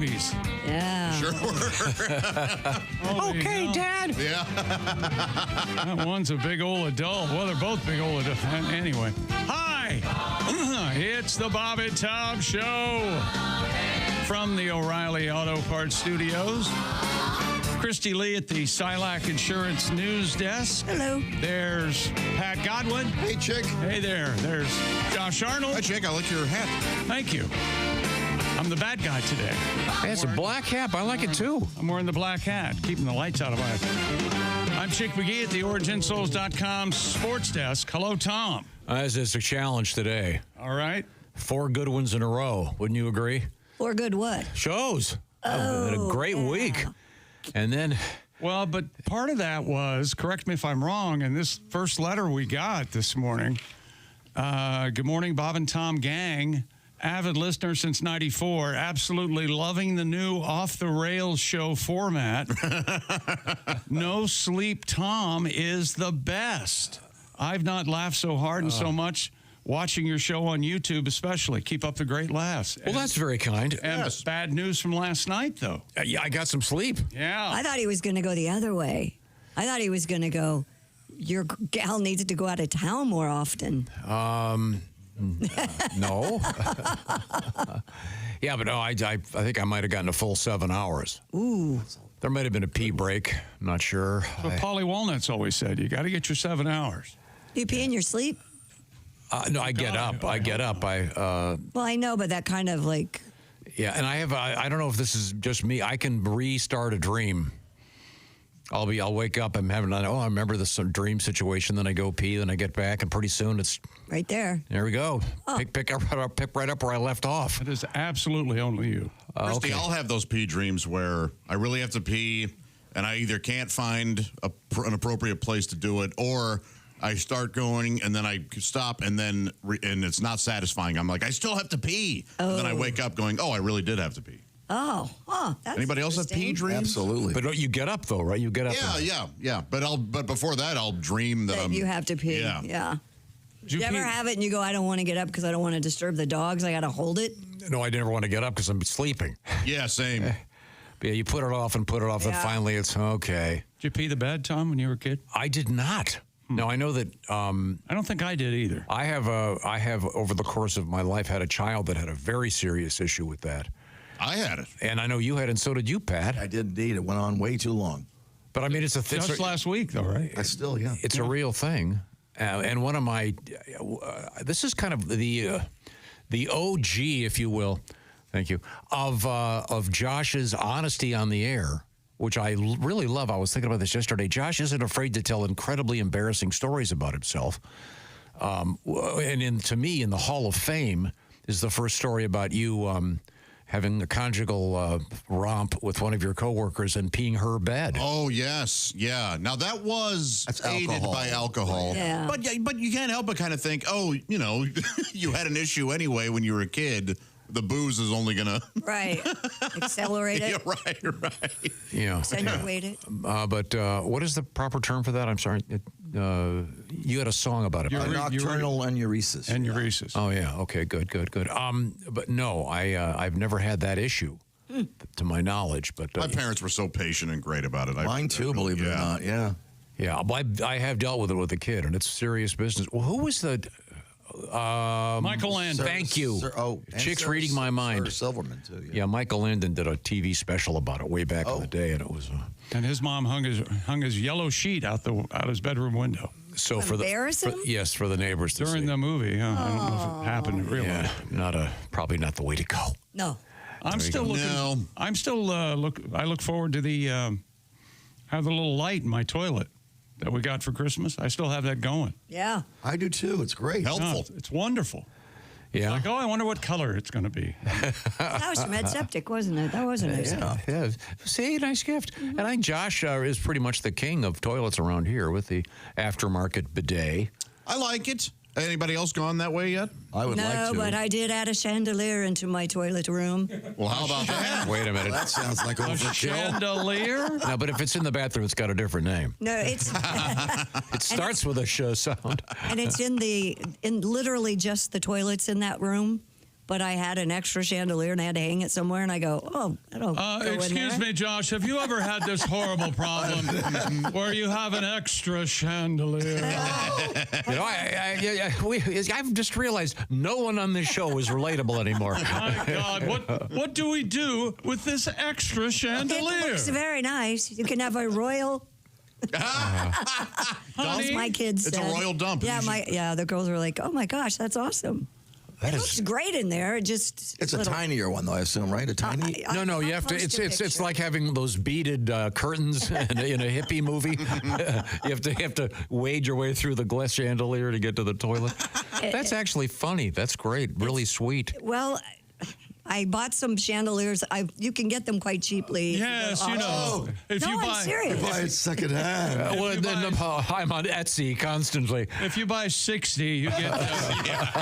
babies. Yeah. Sure. Okay, Dad. Yeah. That one's a big old adult. Well, they're both big old adults. Anyway. Hi. It's the Bob and Tom Show from the O'Reilly Auto Parts Studios. Christy Lee at the Silac Insurance News Desk. Hello. There's Pat Godwin. Hey, Chick. Hey there. There's Josh Arnold. Hi, Chick. I like your hat. Thank you. I'm the bad guy today. Hey, it's a black cap. I like it, too. I'm wearing the black hat, keeping the lights out of my head. I'm Chick McGee at the OriginSouls.com sports desk. Hello, Tom. As is a challenge today. All right. 4 good ones in a row. Wouldn't you agree? Or good what? Shows. Had a great week. And then... Well, but part of that was, correct me if I'm wrong, in this first letter we got this morning, good morning, Bob and Tom gang. Avid listener since 94, absolutely loving the new off-the-rails show format. No sleep Tom is the best. I've not laughed so hard and so much watching your show on YouTube especially. Keep up the great laughs. Well, that's very kind. And bad news from last night, though. Yeah, I got some sleep. Yeah. I thought he was going to go the other way. I thought he was going to go, your gal needs to go out of town more often. No. Yeah, but no, I think I might have gotten a full 7 hours. Ooh. There might have been a pee break. I'm not sure. That's what Polly Walnuts always said. You got to get your 7 hours. You pee in your sleep? No, I get up. I get up. Well, I know, but that kind of like... Yeah, and I have, I don't know if this is just me. I can restart a dream. I'll wake up, I'm having, I remember this dream situation, then I go pee, then I get back, and pretty soon it's... Right there. There we go. Oh. Pick right up where I left off. It is absolutely only you. Christy, I'll have those pee dreams where I really have to pee, and I either can't find an appropriate place to do it, or I start going, and then I stop, and then and it's not satisfying. I'm like, I still have to pee. Oh. And then I wake up going, I really did have to pee. Oh, that's Anybody else have pee dreams? Absolutely. But you get up, though, right? You get up. Yeah. But before that, I'll dream that you have to pee. Yeah. You ever have it and you go, I don't want to get up because I don't want to disturb the dogs. I got to hold it. No, I never want to get up because I'm sleeping. Yeah, same. But yeah, you put it off and and finally it's okay. Did you pee the bed, Tom, when you were a kid? I did not. No, I know that. I don't think I did either. I have over the course of my life had a child that had a very serious issue with that. I had it. And I know you had, and so did you, Pat. I did indeed. It went on way too long. But I mean, it's a Just last week, though, right? I still, yeah. It's a real thing. And one of my, this is kind of the OG, if you will, thank you, of Josh's honesty on the air, which I really love. I was thinking about this yesterday. Josh isn't afraid to tell incredibly embarrassing stories about himself. To me, in the Hall of Fame is the first story about you having a conjugal romp with one of your coworkers and peeing her bed. Oh, yes. Yeah. Now, that's aided alcohol. by alcohol. Yeah. But you can't help but kind of think, you had an issue anyway when you were a kid. The booze is only going to... Right. Accelerate it. Yeah, right. Yeah. Accentuate it. But what is the proper term for that? I'm sorry. You had a song about it. Nocturnal enuresis. Enuresis. Oh, yeah. Okay, good. But no, I've never had that issue, to my knowledge. But My parents were so patient and great about it. Mine too, believe it or not, yeah. Yeah, I have dealt with it with a kid, and it's serious business. Well, who was the... Michael Landon. Thank you. Chick's reading my mind. Silverman, too. Yeah, Michael Landon did a TV special about it way back in the day, and it was... And his mom hung his yellow sheet out his bedroom window. So for the neighbors to during see. the movie. I don't know if it happened in real life. Yeah, probably not the way to go. No. I'm still looking. No. I'm still I look forward to have the little light in my toilet that we got for Christmas. I still have that going. Yeah. I do too. It's great. Helpful. It's wonderful. Yeah. Like, I wonder what color it's going to be. That was from Ed Septic, wasn't it? That was a nice gift. Yeah. See, nice gift. And I think Josh is pretty much the king of toilets around here with the aftermarket bidet. I like it. Anybody else gone that way yet? I would like to. No, but I did add a chandelier into my toilet room. Well, how about that? Wait a minute. That sounds like overkill. Chandelier? No, but if it's in the bathroom, it's got a different name. No, it's It starts with a sound. and it's in literally just the toilets in that room but I had an extra chandelier and I had to hang it somewhere. And I go, oh, that'll go in Excuse there. me, Josh. Have you ever had this horrible problem where you have an extra chandelier? You know, I've just realized no one on this show is relatable anymore. My God, what do we do with this extra It chandelier? looks very nice. You can have a royal. As my kids It's said. a royal dump. Yeah, the girls were like, "Oh my gosh, that's awesome." That It is looks great in there. It just It's a tinier one, though, I assume, right? A tiny. no. You I'll have to. post It's a picture. like having those beaded curtains in a hippie movie. you have to wade your way through the glass chandelier to get to the toilet. That's actually funny. That's great. Really sweet. Well, I bought some chandeliers. You can get them quite cheaply. Yes, you know. If No, you I'm buy, serious. Buy it secondhand. Well, I'm on Etsy constantly. if you buy 60, you get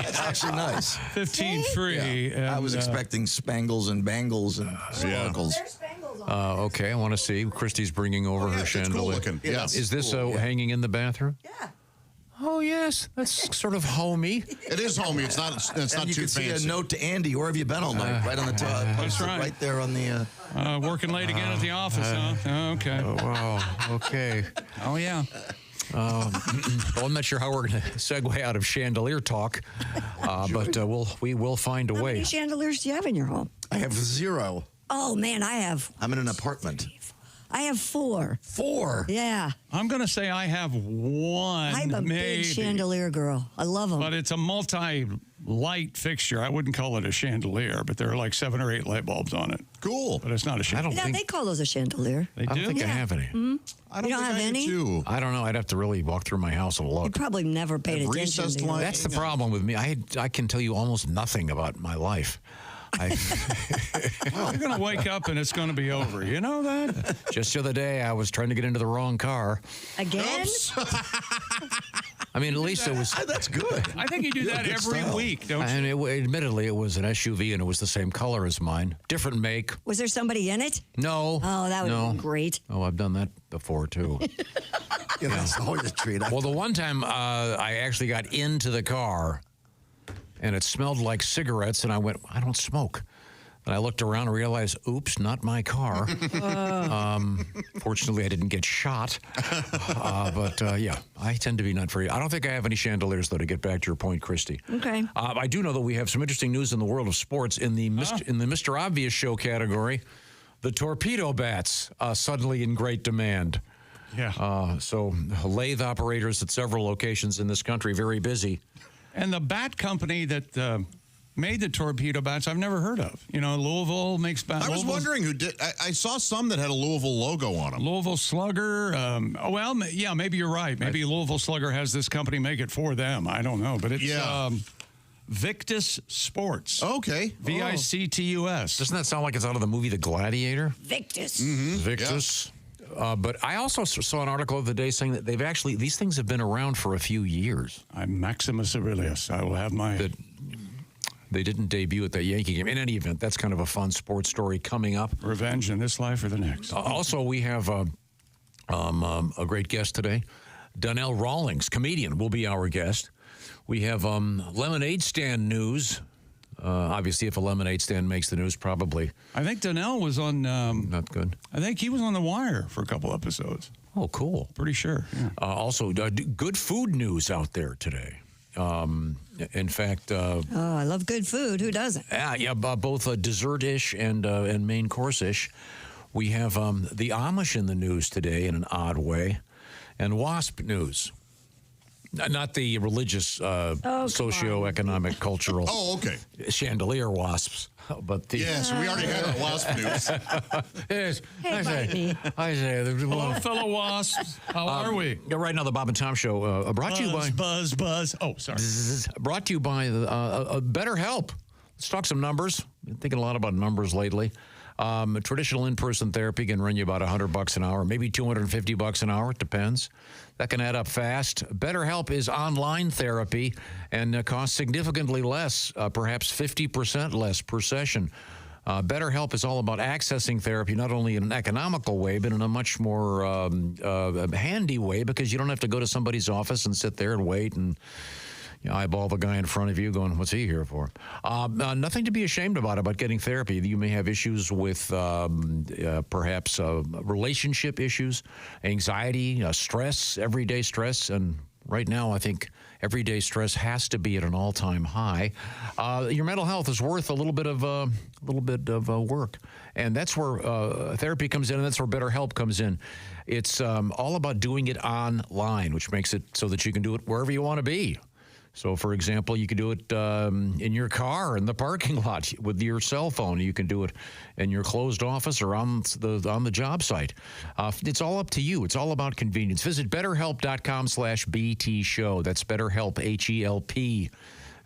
It's actually nice. 15 free. I was and, expecting spangles and bangles and sparkles. There's spangles on Okay, I want to see. Christy's bringing over her It's cool chandelier. looking. Yeah. Yes. Is this Cool, yeah. hanging in the bathroom? Yeah. Oh yes, that's sort of homey. It is homey. It's not. It's not And you too can see fancy. a note to Andy. Where have you been all night? Right on the top. That's right. Right there on the. working late again at the office, huh? Okay. Wow. Okay. Oh, yeah. Well, I'm not sure how we're going to segue out of chandelier talk, but we will find a How way. many chandeliers do you have in your home? I have 0. Oh man, I have I'm in an apartment. 4. 4. Yeah, I'm going to say I have one, I'm a maybe. big chandelier girl. I love them. But it's a multi-light fixture. I wouldn't call it a chandelier, but there are like 7 or 8 light bulbs on it. Cool. But it's not a I chandelier. don't Yeah, think they call those a chandelier. They I do? don't think I Yeah. have any. I You don't think have I do any? too. I don't know. I'd have to really walk through my house and You look. probably never paid Have attention recessed to light? it. That's the problem with me. I can tell you almost nothing about my life. You're going to wake up and it's going to be over. You know that? Just the other day, I was trying to get into the wrong car. Again? I mean, at least it was. That's good. I think you do that good every style. week, don't you? And admittedly, it was an SUV and it was the same color as mine. Different make. Was there somebody in it? No. Oh, that would no. have been great. Oh, I've done that before, too. Yeah, that's always a treat. Well, the one time I actually got into the car and it smelled like cigarettes, and I went, I don't smoke. And I looked around and realized, oops, not my car. Fortunately, I didn't get shot. But yeah, I tend to be not very. I don't think I have any chandeliers, though, to get back to your point, Christy. Okay. I do know that we have some interesting news in the world of sports. In the Mr. Obvious Show category, the torpedo bats suddenly in great demand. Yeah. So lathe operators at several locations in this country, very busy. And the bat company that made the torpedo bats, I've never heard of. You know, Louisville makes bats. I was wondering who did. I saw some that had a Louisville logo on them. Louisville Slugger. Yeah, maybe you're right. Maybe Louisville Slugger has this company make it for them. I don't know. But it's Victus Sports. Okay. Victus. Doesn't that sound like it's out of the movie The Gladiator? Victus. Victus. But I also saw an article of the day saying that these things have been around for a few years. I'm Maximus Aurelius. I will have my... They didn't debut at that Yankee game. In any event, that's kind of a fun sports story coming up. Revenge in this life or the next. Also, we have a great guest today. Donnell Rawlings, comedian, will be our guest. We have lemonade stand news. Obviously, if a lemonade stand makes the news, probably I think Donnell was on... not good. I think he was on The Wire for a couple episodes. Oh, cool. Pretty sure. Yeah. Also, good food news out there today. In fact... Oh, I love good food. Who doesn't? Both dessert-ish and main course-ish. We have the Amish in the news today in an odd way, and WASP news. Not the religious, socioeconomic, cultural Oh, okay. chandelier wasps, but the... Yes, we already had our wasp news. Yes, Hey, bite me. I say, Hello, fellow wasps. How are we? right now, the Bob and Tom Show brought to you by... Buzz. Oh, sorry. Brought to you by BetterHelp. Let's talk some numbers. Been thinking a lot about numbers lately. Traditional in-person therapy can run you about $100 an hour, maybe $250 an hour. It depends. That can add up fast. BetterHelp is online therapy and costs significantly less, perhaps 50% less per session. BetterHelp is all about accessing therapy not only in an economical way, but in a much more handy way, because you don't have to go to somebody's office and sit there and wait and You eyeball the guy in front of you going, what's he here for? Nothing to be ashamed about getting therapy. You may have issues with perhaps relationship issues, anxiety, stress, everyday stress, and right now I think everyday stress has to be at an all-time high. Your mental health is worth a little bit of work, and that's where therapy comes in, and that's where BetterHelp comes in. It's all about doing it online, which makes it so that you can do it wherever you want to be. So, for example, you could do it in your car, in the parking lot, with your cell phone. You can do it in your closed office or on the job site. It's all up to you. It's all about convenience. Visit BetterHelp.com/BT Show. That's BetterHelp, H-E-L-P.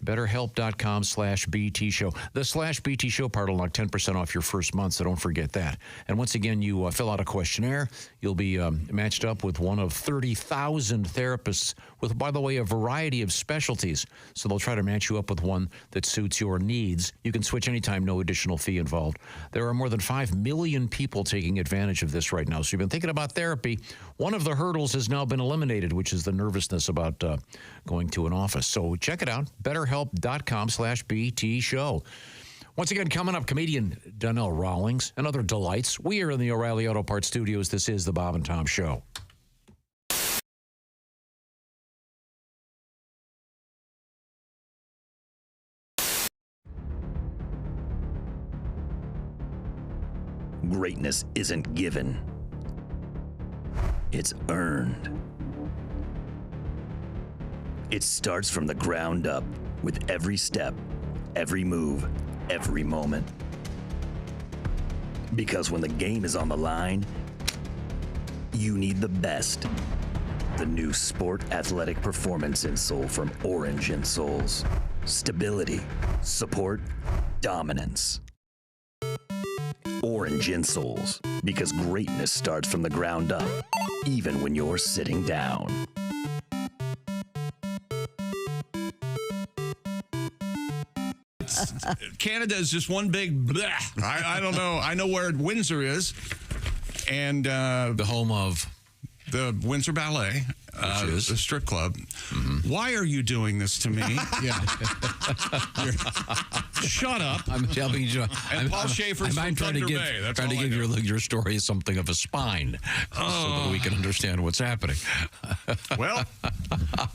BetterHelp.com/BT Show. The /BT Show part will knock 10% off your first month, so don't forget that. And once again, you fill out a questionnaire. You'll be matched up with one of 30,000 therapists with, by the way, a variety of specialties. So they'll try to match you up with one that suits your needs. You can switch anytime, no additional fee involved. There are more than 5 million people taking advantage of this right now. So you've been thinking about therapy. One of the hurdles has now been eliminated, which is the nervousness about going to an office. So check it out, BetterHelp.com/BT Show. Once again, coming up, comedian Donnell Rawlings and other delights. We are in the O'Reilly Auto Parts Studios. This is the Bob and Tom Show. Greatness isn't given. It's earned. It starts from the ground up with every step, every move, every moment. Because when the game is on the line, you need the best. The new Sport Athletic Performance insole from Orange Insoles. Stability, support, dominance. Orange Insoles, because greatness starts from the ground up, even when you're sitting down. Canada is just one big bleh. I don't know. I know where Windsor is, and The home of the Windsor Ballet, Which is? the strip club. Mm-hmm. Why are you doing this to me? Yeah. Shut up. I'm helping you. And Paul Schaefer's from Thunder Bay. That's trying to all I give know. your story something of a spine so that we can understand what's happening. Well,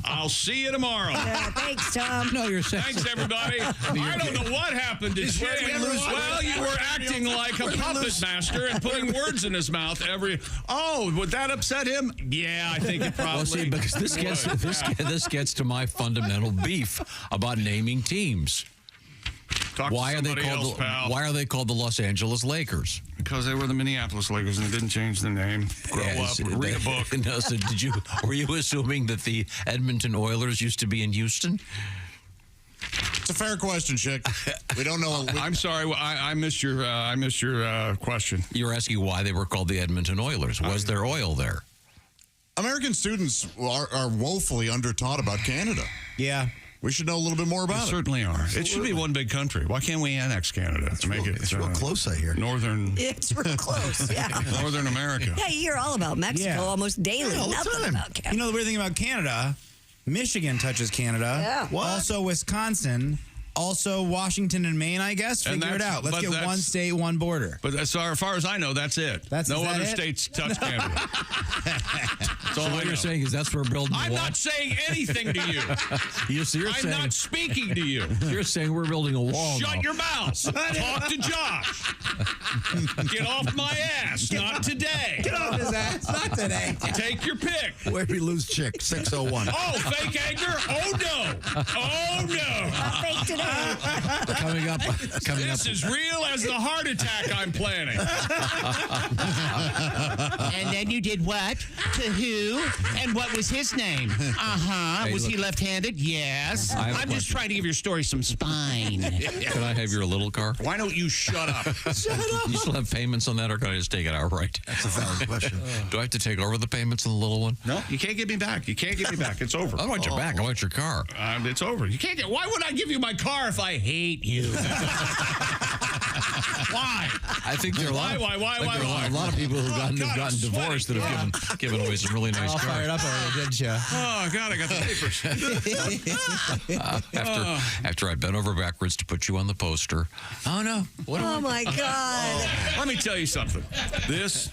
I'll see you tomorrow. Yeah, thanks, Tom. No, you're saying. Thanks, everybody. I don't know what happened to Jay. Well, you were acting like a puppet master and putting words in his mouth every. Oh, would that upset him? Yeah, I think it probably. Well, see, because this gets to my fundamental beef about naming teams. Talk Why to are they somebody called? else, pal. Why are they called the Los Angeles Lakers? Because they were the Minneapolis Lakers and they didn't change the name. Grow Yes, up, read a book. No, so were you assuming that the Edmonton Oilers used to be in Houston? It's a fair question, Chick. We don't know. I'm sorry, I missed your question. You were asking why they were called the Edmonton Oilers. Was there oil there? American students are woefully undertaught about Canada. Yeah. We should know a little bit more They about it. certainly are. It should be one big country. Why can't we annex Canada? It's real close, I hear. Northern It's real close, yeah. Northern America. Yeah, you hear all about Mexico Yeah. almost daily. Yeah, all the Nothing time. about Canada. You know the weird thing about Canada? Michigan touches Canada. Yeah. What? Also Wisconsin. Also Washington and Maine, I guess. And Figure it that's- out. Let's but get that's- one state, one border. But as far as I know, that's it. Is no that other it? states touch Canada. That's all So I what know. you're saying is that's where we're building I'm a wall. not saying anything to you. You're I'm saying, not speaking to you. you're saying we're building a wall. Shut now. your mouth. Talk to Josh. Get off my ass. Not today. Not today. Take your pick. Where we lose Chick, 601. Oh, fake anger? Oh, no. Oh, no. Not fake today. Coming up. This is real as the heart attack I'm planning. And then you did what? To who? And what was his name? Uh-huh. Hey, Was he look. left-handed? Yes. I have a I'm just question. trying to give your story some spine. Can I have your little car? Why don't you shut up? You still have payments on that, or can I just take it outright? That's a valid question. Do I have to take over the payments on the little one? No, you can't get me back. You can't get me back. It's over. I don't want your back. I want your car. It's over. You can't get. Why would I give you my car if I hate you? Why? I think there are a lot. Why? A lot of people who've gotten divorced that have given away some really nice All cars. fired up already, didn't you? Oh, God, I got the papers. After I bent over backwards to put you on the poster. Oh no! Oh my God. Let me tell you something. This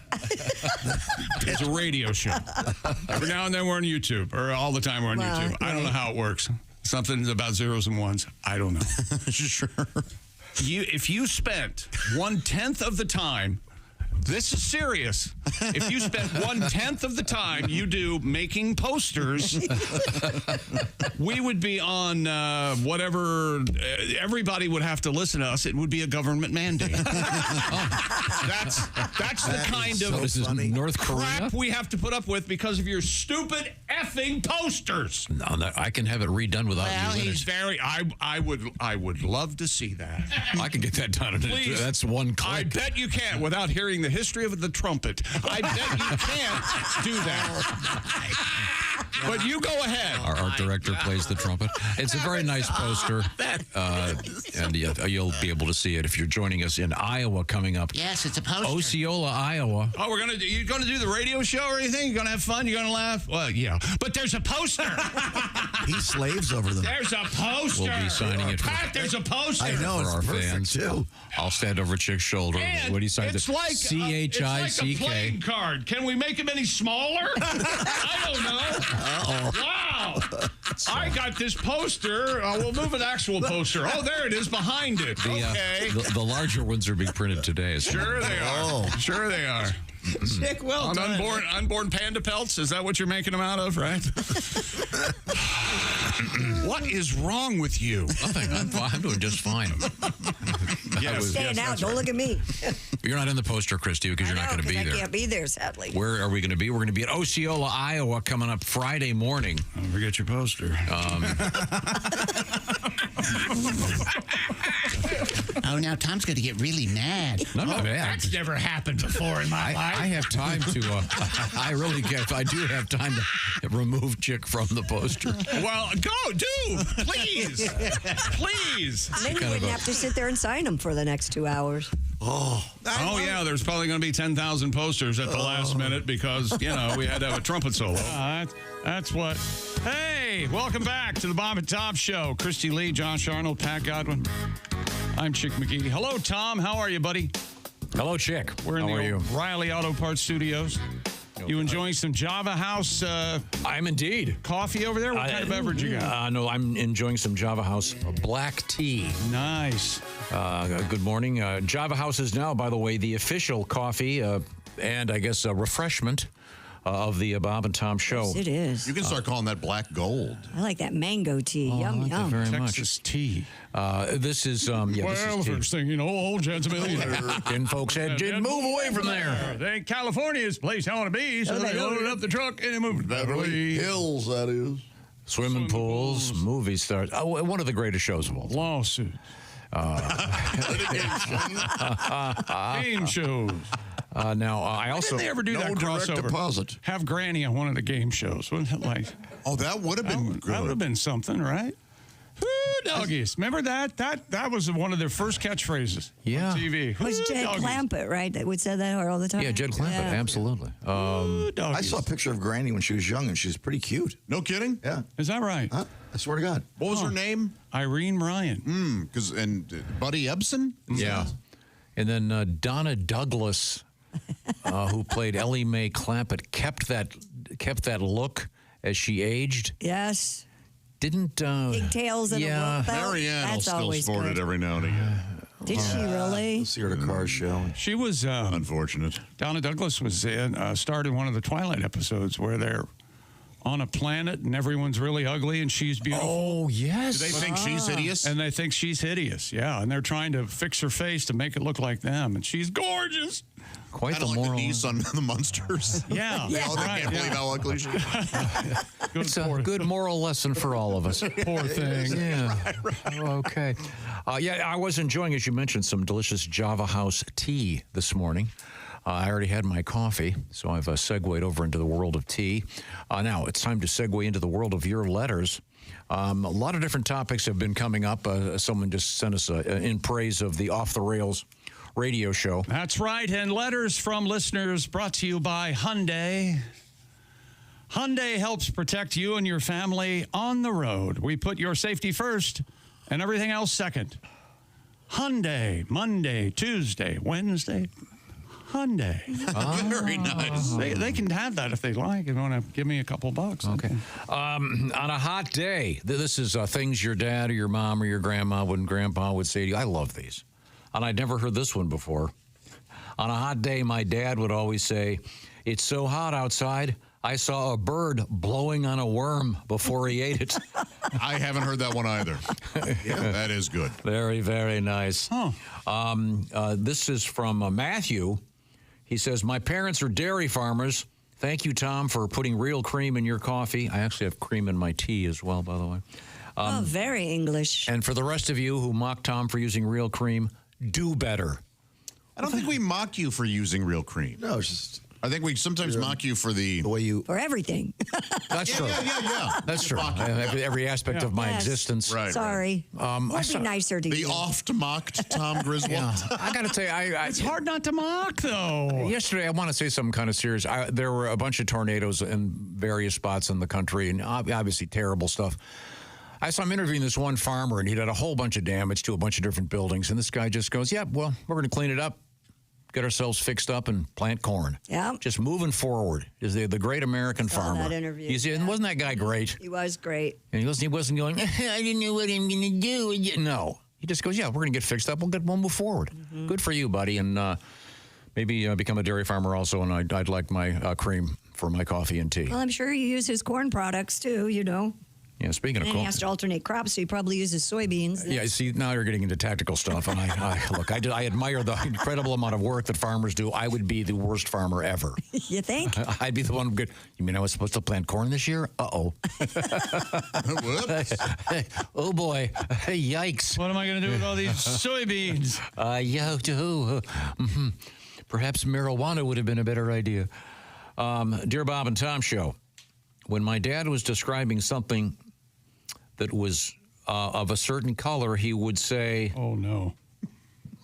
is a radio show. Every now and then we're on YouTube, or all the time we're on Well, YouTube. I don't know how it works. Something's about zeros and ones. I don't know. Sure. If you spent 1/10 of the time, this is serious. If you spent 1/10 of the time you do making posters, we would be on whatever. Everybody would have to listen to us. It would be a government mandate. That's the kind of This is North Korea. crap we have to put up with because of your stupid effing posters. No, I can have it redone without Well, you in he's it. very. I would love to see that. I can get that done. In Please. That's one click. I bet you can't without hearing the history of the trumpet. I bet you can't do that. But you go ahead. Our art director plays the trumpet. It's a very nice poster, and you'll be able to see it if you're joining us in Iowa coming up. Yes, it's a poster. Osceola, Iowa. Oh, you're gonna do the radio show or anything? You're gonna have fun? You're gonna laugh? Well, yeah. But there's a poster. He slaves over them. There's a poster. We'll be signing it for, Pat, there's a poster. I know, for it's our perfect, fans. too. I'll stand over Chick's shoulder And when he signs it's it. like CHICK. It's like a playing card. Can we make them any smaller? I don't know. Wow. I got this poster. We'll move an actual poster. Oh, there it is behind it. Okay. The larger ones are being printed today. Sure they are. Sure they are. Chick, well On done. unborn panda pelts? Is that what you're making them out of, right? What is wrong with you? Nothing. I'm doing just fine. Yes, Staying out. that's Don't right. look at me. You're not in the poster, Christy, because you're not going to be I there. can't be there, sadly. Where are we going to be? We're going to be at Osceola, Iowa, coming up Friday morning. Don't forget your poster. Oh, now Tom's going to get really mad. No, no, man. That's never happened before in my life. I have time to. I really get. I do have time to remove Chick from the poster. Well, please, please. Then you wouldn't have to sit there and sign them for the next 2 hours. Oh yeah, there's probably going to be 10,000 posters at the last minute because we had to have a trumpet solo. That's what. Hey, welcome back to the Bob and Tom Show. Christy Lee, Josh Arnold, Pat Godwin. I'm Chick McGee. Hello, Tom. How are you, buddy? Hello, Chick. We're in How the are you? O'Reilly Auto Parts Studios. You enjoying some Java House I'm indeed. coffee over there? What kind of beverage you got? No, I'm enjoying some Java House black tea. Nice. Good morning. Java House is now, by the way, the official coffee and I guess refreshment of the Bob and Tom Show. Yes, it is. You can start calling that black gold. I like that mango tea. I Yum, like that yum. very Texas tea. much. This is Well, this is tea. first thing you know, old gentlemen. And folks said, move away from there. They California's the place I want to be, so they loaded up the truck and they moved to Beverly Hills, that is. Swimming pools, movie stars. Oh, one of the greatest shows of all time. Lawsuit. Game shows. Now, I also... Didn't they ever do No that direct crossover? deposit. Have Granny on one of the game shows. Wasn't it like Oh, that would have been that would have good. been something, right? Whoo, doggies. Remember that? That was one of their first catchphrases Yeah. on TV. It was Whoo, Jed doggies. Clampett, right? That would say that all the time. Yeah, Jed Clampett, Yeah. absolutely. Whoo, I doggies. saw a picture of Granny when she was young, and she's pretty cute. No kidding? Yeah. Is that right? Huh? I swear to God. What was her name? Irene Ryan. And Buddy Ebsen? Yeah. And then Donna Douglas, who played Ellie Mae Clampett, kept that look as she aged. Yes. Didn't Pigtails and a yeah. rope belt. Marianne will That's still always sport good. it every now and again. Did she really? See her at a car show. She was Unfortunate. Donna Douglas was starred in one of the Twilight episodes where they're on a planet and everyone's really ugly and she's beautiful. Oh yes. Do they think she's hideous? And they think she's hideous, yeah. And they're trying to fix her face to make it look like them. And she's gorgeous. Quite Kind the of like moral. the niece on the Munsters. Yeah. They Right, can't believe how ugly she is. Good, It's a poor, good moral lesson for all of us. poor thing. Yeah. Okay. I was enjoying, as you mentioned, some delicious Java House tea this morning. I already had my coffee, so I've segued over into the world of tea. Now it's time to segue into the world of your letters. A lot of different topics have been coming up. Someone just sent us in praise of the off the rails radio show. That's right. And letters from listeners brought to you by Hyundai. Hyundai helps protect you and your family on the road. We put your safety first and everything else second. Hyundai, Monday, Tuesday, Wednesday. Hyundai. Very nice. They can have that if they like. If you want to give me a couple bucks. Okay. On a hot day, this is things your dad or your mom or your grandma and grandpa would say to you. I love these. And I'd never heard this one before. On a hot day, my dad would always say, "It's so hot outside, I saw a bird blowing on a worm before he ate it." I haven't heard that one either. Yeah, that is good. Very, very nice. Huh. This is from Matthew. He says, "My parents are dairy farmers. Thank you, Tom, for putting real cream in your coffee." I actually have cream in my tea as well, by the way. Very English. And for the rest of you who mock Tom for using real cream, do better. I don't think we mock you for using real cream. No, it's just I think we sometimes mock you for the the way you. For everything. That's true. Yeah. That's true. Every aspect of my Yes. existence. Right. Sorry. We'll be nicer to The you. oft-mocked Tom Griswold. Yeah. I got to tell you, It's hard not to mock, though. yesterday, I want to say something kind of serious. There were a bunch of tornadoes in various spots in the country, and obviously terrible stuff. I'm interviewing this one farmer, and he had a whole bunch of damage to a bunch of different buildings. And this guy just goes, "Yeah, well, we're going to clean it up, get ourselves fixed up, and plant corn." Yeah. Just moving forward is the great American Saw farmer. that interview, You see, and wasn't that guy great? He was great. And he wasn't going, "I didn't know what I'm going to do." No. He just goes, "Yeah, we're going to get fixed up. We'll move forward." Good for you, buddy. And maybe become a dairy farmer also. And I'd like my cream for my coffee and tea. Well, I'm sure you use his corn products too, you know. Yeah, speaking of And he corn. has to alternate crops, so he probably uses soybeans. Yeah, see, now you're getting into tactical stuff. And I admire the incredible amount of work that farmers do. I would be the worst farmer ever. You think? I'd be the one good. You mean I was supposed to plant corn this year? Uh-oh. Whoops. Oh, boy. Yikes. What am I going to do with all these soybeans? Perhaps marijuana would have been a better idea. Dear Bob and Tom Show, when my dad was describing something that was of a certain color, he would say, Oh, no.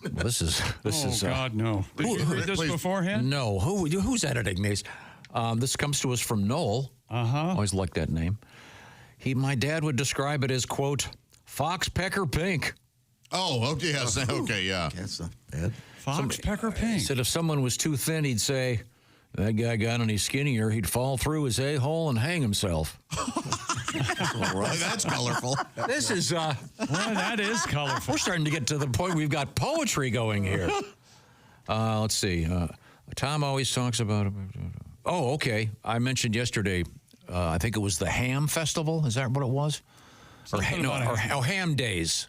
well, this is God, no. Did you read this please. beforehand? no. Who's editing these? This comes to us from Noel. Always liked that name. My dad would describe it as, quote, fox pecker pink. Oh, okay, yes. Okay, yeah. That's not bad. Fox pecker He pink. said if someone was too thin, he'd say, that guy got any skinnier, he'd fall through his a-hole and hang himself. That's colorful. This is, Well, that is colorful. we're starting to get to the point we've got poetry going here. Let's see. Tom always talks about. Oh, okay. I mentioned yesterday. I think it was the Ham Festival. Is that what it was? Or Ham Days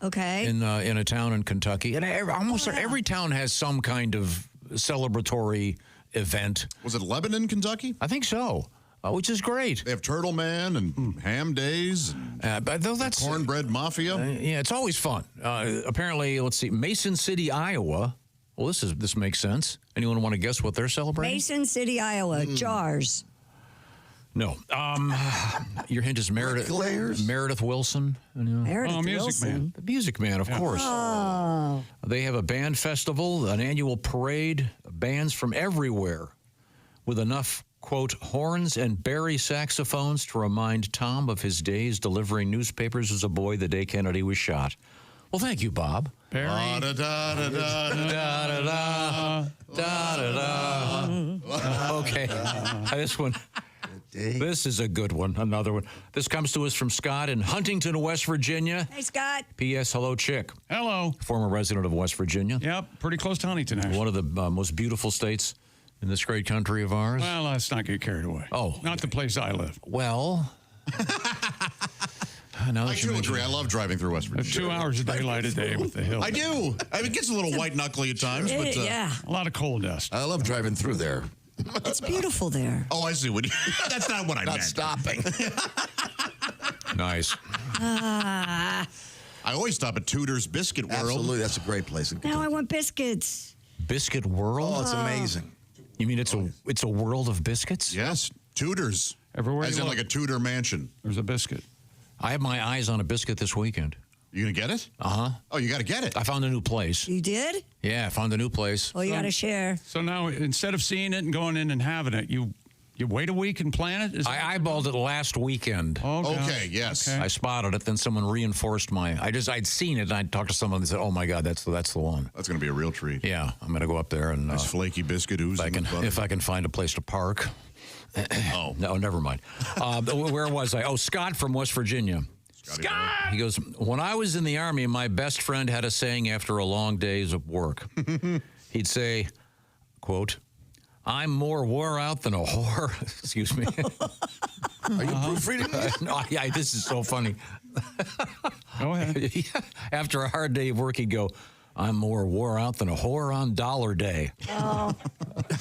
Okay. in a town in Kentucky. And almost every town has some kind of celebratory event. Was it Lebanon, Kentucky? I think so. Which is great. They have Turtle Man and Ham Days, and But though that's Cornbread Mafia. yeah, it's always fun. Apparently, let's see, Mason City, Iowa. Well, this makes sense. Anyone want to guess what they're celebrating? Mason City, Iowa. Jars. No. Your hint is Meredith. Glares? Meredith Wilson. Meredith Music Wilson. Man. The Music Man, of course. Oh. They have a band festival, an annual parade, bands from everywhere, with enough, quote, horns and bari saxophones to remind Tom of his days delivering newspapers as a boy the day Kennedy was shot. Well, thank you, Bob. Barry. Okay. This one. This is a good one. Another one. This comes to us from Scott in Huntington, West Virginia. Hey, Scott. P.S. Hello, Chick. Hello. Former resident of West Virginia. Yep, pretty close to Huntington, actually. One of the most beautiful states in this great country of ours. Well, let's not get carried away. Oh. Not the place I live. Well. Now I that you do mention agree. it. I love driving through West Virginia. 2 hours of daylight a day with the hill. I do. I mean, it gets a little white knuckly at times, but Yeah. A lot of coal dust. I love driving through there. It's beautiful there. oh, I see. That's not what I Not meant. stopping. Nice. I always stop at Tudor's Biscuit World. Absolutely, that's a great place. In Now I Kentucky. want biscuits. Biscuit World? Oh, it's amazing. You mean it's a world of biscuits? Yes, Tudor's. Everywhere As you in look, like a Tudor mansion. there's a biscuit. I have my eyes on a biscuit this weekend. You gonna get it? Uh-huh. Oh, you got to get it. I found a new place. You did? Yeah, I found a new place. Well, you got to share. So now, instead of seeing it and going in and having it, you wait a week and plan it? I eyeballed it last weekend. Oh, God. Okay, yes. Okay. I spotted it, then someone reinforced I'd seen it, and I talked to someone and said, oh, my God, that's the one. That's going to be a real treat. Yeah, I'm going to go up there and Nice flaky biscuit ooze. if I can find a place to park. Oh. No, never mind. Where was I? Oh, Scott from West Virginia. Scott! He goes, when I was in the Army, my best friend had a saying after a long days of work. He'd say, quote, I'm more wore out than a whore. Excuse me. Are you proofreading this? No, yeah, this is so funny. Go ahead. After a hard day of work, he'd go, I'm more wore out than a whore on dollar day. Oh,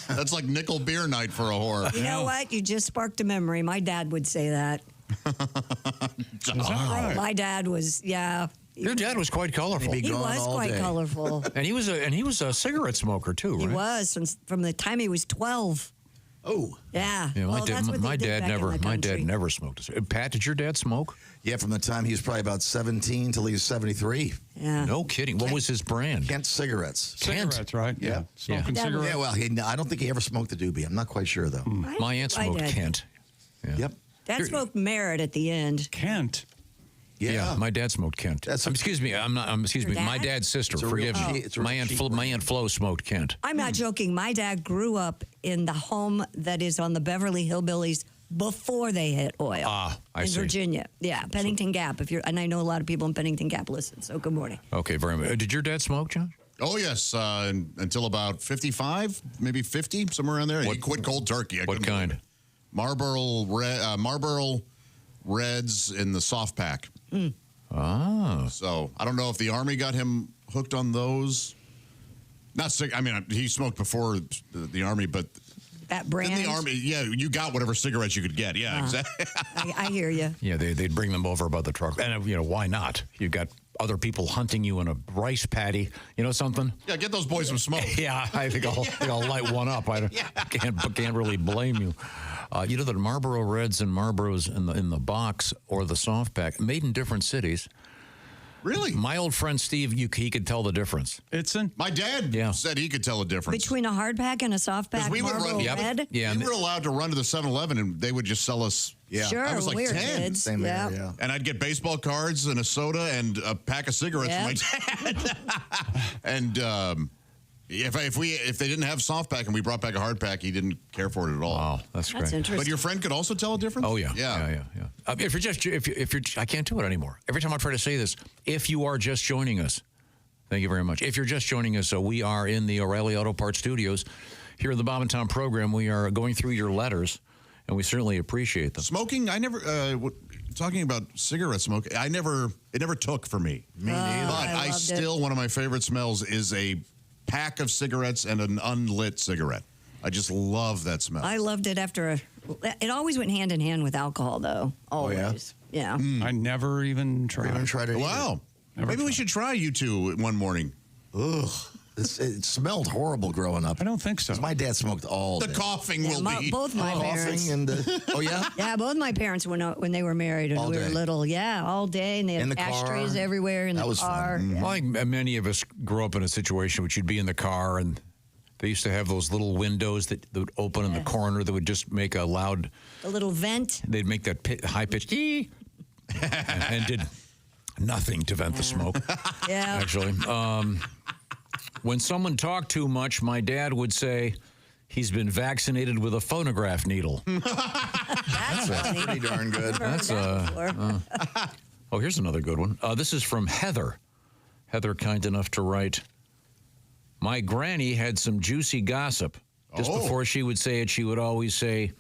That's like nickel beer night for a whore. you know what? You just sparked a memory. My dad would say that. Is that right? My dad was, yeah. Your dad was quite colorful. Maybe He gone was all quite day. colorful. And he was a cigarette smoker, too, right? He was from the time he was 12. Oh, Yeah. Yeah, Well, that's what my they did dad back in never the my dad country. never smoked. Pat, did your dad smoke? yeah, from the time he was probably about 17 till he was 73. Yeah. No kidding. What was his brand? Kent cigarettes. Kent. Cigarettes, right? Yeah. Smoking Yeah. cigarettes. Yeah, well, I don't think he ever smoked the doobie. I'm not quite sure, though. My aunt smoked dad. Kent. Yeah. Yep. Dad smoked Merit at the end. Kent. Yeah. My dad smoked Kent. Excuse me. Excuse me. Your My dad? dad's sister. It's a real Forgive me. cheap- it's a real cheap My aunt Flo smoked Kent. I'm not joking. My dad grew up in the home that is on the Beverly Hillbillies before they hit oil. I in see. Virginia. Yeah, Pennington Gap. And I know a lot of people in Pennington Gap listen. So good morning. Okay, very much. Did your dad smoke, John? Oh, yes. Until about 55, maybe 50, somewhere around there. He quit cold turkey. I What couldn't kind? believe it. Marlboro Reds in the soft pack. Ah. So I don't know if the Army got him hooked on those. Not sick. I mean, he smoked before the Army, but That brand. in the Army, yeah, you got whatever cigarettes you could get. Yeah, exactly. I hear you. Yeah, they'd bring them over by the truck. And, why not? You got other people hunting you in a rice paddy. You know something? Yeah, get those boys some smoke. Yeah, I think I'll light one up. I can't really blame you. You know that Marlboro Reds and Marlboros in the box or the soft pack, made in different cities. Really? My old friend Steve, he could tell the difference. Itzen? My dad Yeah. said he could tell the difference. Between a hard pack and a soft pack, we would Marlboro run- Red. Yeah, we were allowed to run to the 7-Eleven and they would just sell us. Yeah. Sure, I was like we were 10. kids. Same yeah. there, yeah. And I'd get baseball cards and a soda and a pack of cigarettes for my dad. And if they didn't have soft pack and we brought back a hard pack, he didn't care for it at all. Wow, that's great. That's interesting. But your friend could also tell a difference? Oh yeah, Yeah. yeah. If you're, I can't do it anymore. Every time I try to say this, if you are just joining us, thank you very much. If you're just joining us, we are in the O'Reilly Auto Parts Studios here at the Bob and Tom program. We are going through your letters, and we certainly appreciate them. Smoking, I never. Talking about cigarette smoke, it never took for me. Me neither. But I I loved still, one of my favorite smells is a pack of cigarettes and an unlit cigarette. I just love that smell. I loved it after it always went hand in hand with alcohol, though. Always. Yeah. I never even I haven't tried. tried it. Wow. Maybe we should try you two one morning. Ugh. It smelled horrible growing up. I don't think so. 'Cause my dad smoked all The day. coughing Yeah, will be. both my parents. Coughing and oh yeah. Yeah, both my parents when they were married and All we were day. little. Yeah, all day, and they had In the ashtrays car. everywhere in That the was fun. car. Mhm. Yeah. Well, I think many of us grew up in a situation which you'd be in the car and they used to have those little windows that would open in the corner that would just make a loud. A little vent. They'd make that high pitched and did nothing to vent the smoke. Yeah. Actually, when someone talked too much, my dad would say, "He's been vaccinated with a phonograph needle." That's funny. Pretty darn good. Never heard That's, that before. Oh, here's another good one. This is from Heather. Heather, kind enough to write, "My granny had some juicy gossip. Just Oh. before she would say it, she would always say,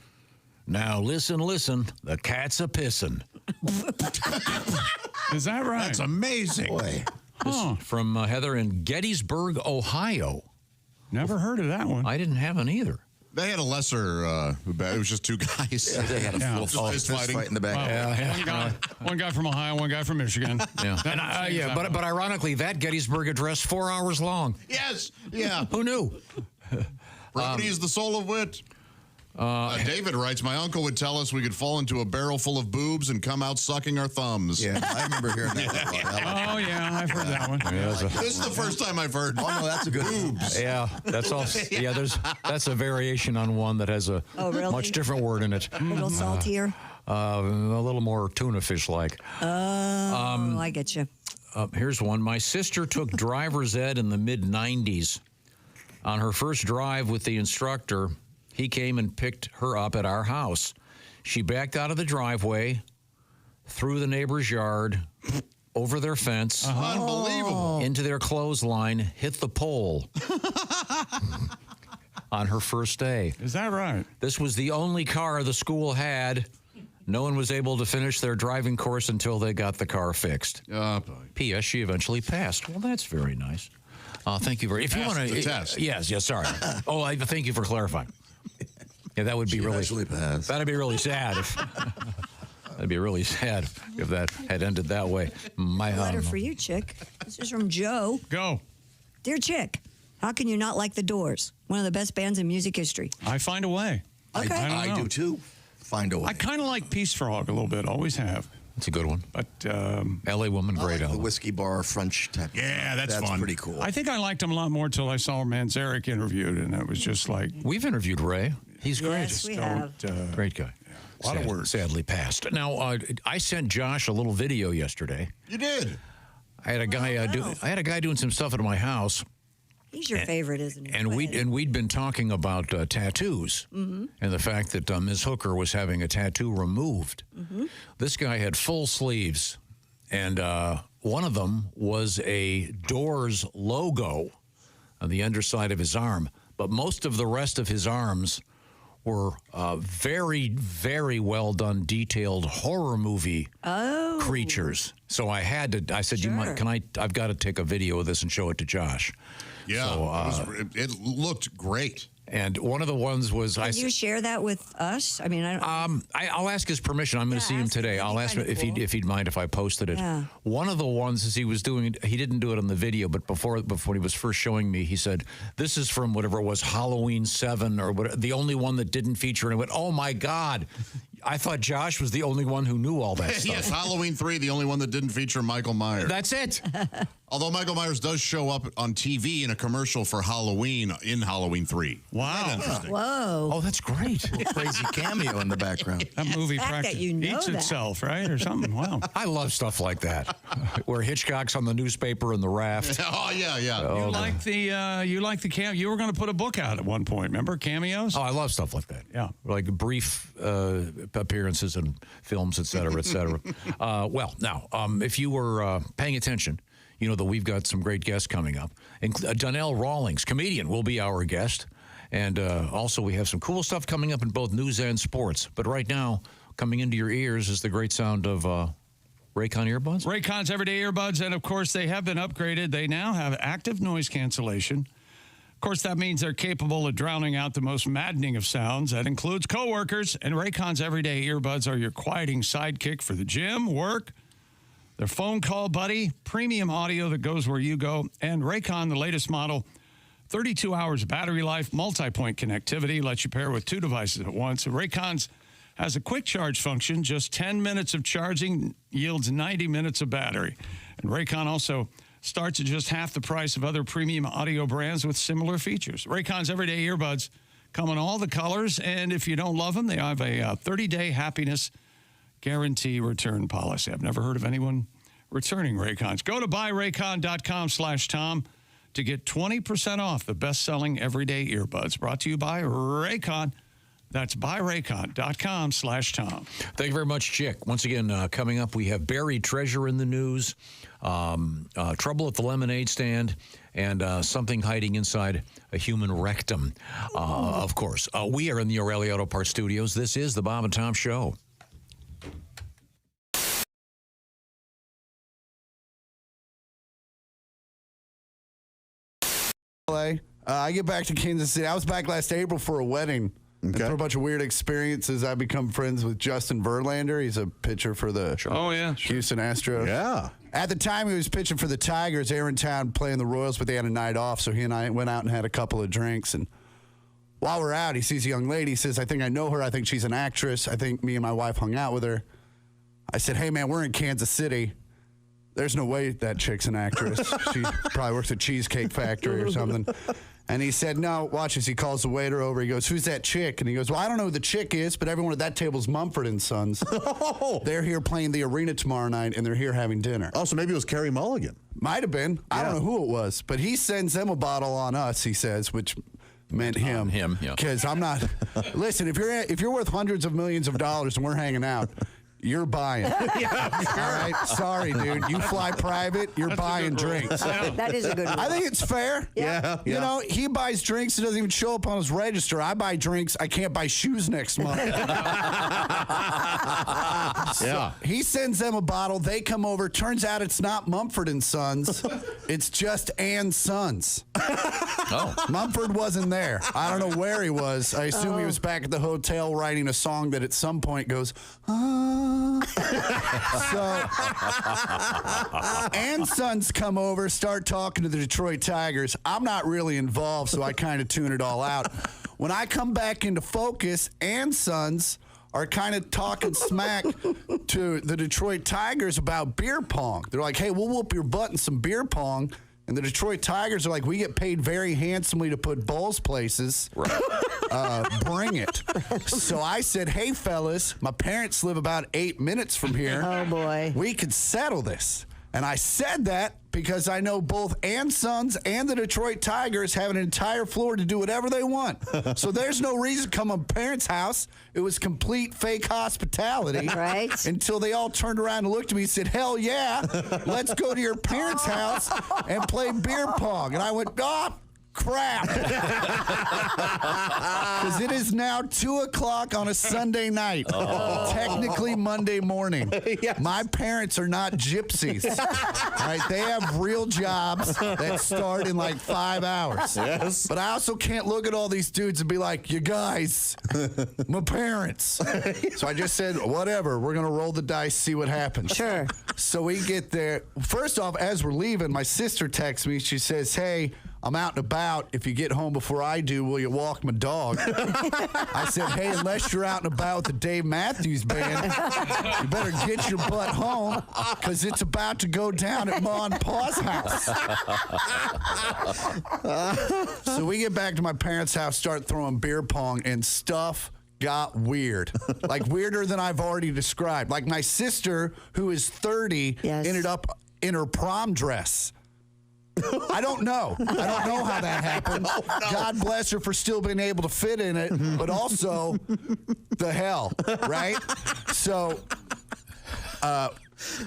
'Now listen, listen, the cat's a pissin'." Is that right? That's amazing. Boy. Huh. From Heather in Gettysburg, Ohio. Never heard of that one. I didn't have one either. They had a lesser. It was just two guys. They had a Yeah. little Fist fist fighting. fight in the back. Wow. One guy from Ohio, one guy from Michigan. Yeah, That seems that but way. ironically, that Gettysburg address 4 hours long. Yes. Yeah. Who knew? Brevity is the soul of wit. David writes, my uncle would tell us we could fall into a barrel full of boobs and come out sucking our thumbs. Yeah, I remember hearing that. Oh, yeah, I've heard that one. This is the first time I've heard. Oh, no, that's a good boobs. Yeah, that's also. Yeah, that's a variation on one that has a much different word in it. A little saltier. A little more tuna fish like. Oh, I get you. Here's one. My sister took driver's ed in the mid-'90s. On her first drive with the instructor, he came and picked her up at our house. She backed out of the driveway, through the neighbor's yard, over their fence, Unbelievable, into their clothesline, hit the pole on her first day. Is that right? This was the only car the school had. No one was able to finish their driving course until they got the car fixed. P.S. She eventually passed. Well, that's very nice. Thank you very much. If you want to, test. Yes, sorry. I thank you for clarifying. Yeah, that would be that'd be really sad. That'd be really sad if that had ended that way. Letter for you, Chick. This is from Joe. Go. Dear Chick, how can you not like the Doors? One of the best bands in music history. I find a way. Okay. I do too. Find a way. I kind of like Peace Frog a little bit. Always have. That's a good one. But L.A. Woman, great the album. whiskey bar French type. Yeah, that's fun. Pretty cool. I think I liked him a lot more till I saw Manzarek interviewed, and it was just like... We've interviewed Ray. He's great. Yes, we have. Great guy. A lot of words. Sadly passed. Now, I sent Josh a little video yesterday. You did. I had a guy doing some stuff at my house. He's your favorite, isn't he? And we'd been talking about tattoos and the fact that Ms. Hooker was having a tattoo removed. This guy had full sleeves, and one of them was a Doors logo on the underside of his arm. But most of the rest of his arms were very, very well done, detailed horror movie creatures. So I said, Sure. I've got to take a video of this and show it to Josh. Yeah, So, it looked great. And one of the ones was Can you share that with us? I mean, I don't. I'll ask his permission. I'm going to see him ask him. today. That'd I'll be ask him kinda if he'd mind if I posted it. Yeah. One of the ones is he was doing. He didn't do it on the video, but before he was first showing me, he said, "This is from whatever it was, Halloween 7 or whatever, the only one that didn't feature." And I went, "Oh my God." I thought Josh was the only one who knew all that stuff. Yes, Halloween 3, the only one that didn't feature Michael Myers. That's it. Although Michael Myers does show up on TV in a commercial for Halloween in Halloween 3. Wow. Whoa. Oh, that's great. Crazy cameo in the background. That movie fact that practically you know eats that. itself, right? Or something. Wow. I love stuff like that, where Hitchcock's on the newspaper in the raft. Oh, yeah. You like the cameo. You were going to put a book out at one point, remember? Cameos? Oh, I love stuff like that. Yeah. Like brief appearances in films, et cetera, et cetera. Well, now, if you were paying attention, you know that we've got some great guests coming up. And Donnell Rawlings, comedian, will be our guest. And also we have some cool stuff coming up in both news and sports. But right now, coming into your ears is the great sound of Raycon earbuds. Raycon's everyday earbuds, and of course, they have been upgraded. They now have active noise cancellation. Of course, that means they're capable of drowning out the most maddening of sounds. That includes coworkers, and Raycon's everyday earbuds are your quieting sidekick for the gym, work, their phone call buddy, premium audio that goes where you go, and Raycon, the latest model, 32 hours of battery life, multi-point connectivity, lets you pair with two devices at once. Raycon's has a quick charge function. Just 10 minutes of charging yields 90 minutes of battery. And Raycon also starts at just half the price of other premium audio brands with similar features. Raycon's everyday earbuds come in all the colors, and if you don't love them, they have a 30-day happiness guarantee return policy. I've never heard of anyone returning Raycons. Go to buyraycon.com/Tom to get 20% off the best-selling everyday earbuds. Brought to you by Raycon. That's buyraycon.com/Tom. Thank you very much, Chick. Once again, coming up, we have buried treasure in the news, trouble at the lemonade stand, and something hiding inside a human rectum, of course. We are in the O'Reilly Auto Parts Studios. This is the Bob and Tom Show. I get back to Kansas City. I was back last April for a wedding. And for a bunch of weird experiences, I become friends with Justin Verlander. He's a pitcher for the Houston Astros. Yeah. At the time, he was pitching for the Tigers. They were in town playing the Royals, but they had a night off, so he and I went out and had a couple of drinks. And while we're out, he sees a young lady. He says, I think I know her. I think she's an actress. I think me and my wife hung out with her. I said, hey, man, we're in Kansas City. There's no way that chick's an actress. She probably works at Cheesecake Factory or something. And he said, no, watch this. He calls the waiter over. He goes, who's that chick? And he goes, well, I don't know who the chick is, but everyone at that table's Mumford & Sons. They're here playing the arena tomorrow night, and they're here having dinner. Oh, so maybe it was Carey Mulligan. Might have been. Yeah. I don't know who it was. But he sends them a bottle on us, he says, which meant him. Him, yeah. Because I'm not. Listen, if you're worth hundreds of millions of dollars and we're hanging out, you're buying. Yeah, sure. All right? Sorry, dude. You fly private, you're buying drinks. That is a good one. I think it's fair. Yeah. You know, he buys drinks. It doesn't even show up on his register. I buy drinks. I can't buy shoes next month. So he sends them a bottle. They come over. Turns out it's not Mumford & Sons. It's just Ann Sons. Oh. Mumford wasn't there. I don't know where he was. I assume he was back at the hotel writing a song that at some point goes, So Ann Sons come over, start talking to the Detroit Tigers. I'm not really involved, so I kind of tune it all out. When I come back into focus, Ann Sons are kind of talking smack to the Detroit Tigers about beer pong. They're like, hey, we'll whoop your butt in some beer pong. And the Detroit Tigers are like, we get paid very handsomely to put balls places. Right. Bring it. So I said, hey, fellas, my parents live about 8 minutes from here. Oh, boy. We could settle this. And I said that because I know both Ann Sons and the Detroit Tigers have an entire floor to do whatever they want. So there's no reason to come to my parents' house. It was complete fake hospitality. Right. Until they all turned around and looked at me and said, hell yeah, let's go to your parents' house and play beer pong. And I went, oh, crap. Because it is now 2 o'clock on a Sunday night. Technically Monday morning. Yes. My parents are not gypsies. Right? They have real jobs that start in like 5 hours. Yes. But I also can't look at all these dudes and be like, you guys, my parents. So I just said, whatever, we're going to roll the dice, see what happens. Sure. So we get there. First off, as we're leaving, my sister texts me. She says, hey, I'm out and about. If you get home before I do, will you walk my dog? I said, hey, unless you're out and about with the Dave Matthews Band, you better get your butt home because it's about to go down at Ma and Pa's house. So we get back to my parents' house, start throwing beer pong, and stuff got weird. Like weirder than I've already described. Like my sister, who is 30, ended up in her prom dress. I don't know. I don't know how that happened. God bless her for still being able to fit in it, but also the hell, right? So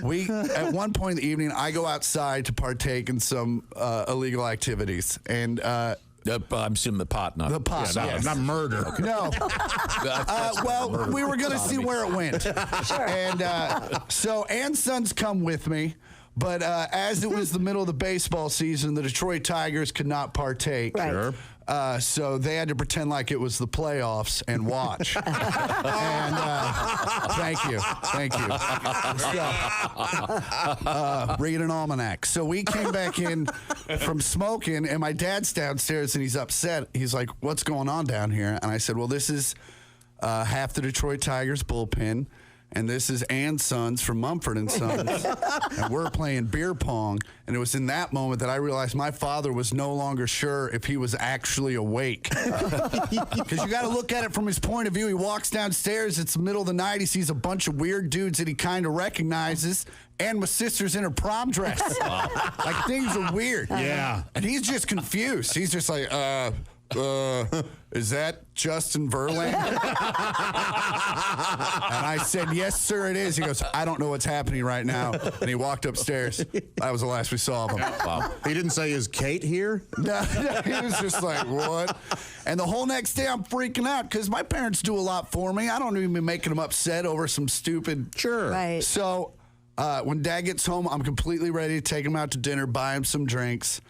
we, at one point in the evening, I go outside to partake in some illegal activities. And I'm assuming the pot, not the pot, yes. Not murder. Okay. No. Well, we were going to see where it went. Sure. And so Ann Sons come with me. But as it was the middle of the baseball season, the Detroit Tigers could not partake. Right. Sure. So they had to pretend like it was the playoffs and watch. And thank you. So, read an almanac. So we came back in from smoking, and my dad's downstairs, and he's upset. He's like, what's going on down here? And I said, well, this is half the Detroit Tigers bullpen. And this is Ann Sons from Mumford & Sons. And we're playing beer pong. And it was in that moment that I realized my father was no longer sure if he was actually awake. Because you got to look at it from his point of view. He walks downstairs. It's the middle of the night. He sees a bunch of weird dudes that he kind of recognizes. And my sister's in her prom dress. Like, things are weird. Yeah. And he's just confused. He's just like, is that Justin Verlander? And I said, yes, sir, it is. He goes, I don't know what's happening right now. And he walked upstairs. That was the last we saw of him. Wow. He didn't say, is Kate here? No, he was just like, what? And the whole next day I'm freaking out because my parents do a lot for me. I don't even be making them upset over some stupid. Sure. Right. So when Dad gets home, I'm completely ready to take him out to dinner, buy him some drinks.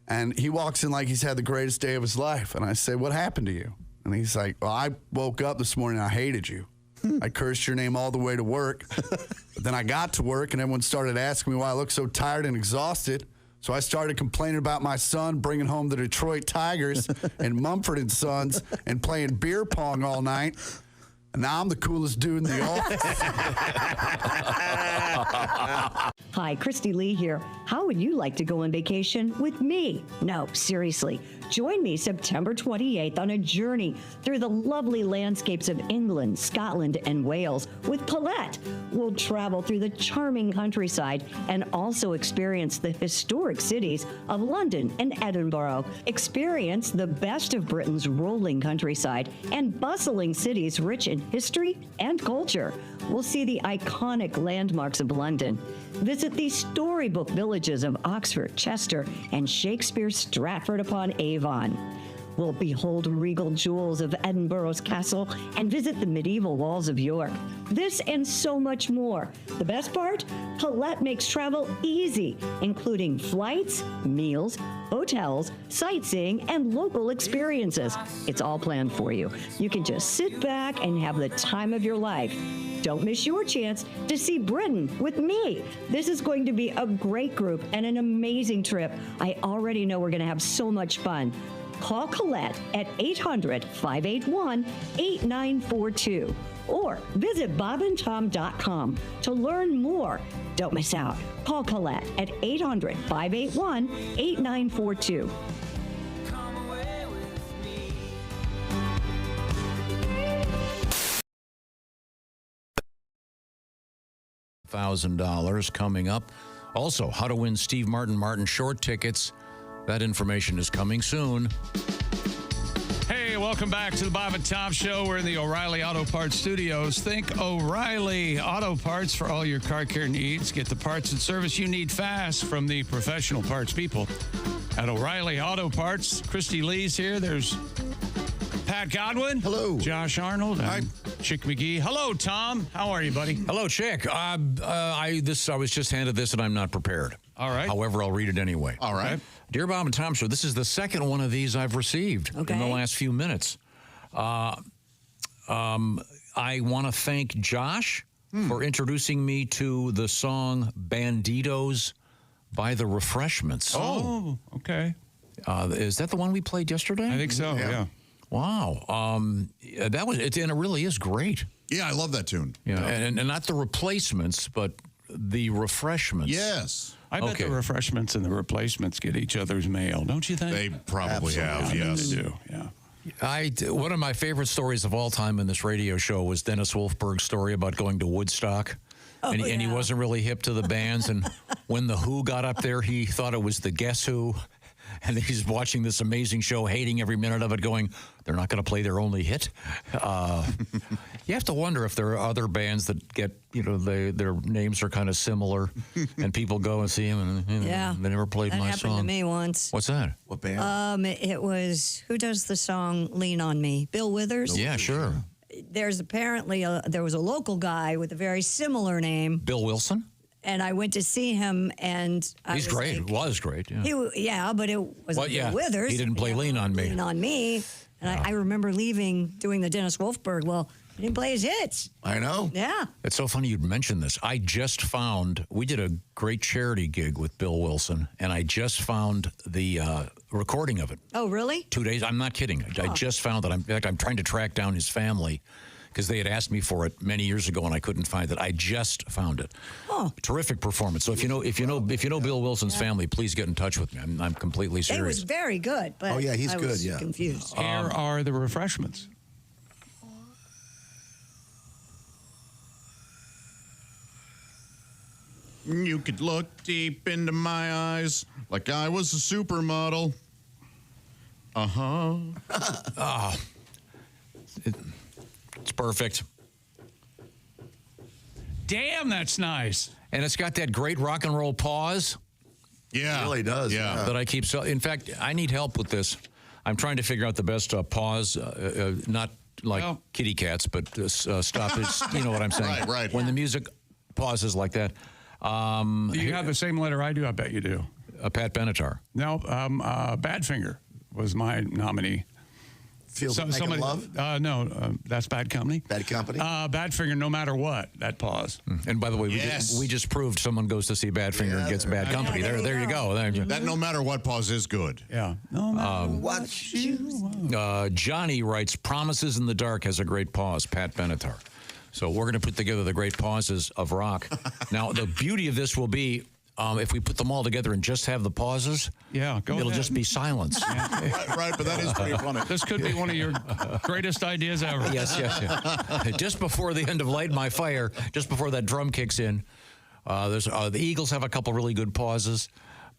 And he walks in like he's had the greatest day of his life. And I say, what happened to you? And he's like, well, I woke up this morning and I hated you. I cursed your name all the way to work. But then I got to work and everyone started asking me why I looked so tired and exhausted. So I started complaining about my son bringing home the Detroit Tigers and Mumford & Sons and playing beer pong all night. And now I'm the coolest dude in the office. Hi, Christy Lee here. How would you like to go on vacation with me? No, seriously. Join me September 28th on a journey through the lovely landscapes of England, Scotland, and Wales with Colette. We'll travel through the charming countryside and also experience the historic cities of London and Edinburgh. Experience the best of Britain's rolling countryside and bustling cities rich in history and culture. We'll see the iconic landmarks of London. Visit the storybook villages of Oxford, Chester, and Shakespeare's Stratford-upon-Avon. We'll behold regal jewels of Edinburgh's castle and visit the medieval walls of York. This and so much more. The best part? Colette makes travel easy, including flights, meals, hotels, sightseeing, and local experiences. It's all planned for you. You can just sit back and have the time of your life. Don't miss your chance to see Britain with me. This is going to be a great group and an amazing trip. I already know we're going to have so much fun. Call Colette at 800-581-8942 or visit bobandtom.com to learn more. Don't miss out. Call Colette at 800-581-8942. $1,000 coming up. Also, how to win Steve Martin Short tickets. That information is coming soon. Hey, welcome back to the Bob and Tom Show. We're in the O'Reilly Auto Parts Studios. Think O'Reilly Auto Parts for all your car care needs. Get the parts and service you need fast from the professional parts people at O'Reilly Auto Parts. Christy Lee's here. There's Pat Godwin. Hello. Josh Arnold. And Hi. Chick McGee. Hello, Tom. How are you, buddy? Hello, Chick. I was just handed this and I'm not prepared. All right. However, I'll read it anyway. All right. Okay. Dear Bob and Tom Show, this is the second one of these I've received in the last few minutes. I want to thank Josh for introducing me to the song Banditos by the Refreshments. Oh, okay. Is that the one we played yesterday? I think so, yeah. Wow. That was it, and it really is great. Yeah, I love that tune. Yeah, and not the Replacements, but the Refreshments. Yes. I bet the Refreshments and the Replacements get each other's mail, don't you think? They probably have, yes. They do, yeah. One of my favorite stories of all time in this radio show was Dennis Wolfberg's story about going to Woodstock. And he wasn't really hip to the bands. And when the Who got up there, he thought it was the Guess Who. And he's watching this amazing show, hating every minute of it, going, they're not going to play their only hit. You have to wonder if there are other bands that get, their names are kind of similar, and people go and see them, and they never played my song. That happened to me once. What's that? What band? It was, who does the song Lean on Me? Bill Withers? Yeah, sure. There's apparently, there was a local guy with a very similar name. Bill Wilson? And I went to see him, and he's great. Like, was great. Yeah. But it was Bill Withers. He didn't play Lean on Me. Lean on Me. And I remember leaving, doing the Dennis Wolfberg. Well, he didn't play his hits. I know. Yeah. It's so funny you'd mention this. I just found, we did a great charity gig with Bill Wilson, and I just found the recording of it. Oh, really? 2 days. I'm not kidding. I just found it. In fact, I'm trying to track down his family, because they had asked me for it many years ago and I couldn't find it. I just found it. Oh, terrific performance! So if you know Bill Wilson's family, please get in touch with me. I'm completely serious. It was very good, but he's I good. was Yeah, confused. Here are the Refreshments. You could look deep into my eyes like I was a supermodel. It's perfect. Damn, that's nice. And it's got that great rock and roll pause. Yeah. It really does. Yeah. That I keep. In fact, I need help with this. I'm trying to figure out the best pause, not like kitty cats, but stop it. You know what I'm saying? Right. When the music pauses like that. Do you have the same letter I do? I bet you do. Pat Benatar. No, Badfinger was my nominee Feels like making love? No, that's Bad Company. Bad Company? Badfinger, no matter what, that pause. And by the way, we just proved someone goes to see Badfinger and gets Bad Company. Yeah, there you go. That no matter what pause is good. Yeah. No matter what you want. Johnny writes, Promises in the Dark has a great pause, Pat Benatar. So we're going to put together the great pauses of rock. Now, the beauty of this will be, if we put them all together and just have the pauses, it'll just be silence. Right, but that is pretty funny. This could be one of your greatest ideas ever. Yes. Just before the end of Light My Fire, just before that drum kicks in, the Eagles have a couple really good pauses.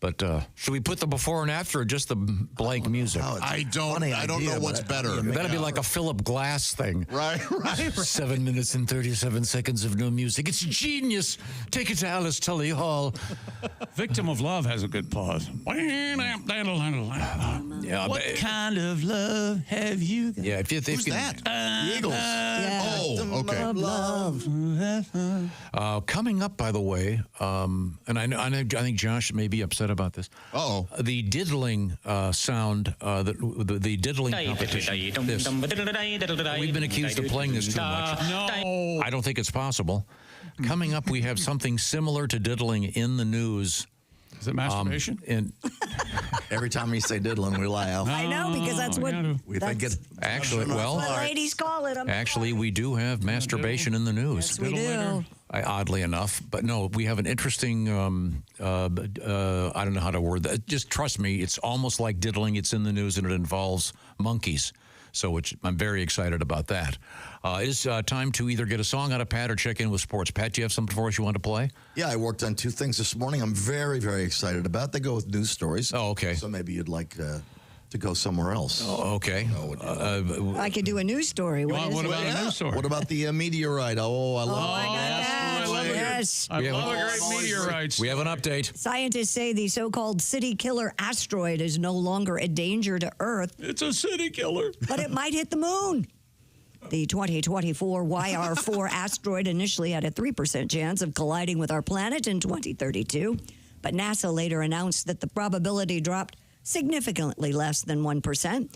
But should we put the before and after or just the blank music? I don't know what's better. That'd be like a Philip Glass thing. Right. 7 minutes and 37 seconds of no music. It's genius. Take it to Alice Tully Hall. Victim of Love has a good pause. What kind of love have you got? Yeah, if Who's that? The Eagles. Oh, okay. Coming up, by the way, and I think Josh may be upset about this. Uh-oh. The diddling sound, the diddling competition. This. We've been accused of playing this too much. No. I don't think it's possible. Coming up, we have something similar to diddling in the news. Is it masturbation? Every time you say diddling, we laugh. I know, because that's what We think it. Actually, well, what ladies call it. actually, we do have masturbation in the news. Yes, we do. Oddly enough, but no, we have an interesting. I don't know how to word that. Just trust me, it's almost like diddling. It's in the news, and it involves monkeys. So I'm very excited about that. It is time to either get a song out of Pat or check in with sports. Pat, do you have something for us you want to play? Yeah, I worked on two things this morning I'm very, very excited about. They go with news stories. Oh, okay. So maybe you'd like to go somewhere else. Oh, okay. I could do a news story. What about a news story? What about the meteorite? Oh, I love I got that. I love it. Yes. I love a great meteorites. We have an update. Scientists say the so-called city killer asteroid is no longer a danger to Earth, It's a city killer. but it might hit the moon. The 2024 YR4 asteroid initially had a 3% chance of colliding with our planet in 2032, but NASA later announced that the probability dropped significantly less than 1%.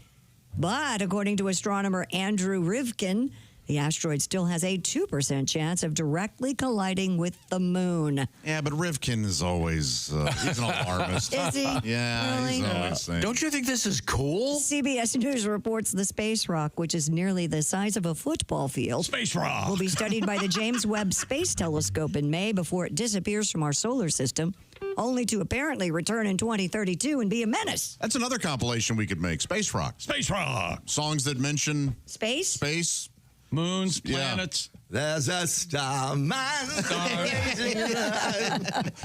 But according to astronomer Andrew Rivkin, the asteroid still has a 2% chance of directly colliding with the moon. Yeah, but Rivkin is always, he's an alarmist. Is he? Yeah, Really? he's always saying. Don't you think this is cool? CBS News reports the space rock, which is nearly the size of a football field, Space rock. will be studied by the James Webb Space Telescope in May before it disappears from our solar system, only to apparently return in 2032 and be a menace. That's another compilation we could make. Space rock. Space rock. Songs that mention Space? space. Moons, Yeah. planets. There's a star man.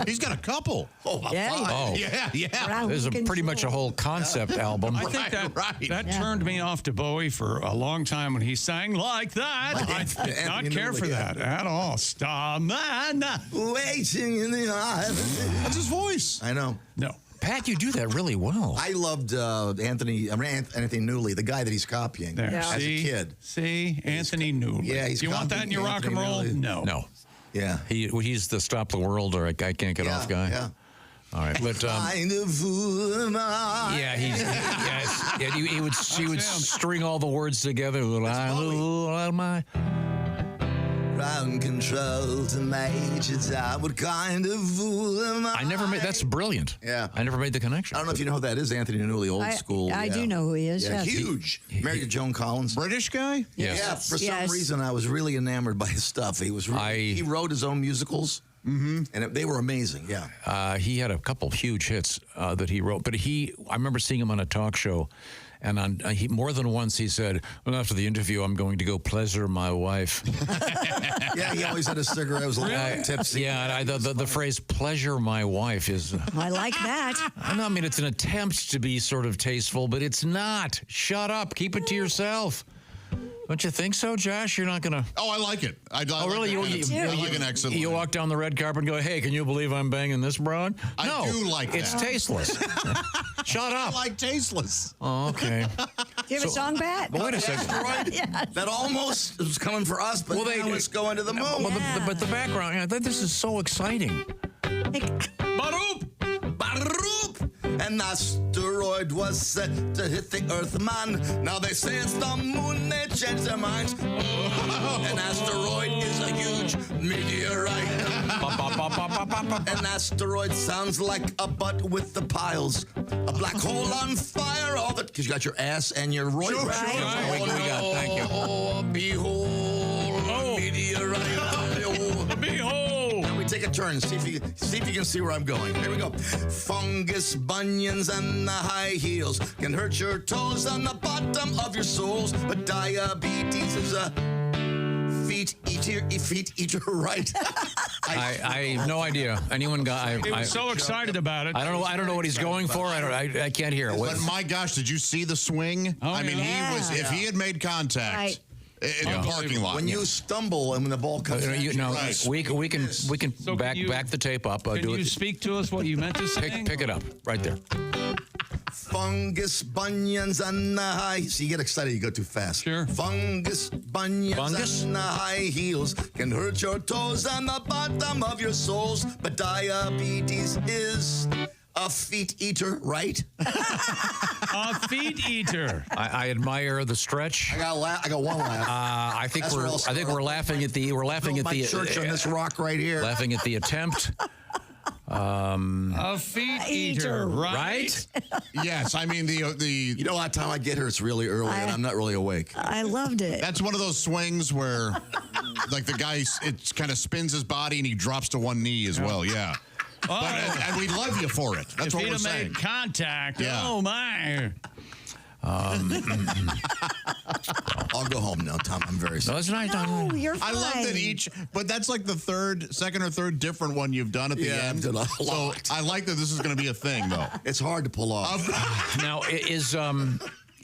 He's got a couple. Yeah. Oh, Yeah. there's pretty much a whole concept album. I think that turned me off to Bowie for a long time when he sang like that. I did not care for that at all. Starman. Waiting in the island. That's his voice. I know. No. Pat, you do that really well. I loved Anthony Newley, the guy that he's copying There. as See? a kid. See? Anthony Newley. Yeah, he's Do you want that in your rock and roll? Anthony No. No. Yeah. He's the stop the world or I can't get off guy. Yeah. All right, but Kind of fool am I. yeah, he would string all the words together. Ground control to Major Tom. What kind of fool am I? I never made. That's brilliant. Yeah. I never made the connection. I don't know if you know who that is. Anthony Newley, old school. I do know who he is. Yeah, Yes. huge. Married to Joan Collins. British guy? Yes. Yeah, for some Yes. reason I was really enamored by his stuff. He was. He wrote his own musicals, and they were amazing. Yeah. He had a couple huge hits that he wrote, but I remember seeing him on a talk show, and more than once he said, "Well, after the interview, I'm going to go pleasure my wife." Yeah, he always had a cigarette. It was a little tipsy. Yeah, the phrase "pleasure my wife" is. I like that. I mean, it's an attempt to be sort of tasteful, but it's not. Shut up. Keep it to yourself. Don't you think so, Josh? You're not going to... Oh, I like it. I really? I like an exit You line. walk down the red carpet and go, "Hey, can you believe I'm banging this broad?" I No, do like it's that. tasteless. Shut I up. like tasteless. Oh, okay. Do you have a song, Pat? But wait a second. That almost was coming for us, but now it's going to the moon. Well, but the background, this is so exciting. Baroop! Baroop! And An asteroid was set to hit the Earth, man. Now they say it's the moon, they changed their minds. An asteroid is a huge meteorite. An asteroid sounds like a butt with the piles. A black hole on fire, all that, because you got your ass and your roid. Sure. Oh, We got, thank you. Oh, behold, a meteorite. Behold! Now we take a turn. See if you can see where I'm going. Here we go. Fungus, bunions, and the high heels can hurt your toes on the bottom of your soles. But diabetes is a feet eater, right? I have no idea. Anyone got? He was so excited about it. I don't know what he's going for. I can't hear it. But my gosh, did you see the swing? Oh, I mean, yeah. he was. If he had made contact Right. in the parking lot, When you stumble and when the ball comes at you, Right. we can So back can you- the tape up. Can Do you it. speak to us what you meant to say? Pick it up right there. fungus, bunions, and the high. See, you get excited, you go too fast. Sure. Fungus, bunions, and the high heels can hurt your toes on the bottom of your soles. But diabetes is a feet eater, right? A feet eater. I admire the stretch. I got one laugh. I think we're laughing at the church on this rock right here. laughing at the attempt. A feet eater, right? Yes, I mean the. You know, what time I get here, it's really early, and I'm not really awake. I loved it. That's one of those swings where, like the guy, it kind of spins his body and he drops to one knee as well. Yeah. Oh. But, and we love you for it. That's If what he'd we're have saying. made contact, Yeah. oh my. I'll go home now, Tom. I'm very sorry. No, it's not. No, you're fine. I love that but that's like the second or third different one you've done at the Yeah, end. I've done a So lot. I like that this is going to be a thing, though. It's hard to pull off. Now is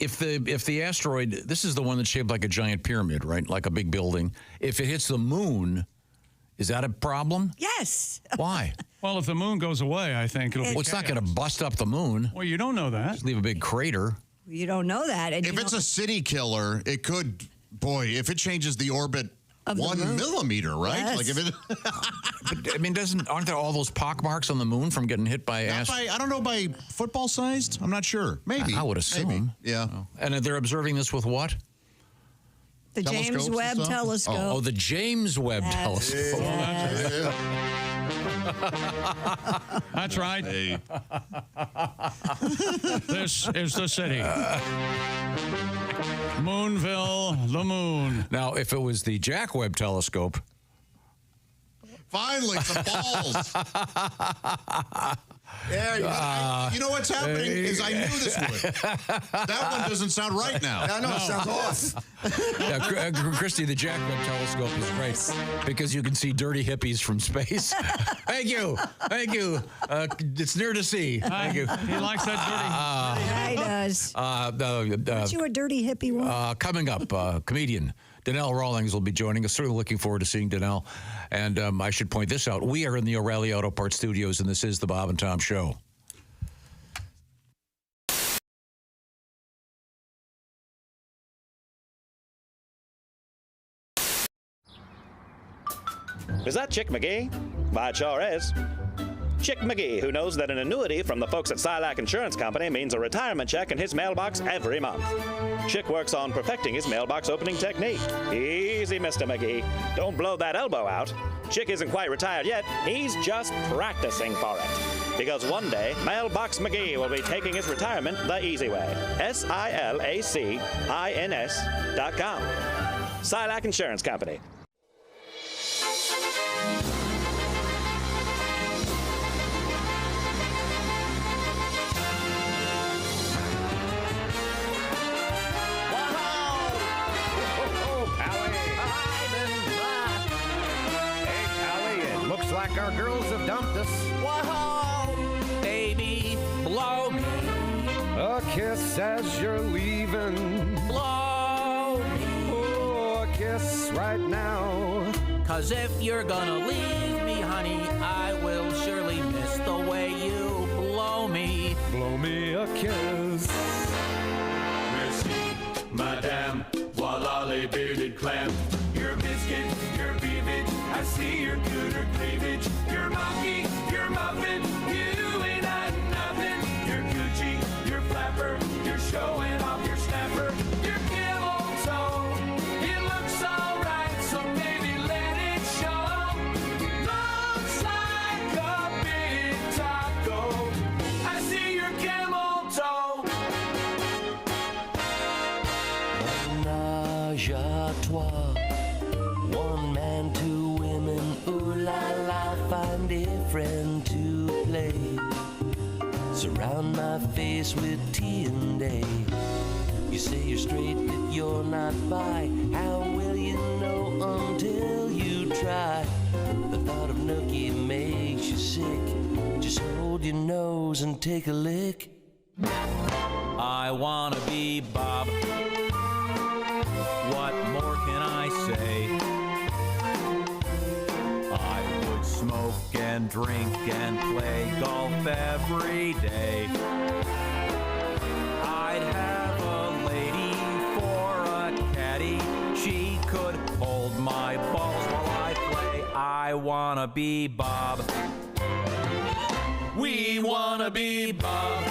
if the asteroid, this is the one that's shaped like a giant pyramid, right? Like a big building. If it hits the moon, is that a problem? Yes. Why? Well, if the moon goes away, I think it'll be Well, it's not chaos. going to bust up the moon. Well, you don't know that. Just leave a big crater. You don't know that. And If you it's don't- a city killer, it could, if it changes the orbit Of the 1 moon. millimeter, right? Yes. Like if it, But, I mean, aren't there all those pock marks on the moon from getting hit by I don't know, by football sized? I'm not sure. Maybe. I would assume. Maybe. Yeah. And they're observing this with what? the telescopes James and Webb stuff? telescope. Oh, the James Webb telescope. That's right. Hey. This is the city. Moonville, the moon. Now, if it was the Jack Webb telescope, Finally, some balls. Yeah, you know what's happening is I knew this would. That one doesn't sound right now. I know, it sounds off. Christy, the Jack Webb telescope is great because you can see dirty hippies from space. Thank you. It's near to see. Thank you. He likes that Yeah, he does. Aren't you a dirty hippie one? Coming up, comedian Donnell Rawlings will be joining us. Certainly looking forward to seeing Donnell. And I should point this out. We are in the O'Reilly Auto Parts Studios, and this is the Bob and Tom Show. Is that Chick McGee? Why, it sure is. Chick McGee, who knows that an annuity from the folks at Silac Insurance Company means a retirement check in his mailbox every month. Chick works on perfecting his mailbox opening technique. Easy, Mr. McGee. Don't blow that elbow out. Chick isn't quite retired yet. He's just practicing for it. Because one day, Mailbox McGee will be taking his retirement the easy way. SILACINS.com. Silac Insurance Company. Looks like our girls have dumped us. Whoa, baby, blow me, A kiss as you're leaving. blow me. Oh, a kiss right now. 'Cause if you're gonna leave me, honey, I will surely miss the way you blow me. Blow me a kiss. Merci, madame, voila les bearded clam. Your biscuit, your beavage, I see your cooter cleavage. Your monkey, your muffin, you ain't had nothing. Your cooter indifferent to play. Surround my face with tea and day. You say you're straight, but you're not bi. How will you know until you try? The thought of nookie makes you sick. Just hold your nose and take a lick. I wanna be Bob. What more can I say? I would smoke and drink and play golf every day. I'd have a lady for a caddy. She could hold my balls while I play. I wanna be Bob. We wanna be Bob.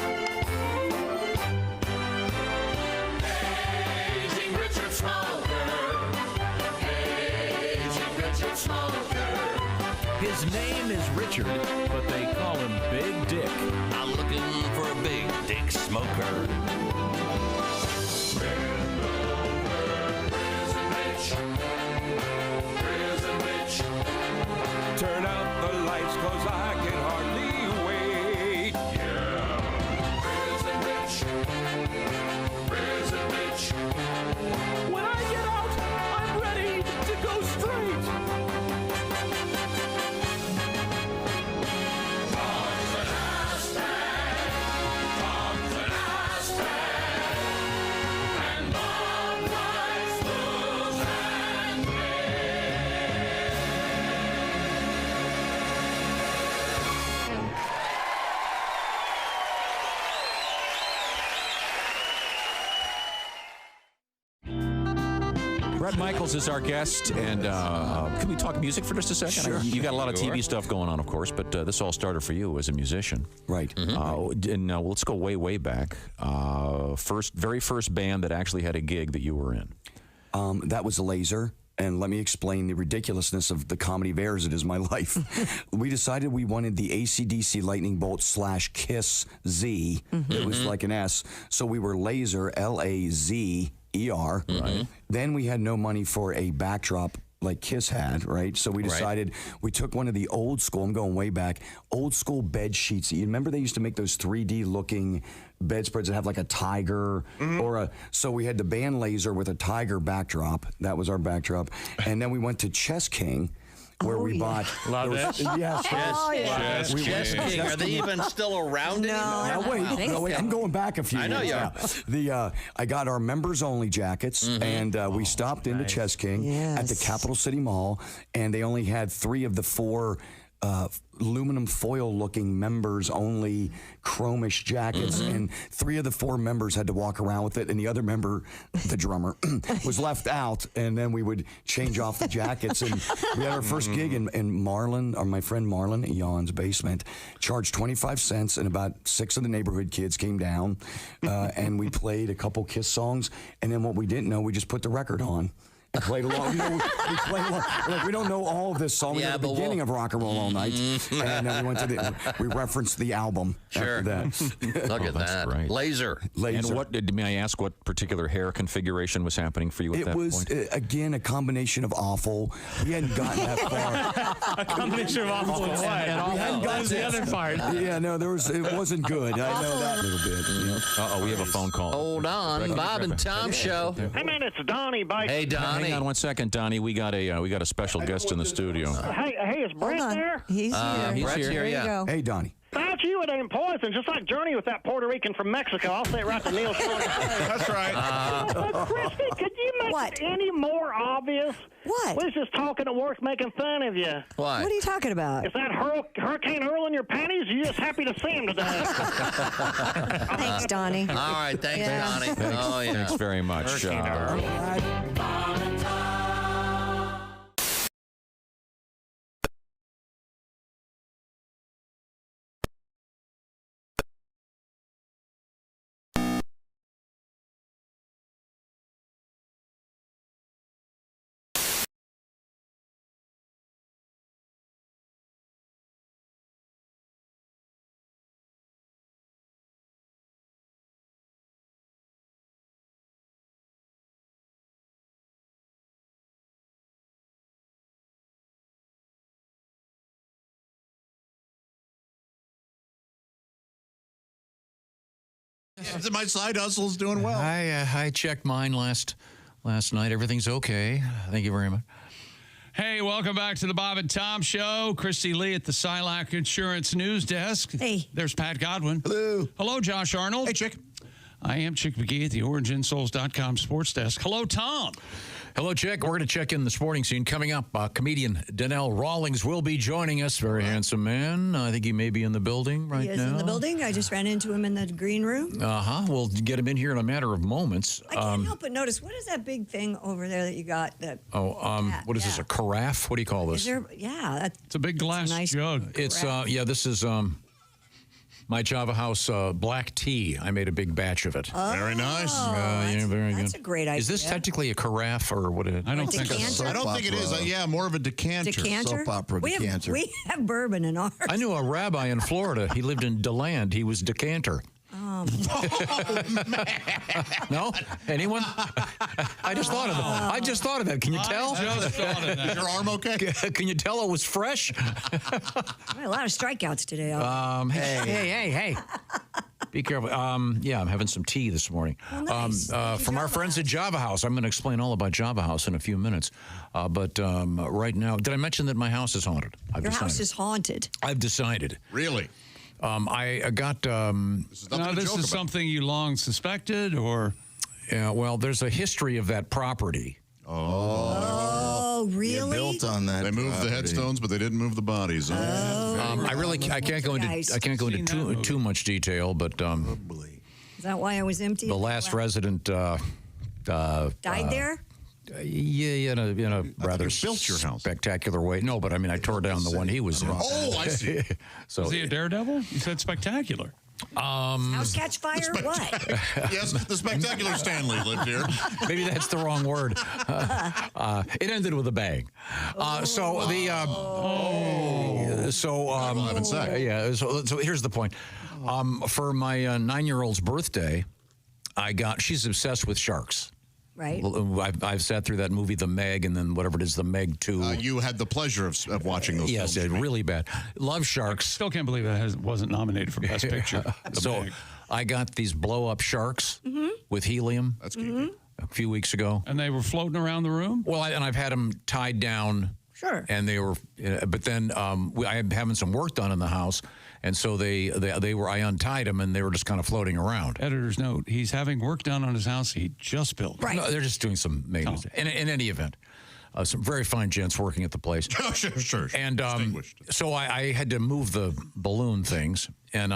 Aging Richard Smoker. Aging Richard Smoker. His name is Richard, but they call him Big Dick. I'm looking for a big dick smoker. Turn out the lights, 'cause I can hardly wait. Yeah. Prison Rich. When I get out, I'm ready to go straight. Bombs and Aspen. Bombs and Aspen. And Bob likes blues and Bret Michaels is our guest, and can we talk music for just a second? Sure. You got a lot of TV stuff going on, of course, but this all started for you as a musician. Right. And let's go way, way back. Very first band that actually had a gig that you were in. That was Laser. And let me explain the ridiculousness of the comedy of errors that is my life. We decided we wanted the AC/DC Lightning Bolt / Kiss Z. It was like an S. So we were Laser, Lazer. Right. Then we had no money for a backdrop like Kiss had, right? So we decided we took one of the old school, I'm going way back, old school bed sheets. You remember they used to make those 3D looking bedspreads that have like a tiger or a, so we had the band Laser with a tiger backdrop. That was our backdrop. And then we went to Chess King, where we bought. Love it. Yes. Chess King. Are they even still around anymore? No, wait. I'm going back a few years. I know you are. I got our members only jackets, and we stopped into Chess King at the Capital City Mall, and they only had 3 of the 4 aluminum foil looking members only chromish jackets, and 3 of the 4 members had to walk around with it, and the other member, the drummer, was left out. And then we would change off the jackets, and we had our first gig in Marlon, or my friend Marlon at Jan's basement, charged 25 cents, and about 6 of the neighborhood kids came down, and we played a couple Kiss songs, and then what we didn't know, we just put the record on. And played along. We played along. Like, we don't know all of this song. We at the beginning of Rock and Roll All Night, and then we referenced the album after that. Look at that. Great. Laser. And may I ask what particular hair configuration was happening for you at that point? It was, again, a combination of awful. We hadn't gotten that far. A combination of awful and what? We hadn't gotten the other part. Yeah, no, it wasn't good. I know that a little bit. Uh-oh, we have a phone call. Hold on. Bob and Tom show. Hey, man, it's Donnie Bike. Hey, Donnie. Hang on one second, Donnie. We got a special guest in the studio. Hey, is Brent there? He's here. He's Brett's here. here, yeah. Go. Hey, Donnie. That's you, it ain't poison, just like Journey with that Puerto Rican from Mexico. I'll say it right to Neil Sean. That's right. Christy, could you make it any more obvious? What? We was just talking at work making fun of you. Why? What are you talking about? Is that Hurricane Earl in your panties? Or you just happy to see him today? Thanks, Donnie. All right, thanks, Donnie. Oh, yeah. Thanks very much. Bob and Tom. My side hustle's doing well. I checked mine last night. Everything's okay. Thank you very much. Hey, welcome back to the Bob and Tom Show. Christy Lee at the Silac Insurance News Desk. Hey. There's Pat Godwin. Hello. Hello, Josh Arnold. Hey, Chick. I am Chick McGee at the OrangeInsoles.com Sports Desk. Hello, Tom. Hello, Chick. We're going to check in the sporting scene. Coming up, comedian Donnell Rawlings will be joining us. Very handsome man. I think he may be in the building right now. He is in the building. I just ran into him in the green room. We'll get him in here in a matter of moments. I can't help but notice, what is that big thing over there that you got? What is this, a carafe? What do you call this? It's a big glass jug. It's, this is my Java House black tea. I made a big batch of it. Very nice. Very good. That's a great idea. Is this technically a carafe or what? I don't think so. I don't think it is. More of a decanter. Soap opera decanter. We have bourbon in ours. I knew a rabbi in Florida. He lived in DeLand. He was decanter. No? Anyone? I just thought of that. I just thought of that. Can you tell? Is your arm okay? Can you tell it was fresh? A lot of strikeouts today. Hey. Be careful. I'm having some tea this morning. Nice. From our friends at Java House. I'm going to explain all about Java House in a few minutes. But right now, did I mention that my house is haunted? Your house is haunted. I've decided. Really? I got. This is something you long suspected, or? Yeah. Well, there's a history of that property. Oh, really? They built on that. They moved the headstones, but they didn't move the bodies. I can't go into too much detail, but is that why I was empty? The last resident died there. Yeah, in a rather built your house spectacular way. No, but I mean, I tore down the one he was in. Oh, I see. So was he a daredevil? You said spectacular. House catch fire? What? Yes, the spectacular Stanley lived here. Maybe that's the wrong word. It ended with a bang. So here's the point. For my 9-year-old's birthday, she's obsessed with sharks. Right. I've sat through that movie, The Meg, and then whatever it is, The Meg 2. You had the pleasure of watching those films. Yes, really bad. Love sharks. Still can't believe that wasn't nominated for Best Picture. So I got these blow-up sharks with helium. That's good. A few weeks ago. And they were floating around the room? Well, and I've had them tied down. Sure. And they were, but then I am having some work done in the house. And so I untied them and they were just kind of floating around. Editor's note, he's having work done on his house he just built. Right. No, they're just doing some maintenance. In any event, some very fine gents working at the place. Sure. And so I had to move the balloon things, and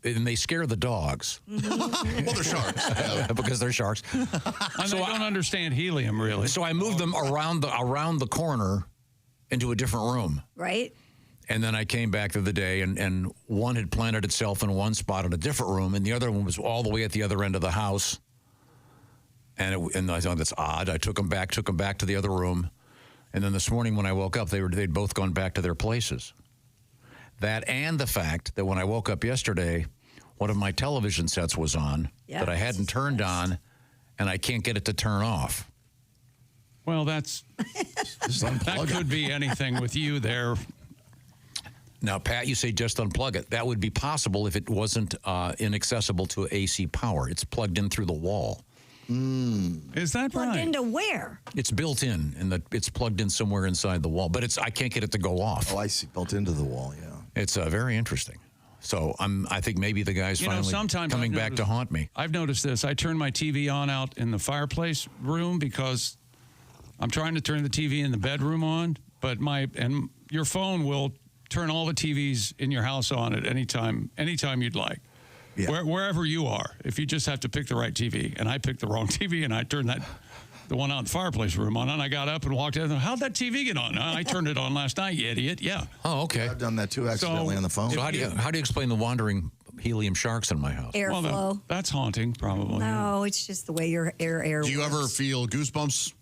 they scare the dogs. Well, they're sharks. Because they're sharks. And so they don't understand helium, really. So I moved them around the corner into a different room. Right. And then I came back the other day, and one had planted itself in one spot in a different room, and the other one was all the way at the other end of the house. And I thought, that's odd. I took them back to the other room. And then this morning when I woke up, they'd both gone back to their places. That and the fact that when I woke up yesterday, one of my television sets was on that I hadn't turned on, and I can't get it to turn off. Well, that could be anything with you there. Now, Pat, you say just unplug it. That would be possible if it wasn't inaccessible to AC power. It's plugged in through the wall. Is that plugged into where? It's built in, and it's plugged in somewhere inside the wall. But I can't get it to go off. Oh, I see. Built into the wall, yeah. It's very interesting. So I think maybe the guy's finally coming back to haunt me. I've noticed this. I turn my TV on out in the fireplace room because I'm trying to turn the TV in the bedroom on, but your phone will turn all the TVs in your house on at any time you'd like. Yeah. Wherever you are, if you just have to pick the right TV. And I picked the wrong TV, and I turned the one out in the fireplace room on, and I got up and walked in. How'd that TV get on? I turned it on last night, you idiot. Yeah. Oh, okay. I've done that too, accidentally on the phone. So how do you explain the wandering helium sharks in my house? Airflow. Well, that's haunting, probably. No, it's just the way your air Do you ever feel goosebumps?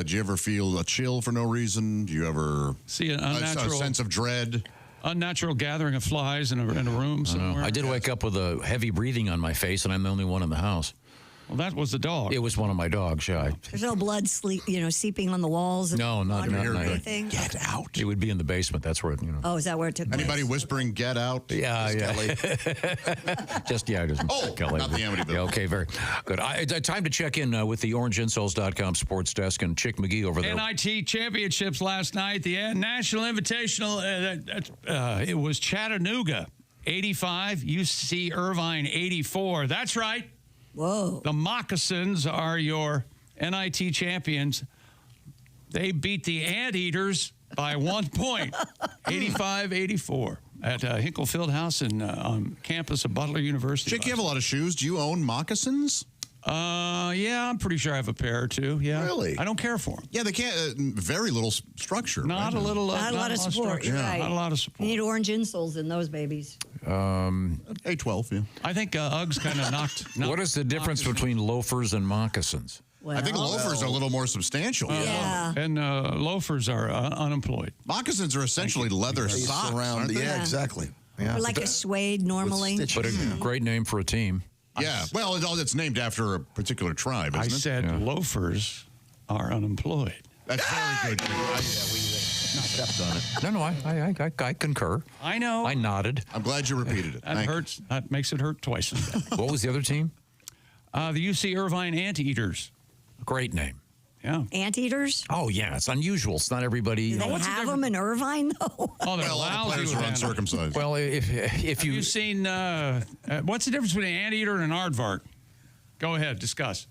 Do you ever feel a chill for no reason? Do you ever see a sense of dread? Unnatural gathering of flies in a room somewhere. I did wake up with a heavy breathing on my face, and I'm the only one in the house. Well, that was the dog. It was one of my dogs, yeah. There's no blood seeping on the walls. No, not anything. Get out. It would be in the basement. That's where, Oh, is that where it took place? Anybody whispering, get out? Yeah. just Kelly. Not the Amityville. Yeah, okay, very good. It's time to check in with the OrangeInsoles.com sports desk and Chick McGee over there. NIT championships last night. The National Invitational, it was Chattanooga, 85. UC Irvine, 84. That's right. Whoa. The Moccasins are your NIT champions. They beat the Anteaters by 1 point, 85-84 at Hinkle Fieldhouse on campus of Butler University. Chick, you have a lot of shoes. Do you own moccasins? Yeah, I'm pretty sure I have a pair or two. Yeah, Really? I don't care for them. Yeah, they can't. Very little structure. Not right? a little. Not a lot of support. structure. Right. Not a lot of support. You need orange insoles in those babies. A12. Yeah. I think Uggs kind of knocked. What is the difference between loafers and moccasins? Well, I think loafers are a little more substantial. Yeah. And loafers are unemployed. Moccasins are essentially leather socks. Aren't they? Yeah, exactly. Yeah. Or like a suede normally. But a great name for a team. Yeah. Well, it's named after a particular tribe, isn't I it? said loafers are unemployed. That's very good. Not stepped on it. No, I concur. I know. I nodded. I'm glad you repeated it. That hurts. That makes it hurt twice as bad. What was the other team? The UC Irvine Anteaters. Great name. Yeah. Anteaters? Oh, yeah. It's unusual. It's not everybody. Do they have them in Irvine, though? Oh, they're Well, all the lousy players with are anteaters. uncircumcised. Well, if You've seen, what's the difference between an anteater and an aardvark? Go ahead, discuss.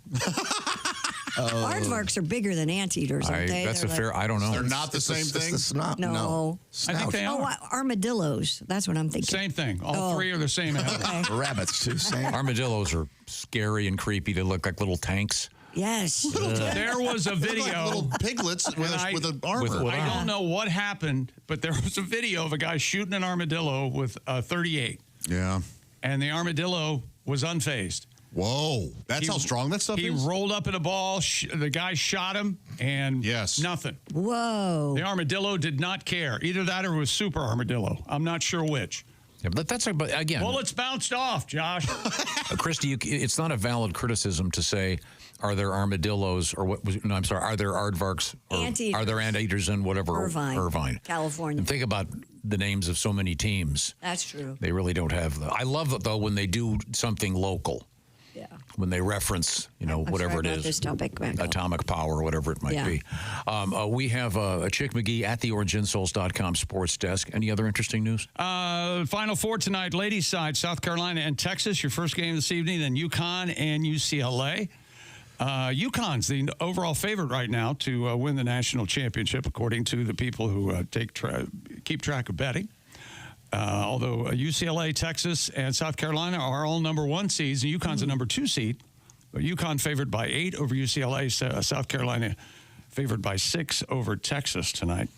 Aardvarks are bigger than anteaters, aren't they? That's They're a fair. I don't know. They're not the same thing. It's not. No. I think they Oh, are. armadillos. That's what I'm thinking. Same thing. All Oh. three are the same. Okay. Rabbits too. Same. Armadillos are scary and creepy. They look like little tanks. Yes. There was a They look video. like little piglets with an armor. with- I don't know what happened, but there was a video of a guy shooting an armadillo with a 38, Yeah. and the armadillo was unfazed. Whoa. That's how strong that stuff He is? rolled up in a ball. The guy shot him, and nothing. Whoa. The armadillo did not care. Either that or it was super armadillo. I'm not sure which. Yeah, but but again, Bullets bounced off, Josh. Christy, it's not a valid criticism to say, are there armadillos or what was? No, I'm sorry. Are there aardvarks or Anteaters. are there anteaters in whatever Irvine, California. And think about the names of so many teams. That's true. They really don't have. I love it though when they do something local. Yeah. When they reference, whatever sorry it about is, this topic, Randall. atomic power, or whatever it might Yeah. be. We have a Chick McGee at the OrangeInsoles.com sports desk. Any other interesting news? Final four tonight, ladies' side, South Carolina and Texas. Your first game this evening, then UConn and UCLA. UConn's the overall favorite right now to win the national championship, according to the people who keep track of betting. Although UCLA, Texas, and South Carolina are all number one seeds, and UConn's a number 2 seed. But UConn favored by 8 over UCLA. South Carolina favored by 6 over Texas tonight.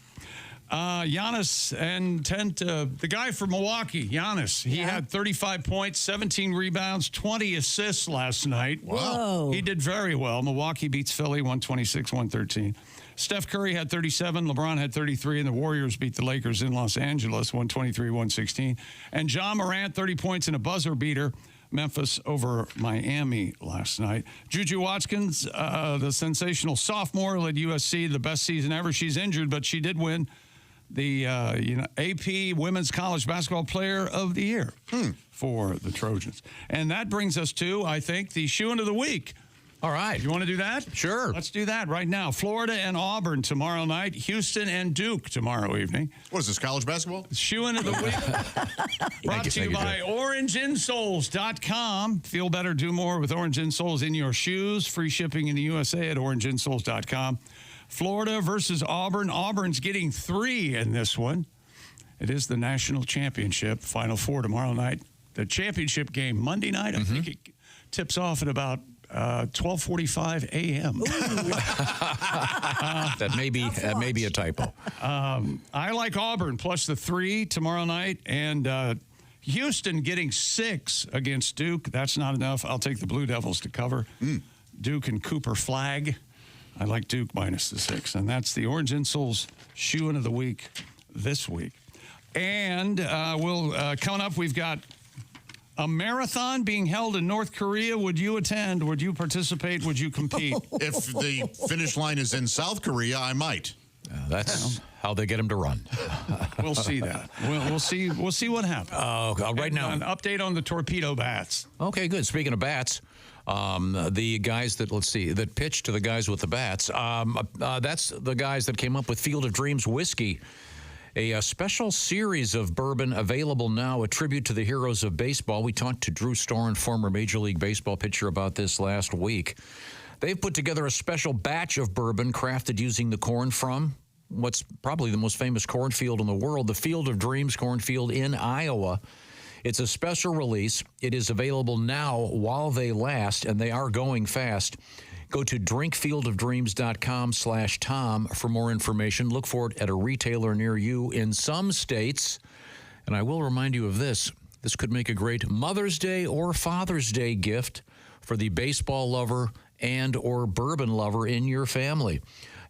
Giannis and the guy from Milwaukee, Giannis, he had 35 points, 17 rebounds, 20 assists last night. Wow. He did very well. Milwaukee beats Philly 126-113. Steph Curry had 37, LeBron had 33, and the Warriors beat the Lakers in Los Angeles 123-116. And John Morant, 30 points and a buzzer beater. Memphis over Miami last night. Juju Watkins, the sensational sophomore, led USC the best season ever. She's injured, but she did win the AP Women's College Basketball Player of the Year for the Trojans. And that brings us to, I think, the shoe-in of the week. All right. You want to do that? Sure. Let's do that right now. Florida and Auburn tomorrow night. Houston and Duke tomorrow evening. What is this, college basketball? Shoe-in of the week. Brought to you by OrangeInsoles.com. Feel better, do more with Orange Insoles in your shoes. Free shipping in the USA at OrangeInsoles.com. Florida versus Auburn. Auburn's getting 3 in this one. It is the national championship. Final four tomorrow night. The championship game Monday night. I think it tips off at about 12:45 a.m. That may be a typo. I like Auburn plus the 3 tomorrow night, and Houston getting 6 against Duke. That's not enough. I'll take the Blue Devils to cover. Duke and Cooper flag. I like Duke minus the 6, and that's the Orange Insoles shoe-in of the week this week. And coming up, we've got A marathon being held in North Korea. Would you attend? Would you participate? Would you compete? If the finish line is in South Korea, I might. That's how they get him to run. We'll see that. We'll see. We'll see what happens. Right now, an update on the Torpedo bats. Okay, good. Speaking of bats, the guys that pitched to the guys with the bats. That's the guys that came up with Field of Dreams whiskey. A special series of bourbon available now, a tribute to the heroes of baseball. We talked to Drew Storen, former Major League Baseball pitcher, about this last week. They've put together a special batch of bourbon crafted using the corn from what's probably the most famous cornfield in the world, the Field of Dreams cornfield in Iowa. It's a special release. It is available now while they last, and they are going fast. Go to drinkfieldofdreams.com/Tom for more information. Look for it at a retailer near you in some states. And I will remind you of this. This could make a great Mother's Day or Father's Day gift for the baseball lover and or bourbon lover in your family.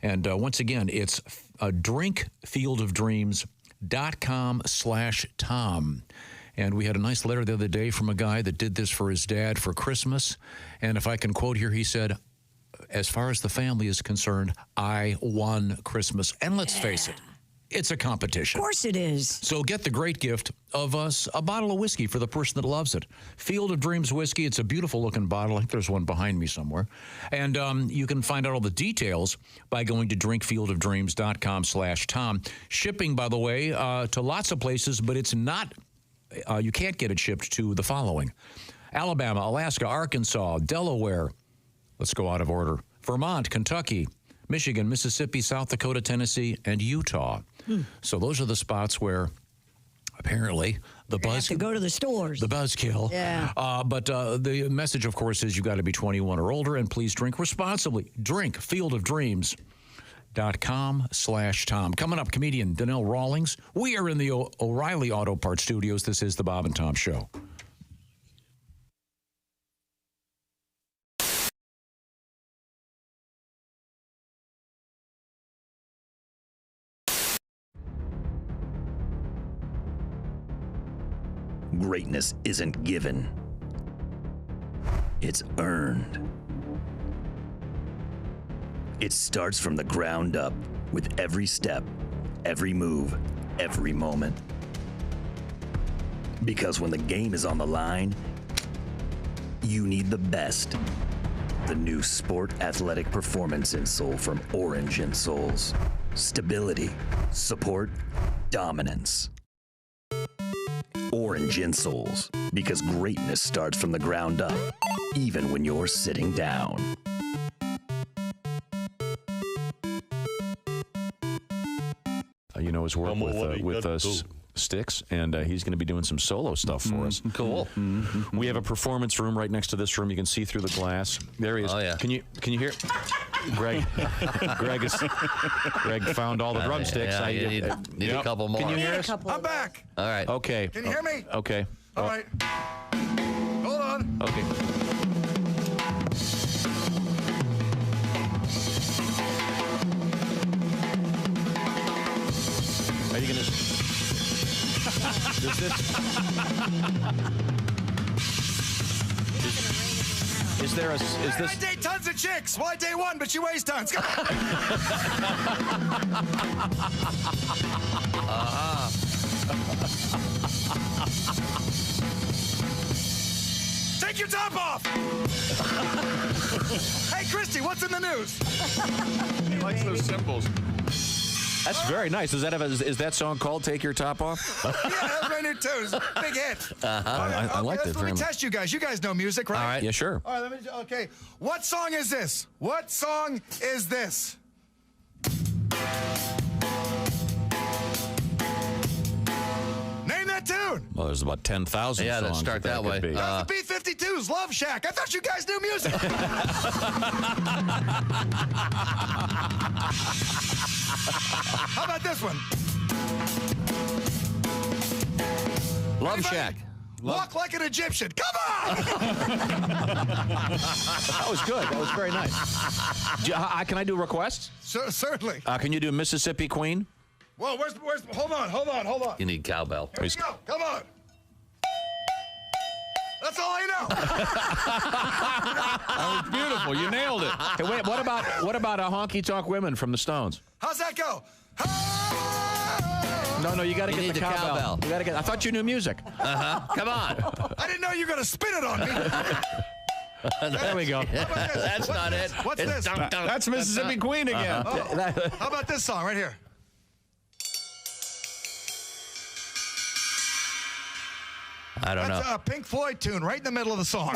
And once again, it's drinkfieldofdreams.com/Tom. And we had a nice letter the other day from a guy that did this for his dad for Christmas. And if I can quote here, he said, as far as the family is concerned, I won Christmas. And let's face it, it's a competition. Of course it is. So get the great gift of us a bottle of whiskey for the person that loves it. Field of Dreams whiskey. It's a beautiful looking bottle. I think there's one behind me somewhere. And you can find out all the details by going to drinkfieldofdreams.com/Tom. Shipping, by the way, to lots of places, but it's not, you can't get it shipped to the following: Alabama, Alaska, Arkansas, Delaware. Let's go out of order. Vermont, Kentucky, Michigan, Mississippi, South Dakota, Tennessee, and Utah. So those are the spots where apparently the buzz have to go to the stores. The buzzkill. Yeah. But the message, of course, is you got to be 21 or older, and please drink responsibly. Drink fieldofdreams.com/Tom. Coming up, comedian Donnell Rawlings. We are in the O'Reilly Auto Parts Studios. This is the Bob and Tom Show. Greatness isn't given. It's earned. It starts from the ground up with every step, every move, every moment. Because when the game is on the line, you need the best. The new Sport Athletic Performance Insole from Orange Insoles. Stability, support, dominance. Orange Insoles, because greatness starts from the ground up, even when you're sitting down. You know his work with Sticks, and he's going to be doing some solo stuff for us. Cool. We have a performance room right next to this room. You can see through the glass. There he is. Oh, yeah. Can you hear? Greg found all the drumsticks. Yeah, you need a couple more. Can you hear us? I'm back. All right. Okay. Can you hear me? Okay. All right. Hold on. Okay. Are you going to... Is this... I date tons of chicks. Well, I date one, but she weighs tons. Take your top off. Hey, Christy, what's in the news? He likes those symbols. That's very nice. Is that song called "Take Your Top Off"? Yeah, that's my new tune. It's a big hit. I like that very Let me much. test you guys. You guys know music, right? All right. Yeah, sure. All right, okay. What song is this? What song is this? Name that tune. Well, there's about 10,000 Yeah, songs. let's start that way. That's the B-52's Love Shack. I thought you guys knew music. How about this one? Love Anybody? Shack. Walk like an Egyptian. Come on! That was good. That was very nice. Can I do requests? Certainly. Can you do Mississippi Queen? Whoa, where's, hold on. You need cowbell. Here we go. Come on. That was beautiful. You nailed it. Hey, wait, what about a honky tonk women from the Stones? How's that go? No, you got to You get need the the cowbell. cowbell. You got to get. I thought you knew music. Come on. I didn't know you were going to spin it on me. There we go. That's not it. What's It's this? dunk, dunk. That's Mississippi Queen again. Oh, how about this song right here? I don't know. That's a Pink Floyd tune right in the middle of the song.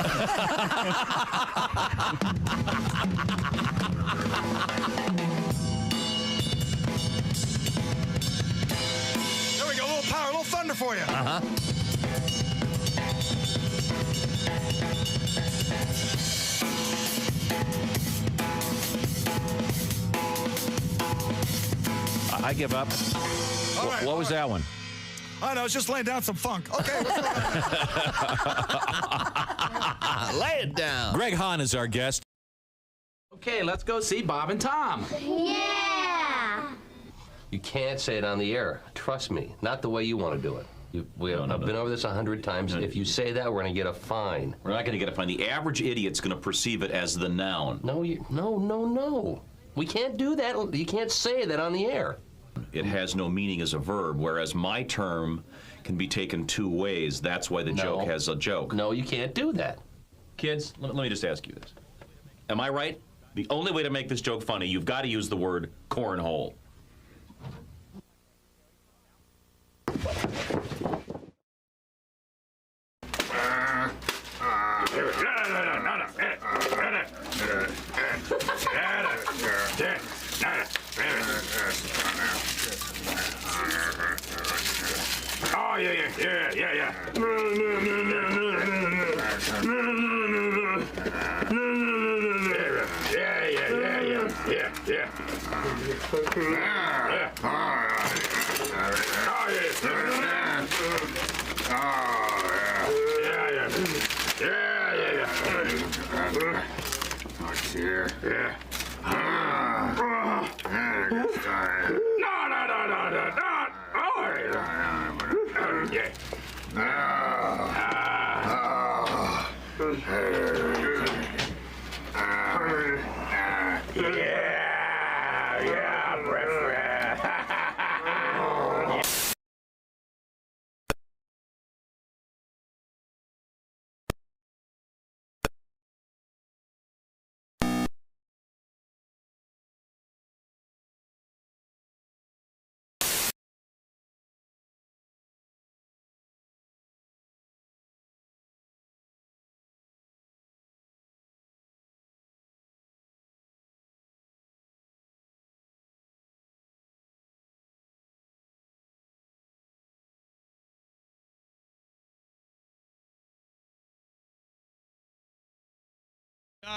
There we go, a little power, a little thunder for you. I give up. All right, What was that one? I know, it's just laying down some funk. Okay, let's go. Lay it down. Greg Hahn is our guest. Okay, let's go see Bob and Tom. Yeah! You can't say it on the air. Trust me. Not the way you want to do it. I've been over this 100 times. If you say that, we're going to get a fine. We're not going to get a fine. The average idiot's going to perceive it as the noun. No. We can't do that. You can't say that on the air. It has no meaning as a verb, whereas my term can be taken two ways. That's why the joke has a joke. No, you can't do that. Kids, let me just ask you this. Am I right? The only way to make this joke funny, you've got to use the word cornhole. Oh, yeah.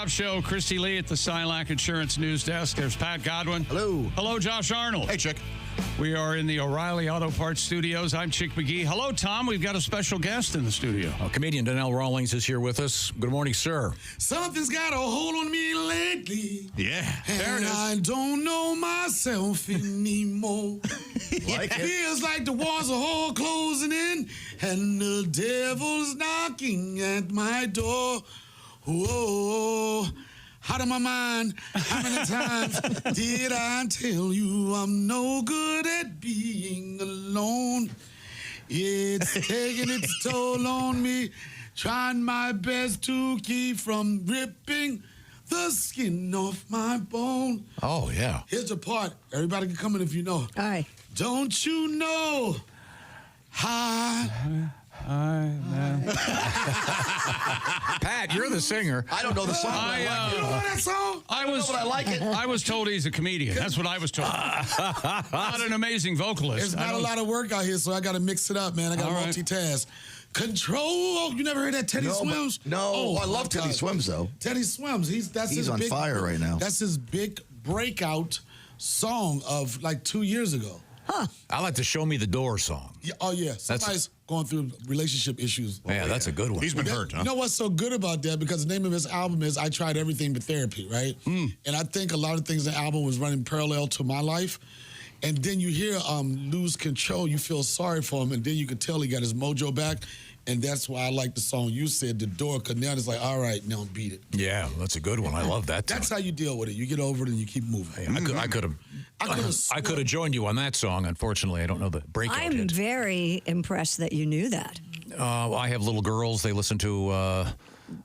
Show, Christy Lee at the Silac Insurance News Desk. There's Pat Godwin. Hello. Hello, Josh Arnold. Hey, Chick. We are in the O'Reilly Auto Parts Studios. I'm Chick McGee. Hello, Tom. We've got a special guest in the studio. Comedian Donnell Rawlings is here with us. Good morning, sir. Something's got a hold on me lately. Yeah. There it is. I don't know myself anymore. Like it. Feels like the walls are all closing in and the devil's knocking at my door. Whoa, out of my mind, how many times did I tell you I'm no good at being alone? It's taking its toll on me, trying my best to keep from ripping the skin off my bone. Oh, yeah. Here's the part. Everybody can come in if you know. All right. Don't you know Pat, you're the singer. I don't know the song. You don't know that song? I was told he's a comedian. That's what I was told. Not an amazing vocalist. There's not a lot of work out here, so I got to mix it up, man. I got to multitask. Control. Oh, you never heard that Teddy Swims? No, I love Teddy Swims though. Teddy Swims. He's on fire right now. That's his big breakout song of like 2 years ago. Huh. I like the Show Me the Door song. Yeah, oh, yeah. Somebody's going through relationship issues. Yeah, that's a good one. He's been hurt, huh? You know what's so good about that? Because the name of his album is I Tried Everything But Therapy, right? And I think a lot of things in the album was running parallel to my life. and then you hear Lose Control, you feel sorry for him, and then you can tell he got his mojo back. And that's why I like the song you said, The Door, because now it's like, all right, now beat it. Yeah, that's a good one. I love that. That's how you deal with it. You get over it and you keep moving. I could have joined you on that song. Unfortunately, I don't know the breakout I'm hit. very impressed that you knew that. I have little girls. They listen to a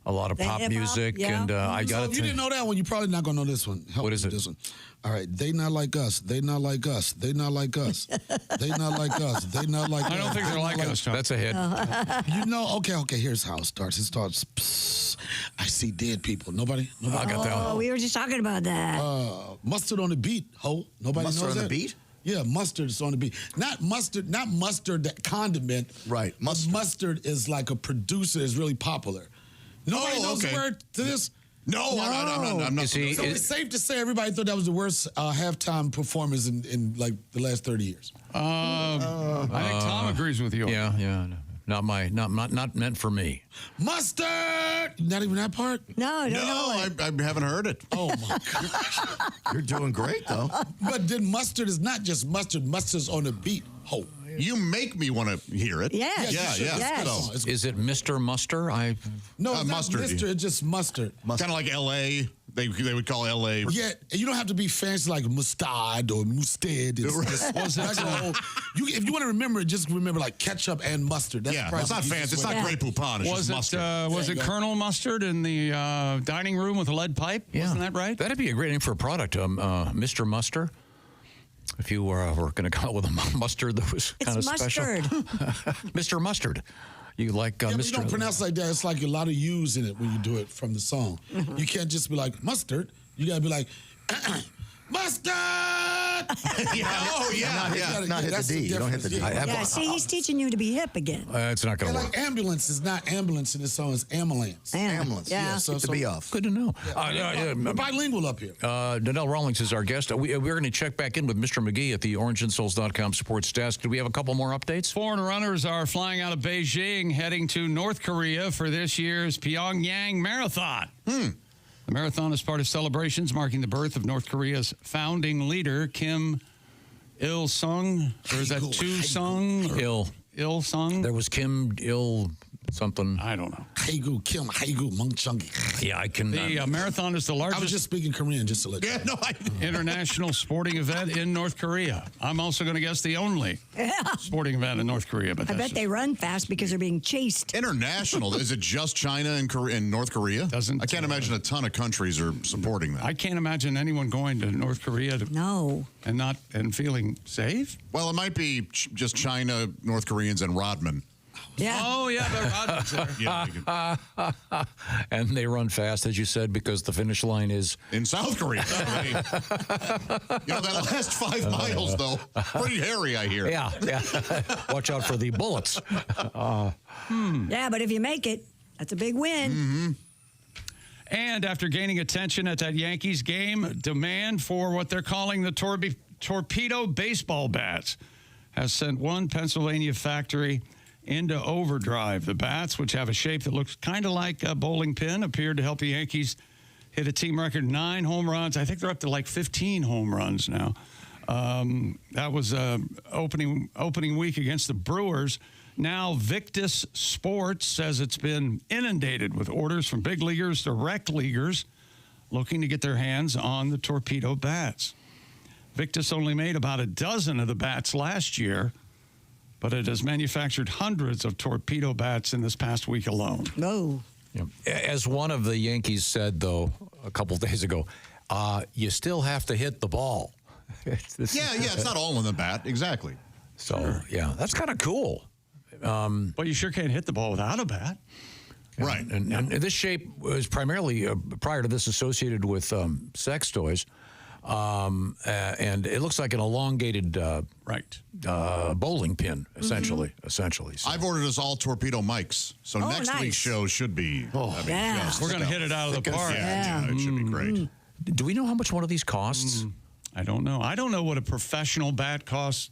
lot of The pop hip-hop, music, yeah. and I got So if you didn't know that one, you're probably not going to know this one. Help What is me with it? This one. All right. They not like us. They not like us. They not like us. They not like us. They not like us. I don't think they're like us, Tom. That's a hit. You know, okay, here's how it starts. It starts, psst, I see dead people. Nobody? I got that Oh, one. we were just talking about that. Mustard on the beat, ho. Nobody Mustard knows on the that? beat? Yeah, mustard is on the beat. Not mustard, that condiment. Right, Mustard is like a producer that's really popular. Nobody knows the word to this? No, I'm not. So it's safe to say everybody thought that was the worst halftime performance in like the last 30 years. I think Tom agrees with you. Yeah. Not meant for me. Mustard! Not even that part? No, I don't know it. I haven't heard it. Oh, my gosh. You're doing great, though. But then mustard is not just mustard. Mustard's on the beat. Ho. You make me want to hear it. Yes. Yeah. So, Is it Mr. Muster? no, it's not mustard. Mustard. It's just mustard. Kind of like L.A. They would call L.A. Yeah, and you don't have to be fancy like mustard or mustard. If you want to remember it, just remember like ketchup and mustard. That's It's not fancy. It's not Grey Poupon. It's just mustard. Was it Colonel Mustard in the dining room with a lead pipe? Yeah. Wasn't that right? That'd be a great name for a product, Mr. Muster. If you were going to come up with a mustard that was kind of special. It's mustard. Mr. Mustard. You like but Mr. you don't pronounce it like that. It's like a lot of U's in it when you do it from the song. You can't just be like mustard. You got to be like mustard. Not hit the D. You don't hit the D. Yeah, see, he's teaching you to be hip again. It's not going to Like work. ambulance is not ambulance in this song. It's ambulance. Ambulance. Yeah. So Get the B off. Good to know. We're bilingual up here. Donnell Rawlings is our guest. We're going to check back in with Mr. McGee at the OrangeInsoles.com supports desk. Do we have a couple more updates? Foreign runners are flying out of Beijing, heading to North Korea for this year's Pyongyang Marathon. The marathon is part of celebrations marking the birth of North Korea's founding leader, Kim Il-sung. Or is that Tu-sung? Il-sung? There was Kim Il something. I don't know. Haegu, Kim, Haegu, Mungchungi. Yeah, I can. The marathon is the I was largest just speaking Korean just to let you know. international sporting event in North Korea. I'm also going to guess the only sporting event in North Korea. But I bet they run fast because they're being chased. International. Is it just China and North Korea? Doesn't. I can't imagine a ton of countries are supporting that. I can't imagine anyone going to North Korea and feeling safe. Well, it might be just China, North Koreans, and Rodman. Yeah. Oh, yeah, but Rodman's there. And they run fast, as you said, because the finish line is in South Korea. That last 5 miles, though, pretty hairy, I hear. Yeah. Watch out for the bullets. Yeah, but if you make it, that's a big win. Mm-hmm. And after gaining attention at that Yankees game, demand for what they're calling the Torpedo baseball bats has sent one Pennsylvania factory into overdrive. The bats, which have a shape that looks kind of like a bowling pin, appeared to help the Yankees hit a team record 9 home runs. I think they're up to like 15 home runs now. That was opening week against the Brewers. Now, Victus Sports says it's been inundated with orders from big leaguers to rec leaguers looking to get their hands on the Torpedo bats. Victus only made about a dozen of the bats last year, but it has manufactured hundreds of Torpedo bats in this past week alone. No. As one of the Yankees said, though, a couple of days ago, you still have to hit the ball. It's not all in the bat. Exactly. So, yeah, that's kind of cool. But you sure can't hit the ball without a bat. Right. And this shape was primarily, prior to this, associated with sex toys. And it looks like an elongated bowling pin, essentially. So. I've ordered us all Torpedo mics, so next week's show should be. We're going to hit it out of the park. Yeah, it should be great. Do we know how much one of these costs? I don't know. I don't know what a professional bat costs.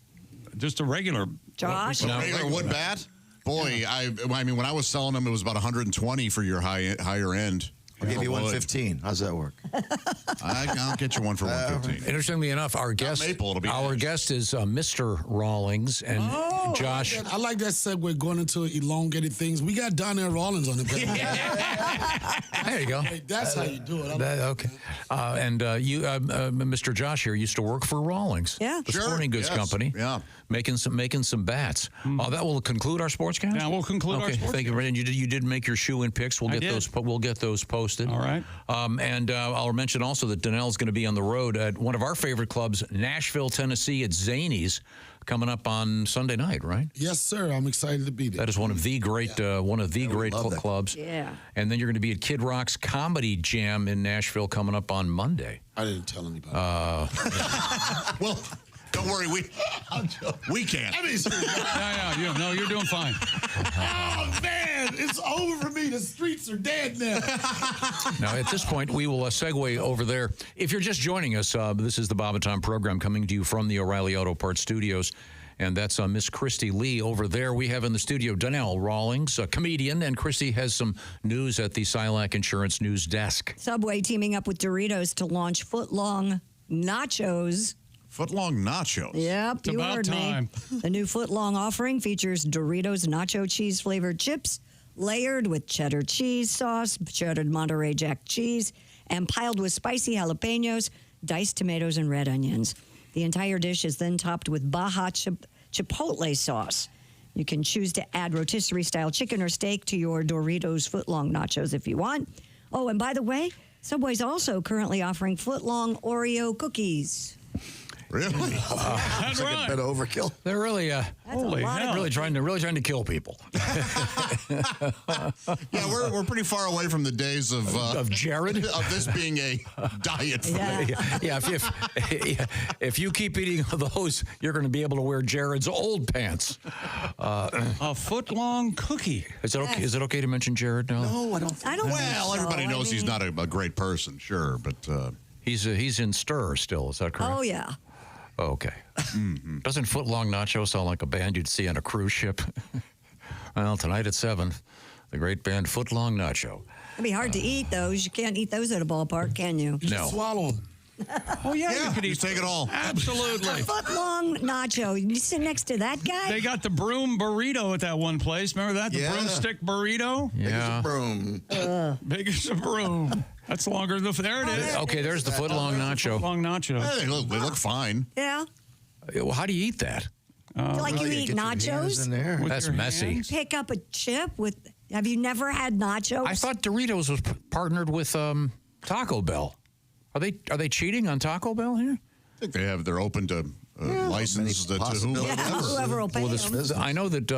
Just a regular. Josh? A regular wood bat? Boy, I mean, when I was selling them, it was about $120 for your higher end. I'll give you $115. How's that work? I'll get you one for $115. Interestingly enough, our guest maple, it'll be our nice. guest is Mr. Rawlings and Josh. I like that segue going into elongated things. We got Donnell Rawlings on the panel. There you go. Hey, that's how you do it. Okay. You, Mr. Josh here, used to work for Rawlings, the sporting goods company. Yeah. Making some bats. That will conclude our sportscast. Yeah, we'll conclude our sportscast. Thank you, and you did make your shoe and picks. We'll get those posted. All right. I'll mention also that Donnell's going to be on the road at one of our favorite clubs, Nashville, Tennessee, at Zany's, coming up on Sunday night, right? Yes, sir. I'm excited to be there. That is one of the great clubs. Yeah. And then you're going to be at Kid Rock's Comedy Jam in Nashville coming up on Monday. I didn't tell anybody. Well, don't worry, we can't. I mean, No, you're doing fine. Oh, man, it's over for me. The streets are dead now. Now, at this point, we will segue over there. If you're just joining us, this is the Bob and Tom program coming to you from the O'Reilly Auto Parts Studios. And that's Miss Christy Lee over there. We have in the studio Donnell Rawlings, a comedian, and Christy has some news at the Silac Insurance News Desk. Subway teaming up with Doritos to launch foot-long nachos. Foot-long nachos. Yep, It's you about heard time. me. The new foot-long offering features Doritos nacho cheese-flavored chips, layered with cheddar cheese sauce, cheddar Monterey Jack cheese, and piled with spicy jalapenos, diced tomatoes, and red onions. The entire dish is then topped with Baja Chipotle sauce. You can choose to add rotisserie-style chicken or steak to your Doritos foot-long nachos if you want. Oh, and by the way, Subway's also currently offering foot-long Oreo cookies. Really? That's Like right. a bit of overkill. They're really, Holy hell. really trying to kill people. Yeah, we're pretty far away from the days of Jared, of this being a diet food. Yeah, if you keep eating those, you're going to be able to wear Jared's old pants. A foot-long cookie. Is it okay? Is it okay to mention Jared now? No, I don't think Well, Well, everybody knows he's not a great person, sure, but He's in stir still. Is that correct? Oh, yeah. Okay. Doesn't Footlong Nacho sound like a band you'd see on a cruise ship? Well, tonight at 7, the great band Footlong Nacho. It'd be hard to eat those. You can't eat those at a ballpark, can you? You just swallow them. Oh, yeah, you could you take it all. Absolutely. A foot-long nacho. You sit next to that guy? They got the broom burrito at that one place. Remember that? The Yeah. broomstick burrito? Yeah. broom. Big as a broom. That's longer than there it is. Okay, there's the Footlong Nacho. Long nacho. Yeah, they look fine. Yeah. Well, how do you eat that? Like you eat nachos? in there. That's messy. Pick up a chip with. Have you never had nachos? I thought Doritos was partnered with Taco Bell. Are they cheating on Taco Bell here? I think they're open to license to whomever. Yeah, whoever will pay them. I know that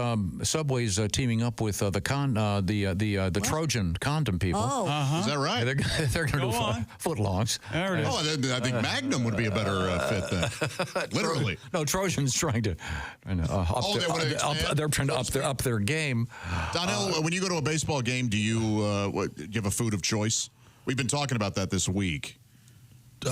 Subway's teaming up with the Trojan condom people. Oh. Is that right? They're going to do on. footlongs. There it is. Oh, I think Magnum would be a better fit then. Literally. No, Trojan's trying to they're trying to up their game. Donnell, when you go to a baseball game, do you have a food of choice? We've been talking about that this week. You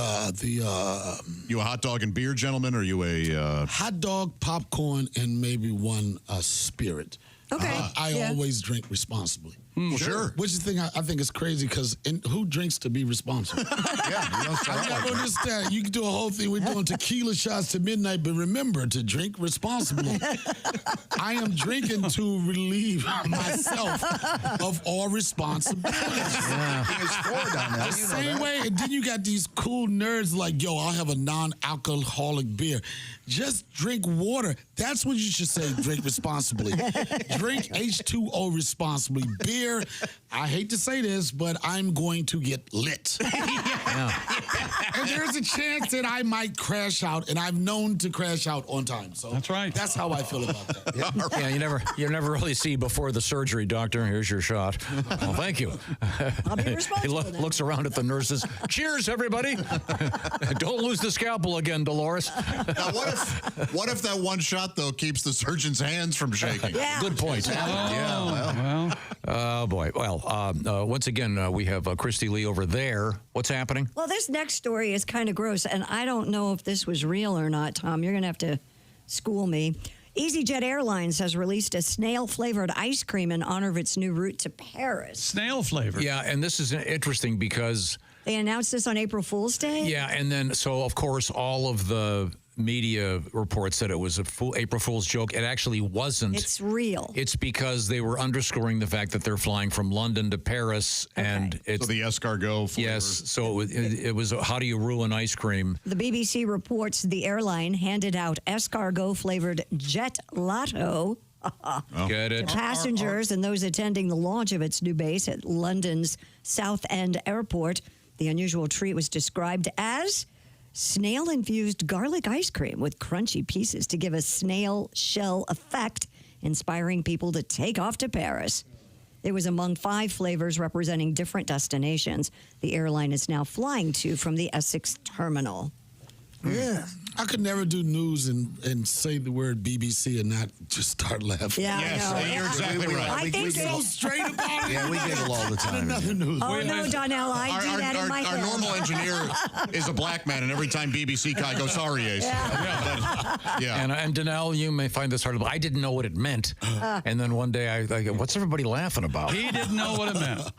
a hot dog and beer gentleman, or are you a hot dog, popcorn, and maybe one spirit. Okay. I always drink responsibly. Well, sure. Which is the thing I think is crazy because who drinks to be responsible? Yeah, you don't I never understand. You can do a whole thing. We're doing tequila shots to midnight, but remember to drink responsibly. I am drinking to relieve myself of all responsibility. Yeah. The same way, and then you got these cool nerds like, yo, I'll have a non-alcoholic beer. Just drink water. That's what you should say, drink responsibly. Drink H2O responsibly. Beer, I hate to say this, but I'm going to get lit. And there's a chance that I might crash out, and I'm known to crash out on time. So that's right. That's how I feel about that. Yeah, you never really see before the surgery, doctor. Here's your shot. Well, thank you. I'll be responsible. He looks around at the nurses. Cheers, everybody. Don't lose the scalpel again, Dolores. Now, what if that one shot though keeps the surgeon's hands from shaking? Yeah. Good point. Oh boy. Well, once again, we have Christy Lee over there. What's happening? Well, this next story is kind of gross, and I don't know if this was real or not, Tom. You're going to have to school me. EasyJet Airlines has released a snail-flavored ice cream in honor of its new route to Paris. Snail flavor. Yeah, and this is interesting because They announced this on April Fool's Day? Yeah, and then, so, of course, all of the media reports said it was a April Fool's joke. It actually wasn't. It's real. It's because they were underscoring the fact that they're flying from London to Paris, and it's... So the escargot flavor. Yes, so it was how do you ruin ice cream? The BBC reports the airline handed out escargot-flavored Jet Lotto Get it? to passengers and those attending the launch of its new base at London's Southend Airport. The unusual treat was described as snail-infused garlic ice cream with crunchy pieces to give a snail shell effect, inspiring people to take off to Paris. It was among 5 flavors representing different destinations the airline is now flying to from the Essex terminal. Yeah. I could never do news and say the word BBC and not just start laughing. Yeah, Yes, you're exactly right. I think so straight about it. Yeah, we giggle all the time. Another news. Oh, no, Donnell, I do that in my our head. normal engineer is a black man, and every time BBC guy goes, sorry, Ace. Yeah. And Donnell, you may find this hard, but I didn't know what it meant. And then one day I go, what's everybody laughing about? He didn't know what it meant.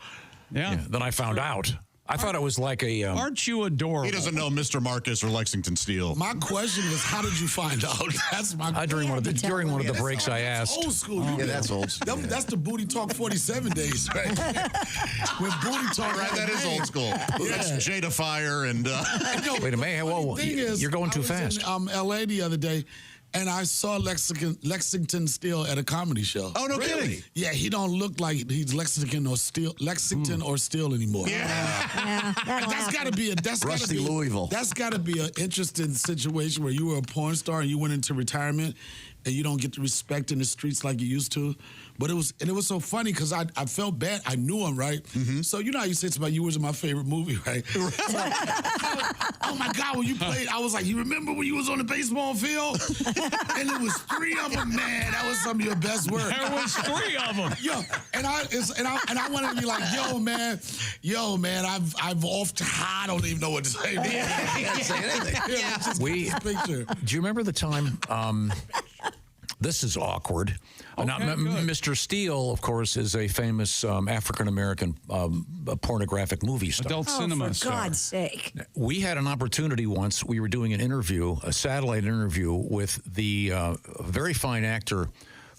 Yeah. Then I found out. I thought it was like a... Aren't you adorable? He doesn't know Mr. Marcus or Lexington Steel. My question is, how did you find out? That's my question. During one of the breaks, I asked. Old school. Yeah, that's old school. That's the Booty Talk 47 days, right? When Booty Talk... Right, that is old school. That's Jada Fire and... Wait a minute. Whoa, you're going too fast. I was in L.A. the other day, and I saw Lexington Steel at a comedy show. Oh, no kidding. Yeah, he don't look like he's Lexington or Steel anymore. Yeah, That's got to be a Rusty Louisville. That's got to be an interesting situation where you were a porn star and you went into retirement and you don't get the respect in the streets like you used to. But it was so funny because I felt bad. I knew him, right? Mm-hmm. So you know how you say about you was my favorite movie, right? So, oh my God, when you played, I was like, you remember when you was on the baseball field? And it was 3 of them, man. That was some of your best work. There was 3 of them. Yo, and I wanted to be like, yo, man, I've off to I don't even know what to say. Man. Can't say anything. Yeah, just picture. Do you remember the time... this is awkward. Now, Mr. Steele, of course, is a famous African-American pornographic movie star. Adult cinema for star. God's sake. We had an opportunity once. We were doing an interview, a satellite interview, with the very fine actor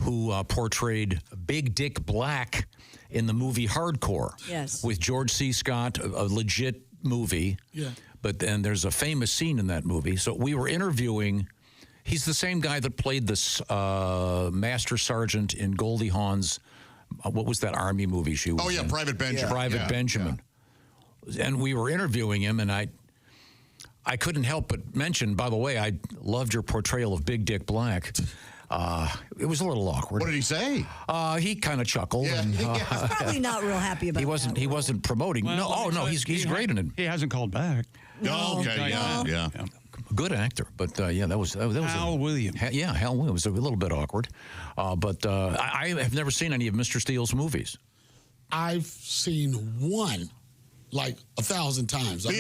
who portrayed Big Dick Black in the movie Hardcore. Yes. With George C. Scott, a legit movie. Yeah. But then there's a famous scene in that movie. So we were interviewing... He's the same guy that played this Master Sergeant in Goldie Hawn's, what was that Army movie she was in? Oh, yeah, Private Benjamin. Private Benjamin. Yeah. And we were interviewing him, and I couldn't help but mention, by the way, I loved your portrayal of Big Dick Black. It was a little awkward. What did he say? He kind of chuckled. Yeah. And, He's probably not real happy about that. He wasn't promoting. Well, he's great in it. He hasn't called back. Oh, okay, yeah. Good actor, but that was Hal Williams. Hal Williams. It was a little bit awkward, but I have never seen any of Mr. Steele's movies. I've seen one like 1,000 times. I don't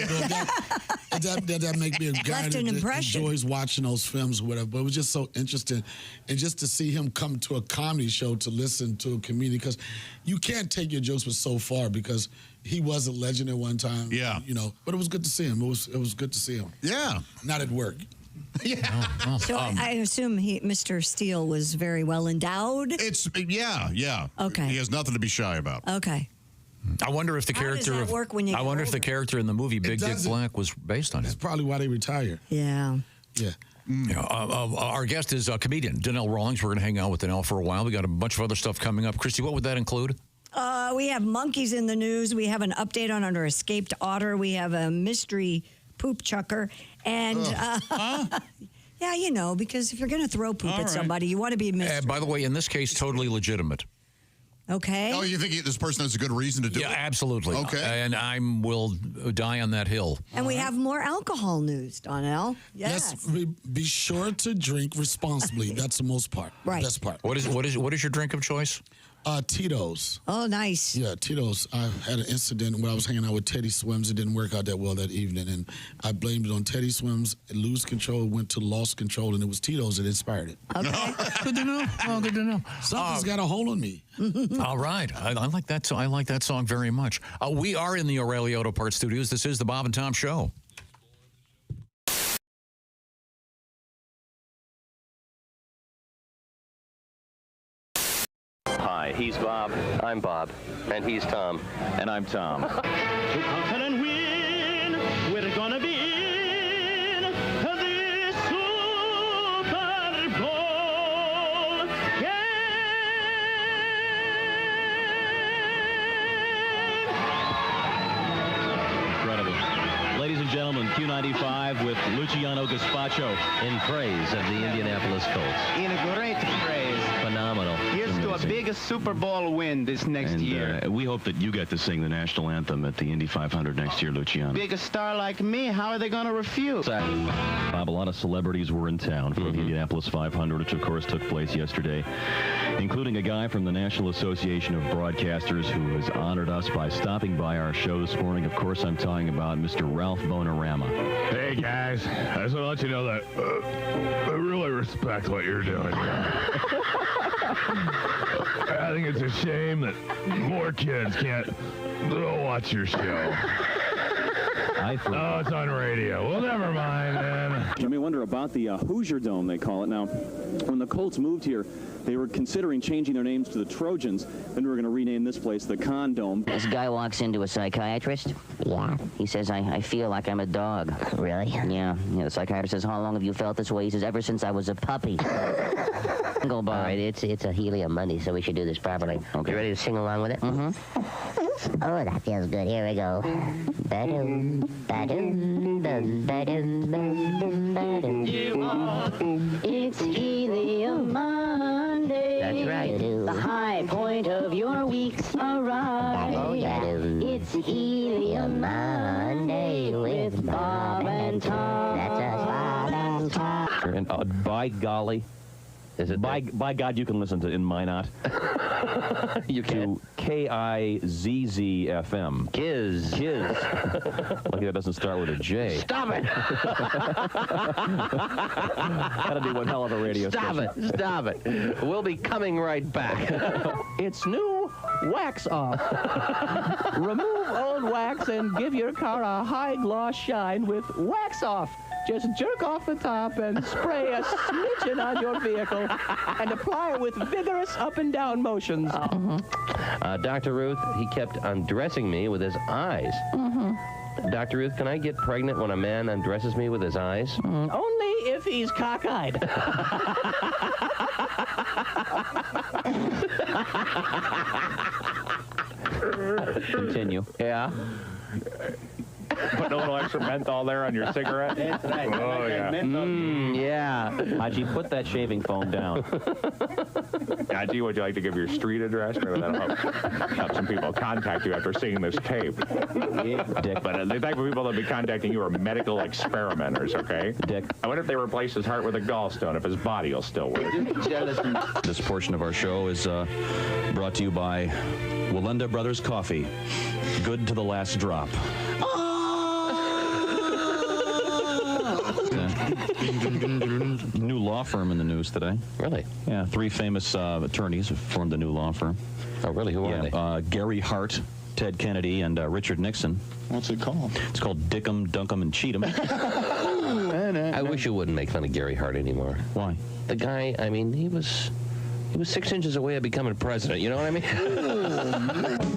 know if that make me a guy Left that an impression. enjoys watching those films or whatever. But it was just so interesting. And just to see him come to a comedy show to listen to a comedian, because you can't take your jokes so far because he was a legend at one time. Yeah. You know, but it was good to see him. It was good to see him. Yeah. Not at work. Yeah. So I assume Mr. Steele was very well endowed? Yeah. Okay. He has nothing to be shy about. Okay. I wonder if the character does that work when you I get wonder if the older? character in the movie Big Dick doesn't. Black was based on That's it. probably why they retired. Yeah. Yeah. Our guest is comedian Donnell Rawlings. We're going to hang out with Donnell for a while. We got a bunch of other stuff coming up. Christy, what would that include? We have monkeys in the news. We have an update on our escaped otter. We have a mystery poop chucker. And, yeah, you know, because if you're going to throw poop All at right. somebody, you want to be mystery. By the way, in this case, totally legitimate. Okay. Oh, you think this person has a good reason to do Yeah, it? absolutely. Okay. And I will die on that hill. And we have more alcohol news, Donnell. Yes. Be sure to drink responsibly. That's the most part. Right. Best part. What is your drink of choice? Tito's. Oh, nice. Yeah, Tito's. I had an incident when I was hanging out with Teddy Swims. It didn't work out that well that evening, and I blamed it on Teddy Swims. Lose control, went to lost control, and it was Tito's that inspired it. Okay. Good to know. Well, good to know. Something's got a hold on me. All right. I like that. I like that song very much. We are in the O'Reilly Auto Parts Studios. This is the Bob and Tom Show. Hi, he's Bob. I'm Bob. And he's Tom. And I'm Tom. To conquer and win, we're gonna be in this Super Bowl Incredible. Ladies and gentlemen, Q95 with Luciano Gaspacho in praise of the Indianapolis Colts. In a great praise. Phenomenal. Here's to a big Super Bowl win this next year. We hope that you get to sing the national anthem at the Indy 500 next year, Luciano. Big a star like me, how are they going to refuse? Bob, a lot of celebrities were in town for the Indianapolis 500, which of course took place yesterday, including a guy from the National Association of Broadcasters who has honored us by stopping by our show this morning. Of course, I'm talking about Mr. Ralph Bonorama. Hey, guys. I just want to let you know that I really respect what you're doing here. I think it's a shame that more kids can't watch your show. Oh, it's on radio. Well, never mind, man. You may wonder about the Hoosier Dome, they call it. Now, when the Colts moved here, they were considering changing their names to the Trojans. Then we were going to rename this place the Con Dome. This guy walks into a psychiatrist. Yeah. He says, I feel like I'm a dog. Really? Yeah. The psychiatrist says, how long have you felt this way? He says, ever since I was a puppy. All right, it's a Helium Monday, so we should do this properly. Okay. You ready to sing along with it? Mm-hmm. Oh, that feels good. Here we go. Ba-doom, ba-doom, ba-doom, ba-doom, ba-doom. It's Helium Monday. That's right. The high point of your week's arrived. Oh, yeah. It's Helium Monday with Bob and Tom. That's us, Bob and Tom. And by golly, is it by God, you can listen to In Minot. You can. To KIZZ FM. Kiz. Lucky that doesn't start with a J. Stop it! That'd be one hell of a radio station. Stop it. We'll be coming right back. It's new Wax Off. Remove old wax and give your car a high gloss shine with Wax Off. Just jerk off the top and spray a smidgen on your vehicle and apply it with vigorous up and down motions. Dr. Ruth, he kept undressing me with his eyes. Dr. Ruth, can I get pregnant when a man undresses me with his eyes? Only if he's cockeyed. Continue. Yeah. Put a little extra menthol there on your cigarette. That's right. Oh, yeah. Yeah. Haji, put that shaving foam down. Haji, would you like to give your street address? Maybe that'll help some people contact you after seeing this tape. Dick. But the type of people that'll be contacting you are medical experimenters, okay? Dick. I wonder if they replace his heart with a gallstone, if his body will still work. This portion of our show is brought to you by Walenda Brothers Coffee. Good to the last drop. New law firm in the news today. Really? Yeah, 3 famous attorneys have formed a new law firm. Oh, really? Who are they? Gary Hart, Ted Kennedy, and Richard Nixon. What's it called? It's called Dickum, Dunkum, and Cheatham. I wish you wouldn't make fun of Gary Hart anymore. Why? The guy, I mean, he was 6 inches away of becoming president. You know what I mean?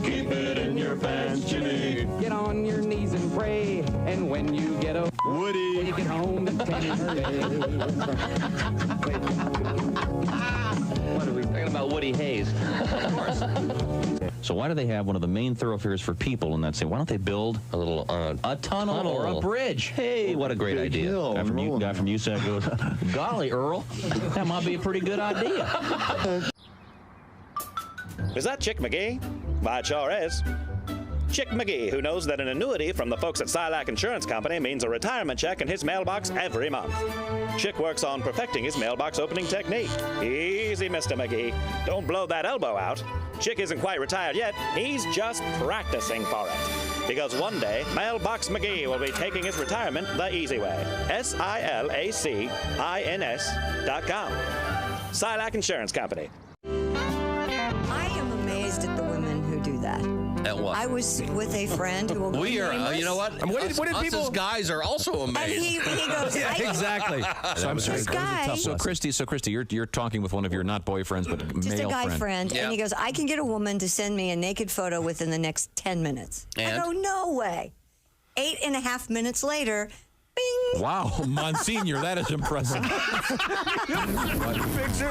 Keep it in your pants, Jimmy. Get on your knees and pray, and when you get a Woody, take it home to Tennessee. What are we talking about? Woody Hayes. Of course. So why do they have one of the main thoroughfares for people in that city? Why don't they build a little a tunnel or a bridge? Hey, what a great idea! Guy from USAC goes, golly, Earl, that might be a pretty good idea. Is that Chick McGee? Why, it sure is. Chick McGee, who knows that an annuity from the folks at Silac Insurance Company means a retirement check in his mailbox every month. Chick works on perfecting his mailbox opening technique. Easy, Mr. McGee. Don't blow that elbow out. Chick isn't quite retired yet. He's just practicing for it. Because one day, Mailbox McGee will be taking his retirement the easy way. SILACINS.com. Silac Insurance Company. I am amazed at the women who do that. At what? I was with a friend who will go We are, nameless. you know what? Us as guys are also amazed. And he goes, Yeah, exactly. This guy, So Christy, you're talking with one of your not boyfriends, but just male a guy friend, Yeah. and he goes, I can get a woman to send me a naked photo within the next 10 minutes. And? I go, no way. 8.5 minutes later, bing. Wow, Monsignor, that is impressive.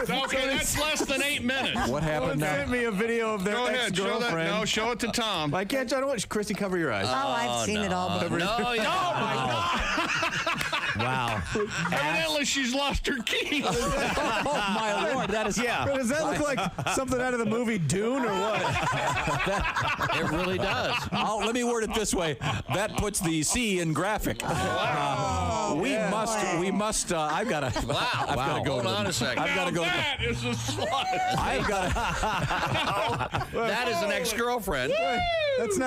Okay, that's less than 8 minutes. What happened now? Sent me a video of their Go ahead, show that. ex-girlfriend. No, show it to Tom. I can't. I don't want Christy, cover your eyes. Oh, I've seen it all before. No, yeah. Oh, my God. Wow. Evidently, she's lost her key. Oh my Lord, that is Does that look like something out of the movie Dune or what? It really does. Let me word it this way. That puts the C in graphic. We must. I've got to. Wow. I've got to go. Hold on a second. I've got to go. That is a slut. I've got to. That is an ex-girlfriend. That's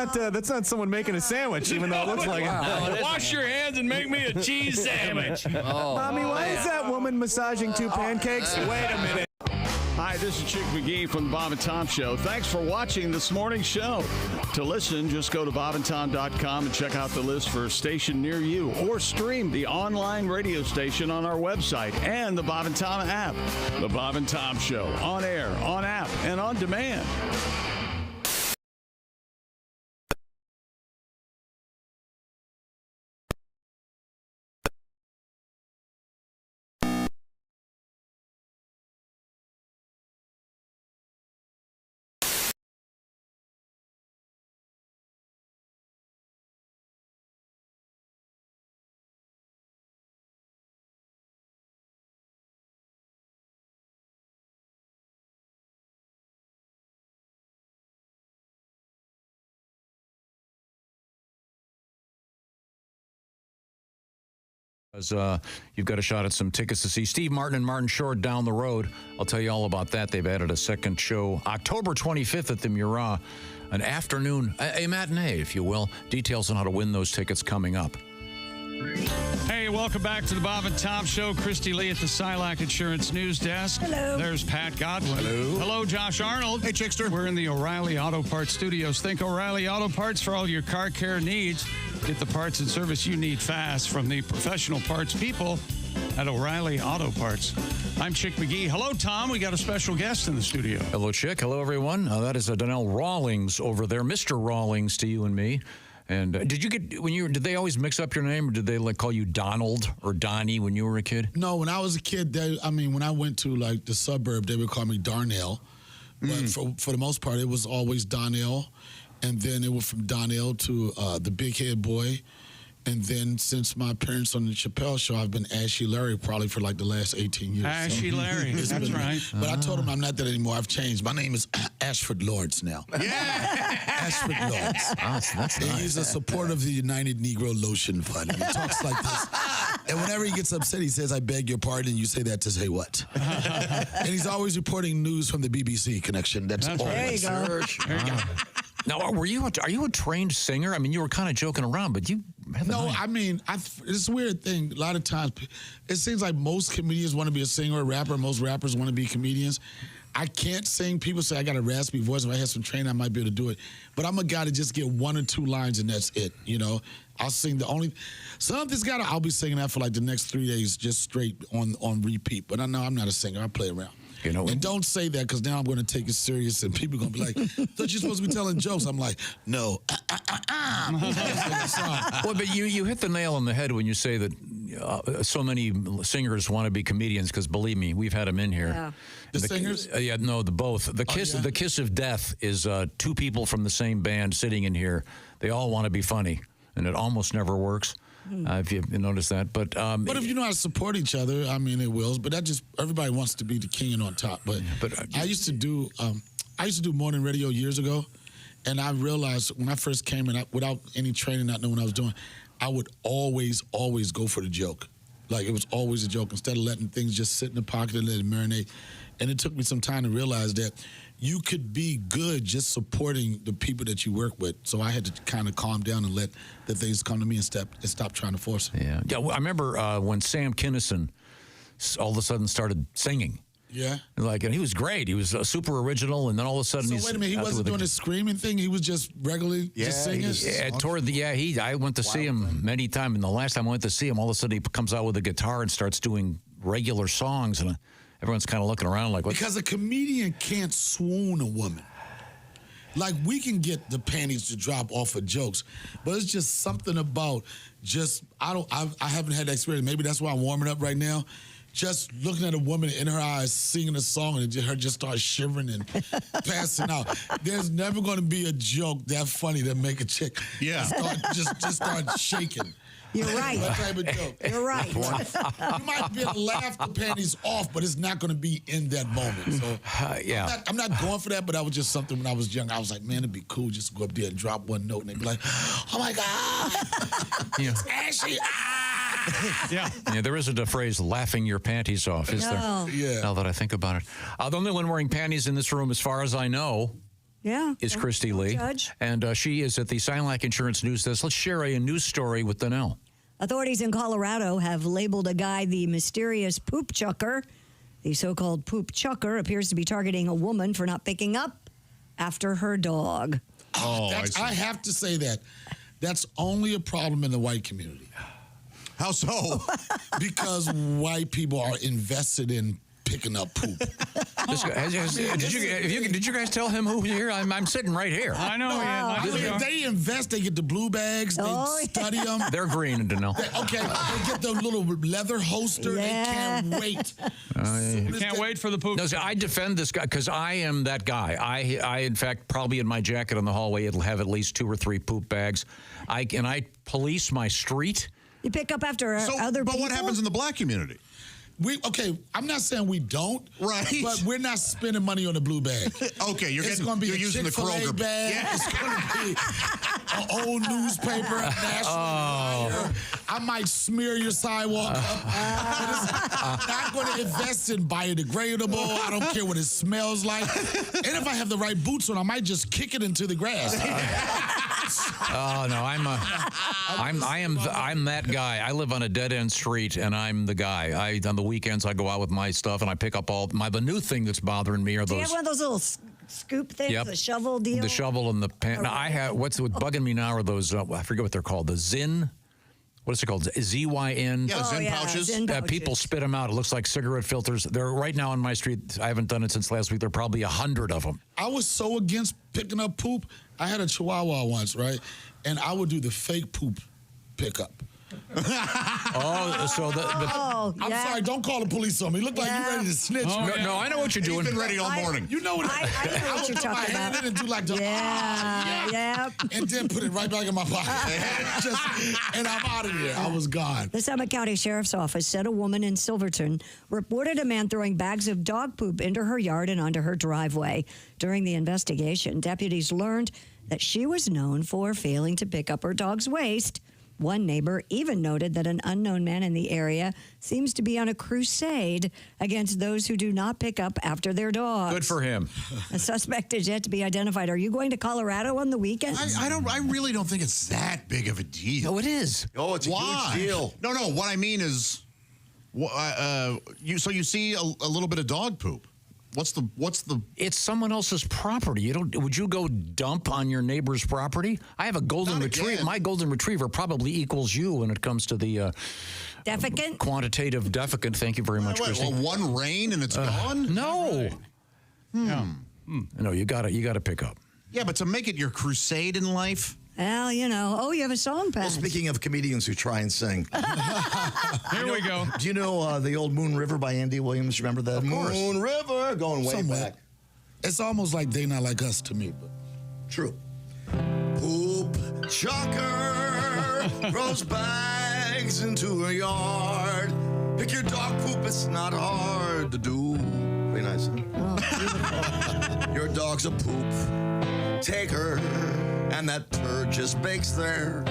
not someone making a sandwich, even though it looks like it. Wash your hands and make me a cheese sandwich. Oh, Mommy, why is that woman massaging two pancakes? Wait a minute. Hi, this is Chick McGee from the Bob and Tom Show. Thanks for watching this morning's show. To listen, just go to bobandtom.com and check out the list for a station near you, or stream the online radio station on our website and the Bob and Tom app. The Bob and Tom Show, on air, on app, and on demand. You've got a shot at some tickets to see Steve Martin and Martin Short down the road. I'll tell you all about that. They've added a second show, October 25th at the Murat, an afternoon, a matinee, if you will. Details on how to win those tickets coming up. Hey, welcome back to the Bob and Tom Show. Christy Lee at the Silac Insurance News Desk. Hello. There's Pat Godwin. Hello. Hello, Josh Arnold. Hey, Chickster. We're in the O'Reilly Auto Parts Studios. Think O'Reilly Auto Parts for all your car care needs. Get the parts and service you need fast from the professional parts people at O'Reilly Auto Parts. I'm Chick McGee. Hello, Tom. We got a special guest in the studio. Hello, Chick. Hello, everyone. That is Donnell Rawlings over there. Mr. Rawlings to you and me. And did they always mix up your name, or did they call you Donald or Donnie when you were a kid? No, when I was a kid, when I went to like the suburb, they would call me Darnell. But for the most part, it was always Donnell. And then it went from Donnell to the Big Head Boy. And then since my appearance on the Chappelle Show, I've been Ashy Larry probably for like the last 18 years. Ashy Larry, that's right. But I told him I'm not that anymore. I've changed. My name is Ashford Lords now. Yeah! Ashford Lords. That's And nice. he's a supporter of the United Negro Lotion Fund. And he talks like this. And whenever he gets upset, he says, I beg your pardon. You say that to say what? And he's always reporting news from the BBC connection. That's all. There you go. There you go. Now, are you a trained singer? I mean, you were kind of joking around, but you have a No, nice- I mean, it's a weird thing. A lot of times, it seems like most comedians want to be a singer or rapper. Most rappers want to be comedians. I can't sing. People say I got a raspy voice. If I had some training, I might be able to do it. But I'm a guy to just get one or two lines and that's it. You know, I'll sing I'll be singing that for like the next 3 days, just straight on repeat. But I know I'm not a singer. I play around. You know, and don't say that because now I'm going to take it serious and people are going to be like, thought you're supposed to be telling jokes. I'm like, no. Well, but you hit the nail on the head when you say that so many singers want to be comedians, because believe me, we've had them in here. Yeah. The singers? Both. The kiss of death is two people from the same band sitting in here. They all want to be funny, and it almost never works. If you notice that, but if you know how to support each other, I mean, it will. But everybody wants to be the king and on top. But I used to do morning radio years ago, and I realized when I first came in, without any training, not knowing what I was doing, I would always go for the joke. Like it was always a joke instead of letting things just sit in the pocket and let it marinate. And it took me some time to realize that you could be good just supporting the people that you work with. So I had to kind of calm down and let the things come to me and stop trying to force it. Yeah. I remember when Sam Kinison all of a sudden started singing. Yeah. And he was great. He was super original, and then all of a sudden So wait a minute, he wasn't doing his screaming thing. He was just regularly just singing. I went to see him many times, and the last time I went to see him, all of a sudden he comes out with a guitar and starts doing regular songs, and everyone's kind of looking around like, what? Because a comedian can't swoon a woman. Like, we can get the panties to drop off of jokes, but it's just something about I haven't had that experience. Maybe that's why I'm warming up right now. Just looking at a woman in her eyes, singing a song, and her just start shivering and passing out. There's never going to be a joke that funny that make a chick start shaking. You're right. That type of joke. You're right. You might be able to laugh the panties off, but it's not going to be in that moment. So I'm not going for that, but that was just something when I was young. I was like, man, it'd be cool just to go up there and drop one note, and they'd be like, oh my God, it's Ashley. Yeah, there isn't a phrase "laughing your panties off," is there? Yeah. Now that I think about it, the only one wearing panties in this room, as far as I know, is Christy Lee, and she is at the Silac Insurance News Desk. Let's share a news story with Donnell. Authorities in Colorado have labeled a guy the mysterious poop chucker. The so-called poop chucker appears to be targeting a woman for not picking up after her dog. I have to say that's only a problem in the white community. How so? Because white people are invested in picking up poop. Did you guys tell him who's here? I'm sitting right here. I know. They invest. They get the blue bags. They study them. They're green, Donnell. They get the little leather holster. They can't wait. You can't wait for the poop. No, see, I defend this guy because I am that guy. I, in fact, probably in my jacket in the hallway, it'll have at least 2 or 3 poop bags. I police my street. You pick up after other people? But what happens in the black community? I'm not saying we don't, right? But we're not spending money on the blue bag. Okay, you're using using the Kroger bag. Yeah. It's going to be an old newspaper, national. I might smear your sidewalk up. I'm not going to invest in biodegradable. I don't care what it smells like. And if I have the right boots on, I might just kick it into the grass. Oh no, I'm that guy. I live on a dead end street, and I'm the guy. On the weekends, I go out with my stuff, and I pick up the new thing that's bothering me are those. Do you have one of those little scoop things, the shovel deal? The shovel and the pan. Now, I have what's bugging me now are those. I forget what they're called. The Zyn. What is it called? ZYN? Yeah, Zyn pouches. Zyn pouches. People spit them out. It looks like cigarette filters. They're right now on my street. I haven't done it since last week. There are probably 100 of them. I was so against picking up poop. I had a Chihuahua once, right? And I would do the fake poop pickup. I'm sorry, don't call the police on me. You look like you're ready to snitch. No, I know what you're doing. He's been ready all morning. You know what I know what you're talking about. And do like the and then put it right back in my pocket. And I'm out of here. I was gone. The Summit County Sheriff's Office said a woman in Silverton reported a man throwing bags of dog poop into her yard and onto her driveway. During the investigation, deputies learned that she was known for failing to pick up her dog's waste. One neighbor even noted that an unknown man in the area seems to be on a crusade against those who do not pick up after their dogs. Good for him. A suspect is yet to be identified. Are you going to Colorado on the weekend? I really don't think it's that big of a deal. No, it is. Oh, it's a huge deal. No. What I mean is, you see a little bit of dog poop. What's the? It's someone else's property. Would you go dump on your neighbor's property? I have a golden retriever. My golden retriever probably equals you when it comes to the defecant? Quantitative defecant. Thank you very much, Christy. Well, one rain and it's gone? No. Right. No, you got to pick up. Yeah, but to make it your crusade in life. Well, you have a song pass. Well, speaking of comedians who try and sing. Here we go. Do you know the old Moon River by Andy Williams? Remember that? Moon River, going way back. It's almost like They Not Like Us to me. But true. Poop chucker throws bags into a yard. Pick your dog poop, it's not hard to do. Very nice, huh? Your dog's a poop taker, and that turd just bakes there.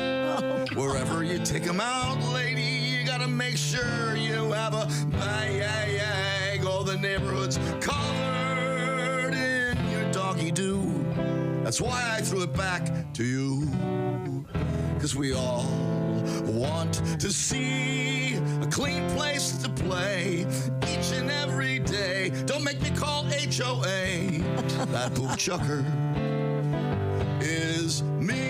Wherever you take him out, lady, you gotta make sure you have a bag. All the neighborhood's covered in your doggy do. That's why I threw it back to you. 'Cause we all want to see a clean place to play each and every day. Don't make me call HOA. That poop chucker is me.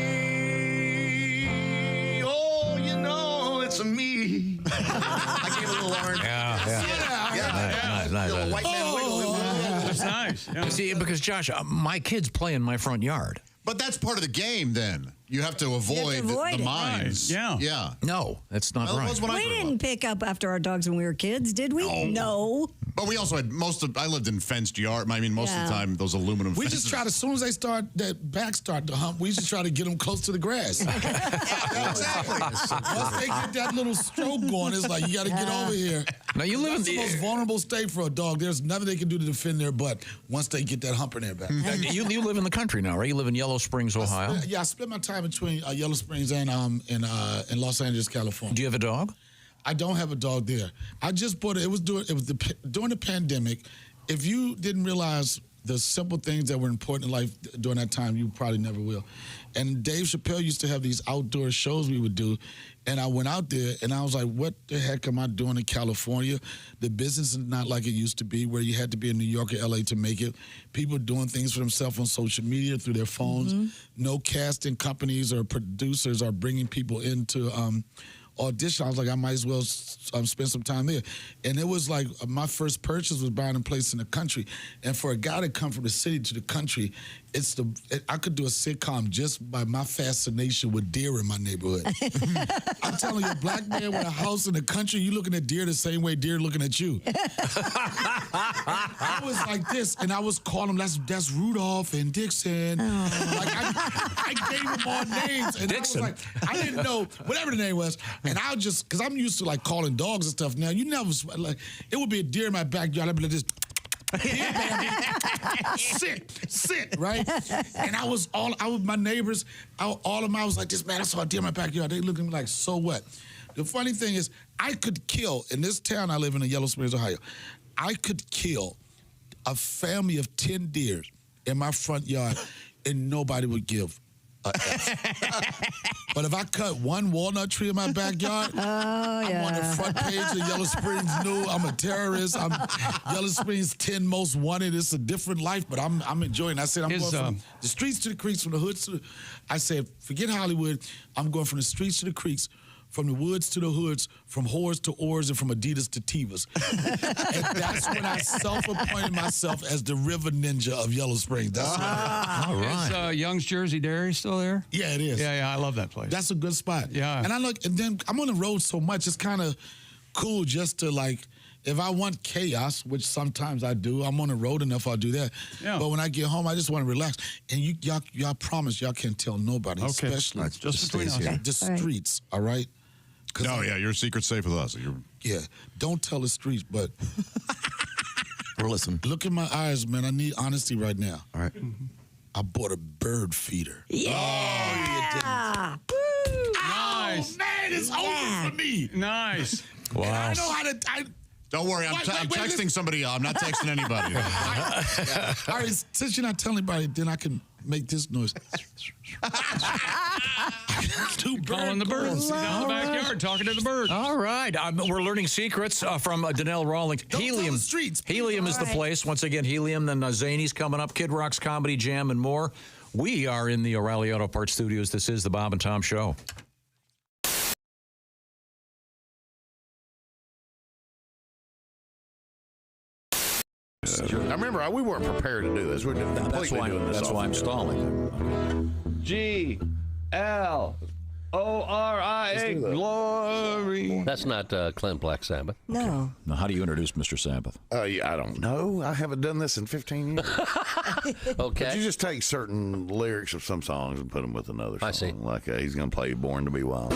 Oh, you know it's a me. I gave a little orange. Yeah. Nice. White man wiggle. That's nice. Yeah. See, because Josh, my kids play in my front yard. But that's part of the game, then. You have to avoid, avoid the it. mines. Right. Yeah. No, that's not Well, it right. was when I We grew didn't up. pick up after our dogs when we were kids, did we? No. But we also had I lived in fenced yard. I mean, most of the time, those aluminum We fences. just try to, as soon as they start, that back start to hump, we just try to get them close to the grass. Exactly. Once they get that little stroke going, it's like, you got to get over here. Now, you live in That's the most vulnerable state for a dog. There's nothing they can do to defend their butt once they get that hump in their back. you live in the country now, right? You live in Yellow Springs, Ohio. I split my time between Yellow Springs and in Los Angeles, California. Do you have a dog? I don't have a dog there. I just bought it. It was during the pandemic. If you didn't realize the simple things that were important in life during that time, you probably never will. And Dave Chappelle used to have these outdoor shows we would do, and I went out there and I was like, what the heck am I doing in California? The business is not like it used to be, where you had to be in New York or LA to make it. People doing things for themselves on social media through their phones. No casting companies or producers are bringing people into audition. I was like, I might as well spend some time there. And it was like my first purchase was buying a place in the country. And for a guy to come from the city to the country, I could do a sitcom just by my fascination with deer in my neighborhood. I'm telling you, a black man with a house in the country, you looking at deer the same way deer looking at you. I was like this, and I was calling them, that's Rudolph and Dixon. Like I gave them all names, and Dixon. I was like, I didn't know whatever the name was, and I just, because I'm used to like calling dogs and stuff. Now you never like it would be a deer in my backyard. I'd be like this. Sit, right? And my neighbors, all of them, I was like this, man, I saw a deer in my backyard. They looking like, so what? The funny thing is, I could kill, in this town I live in Yellow Springs, Ohio, I could kill a family of 10 deer in my front yard and nobody would give a F. But if I cut one walnut tree in my backyard, I'm on the front page of Yellow Springs News. I'm a terrorist. I'm Yellow Springs 10 most wanted. It's a different life, but I'm enjoying it. I said I'm going from the streets to the creeks, from the hoods to I said, forget Hollywood. I'm going from the streets to the creeks, from the woods to the hoods, from whores to oars, and from Adidas to Tevas. And that's when I self-appointed myself as the river ninja of Yellow Springs. That's all right. Is Young's Jersey Dairy still there? Yeah, it is. Yeah, I love that place. That's a good spot. Yeah. And then I'm on the road so much, it's kind of cool just to like, if I want chaos, which sometimes I do, I'm on the road enough, I'll do that. Yeah. But when I get home, I just want to relax. And y'all promise y'all can't tell nobody, Okay. especially Right, just between us. the All right. streets, all right? No, yeah, your secret's safe with us. Yeah, don't tell the streets, but We're listening. look in my eyes, man. I need honesty right now. All right. I bought a bird feeder. Yeah. Woo. Nice. Oh, man, it's over for me. Nice. And I know how to... Don't worry, I'm Wait, texting listen. somebody. I'm not texting anybody. All right, since you're not telling anybody, then I can make this noise. Calling the birds down the backyard, talking to the birds. All right. We're learning secrets from Donnell Rawlings. Helium. the streets. Helium is the place. Once again, Helium. Then Zany's coming up. Kid Rock's Comedy Jam and more. We are in the O'Reilly Auto Parts Studios. This is the Bob and Tom Show. Now remember, we weren't prepared to do this. We're completely doing this. That's why I'm stalling. G-L-O-R-I-A, glory. That's not Clint Black Sabbath. No. Now, how do you introduce Mr. Sabbath? Yeah, I don't know. I haven't done this in 15 years. Okay. But you just take certain lyrics of some songs and put them with another song. I see. Like he's going to play Born to Be Wild.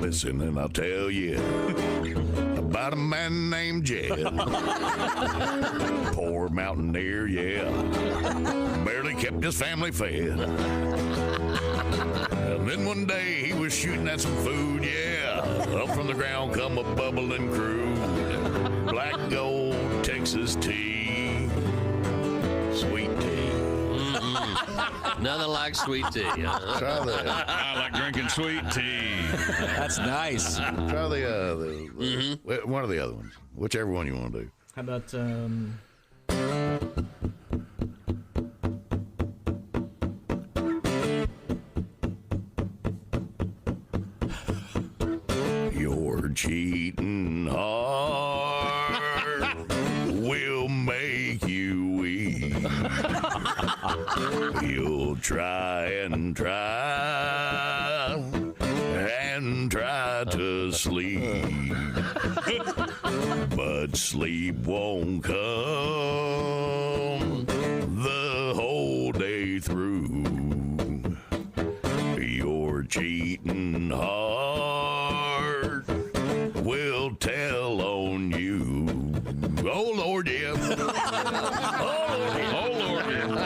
Listen and I'll tell you about a man named Jed. Poor mountaineer, yeah. Barely kept his family fed. And then one day he was shooting at some food, yeah. Up from the ground come a bubbling crude. Texas tea. Sweet tea. Nothing like sweet tea. Try the. I like drinking sweet tea. That's nice. Try the one of the other ones. Whichever one you want to do. How about Your cheating heart will make you weak. You'll try and try to sleep, but sleep won't come the whole day through. Your cheating heart will tell on you. Oh Lord, yeah. Oh Lord, yeah.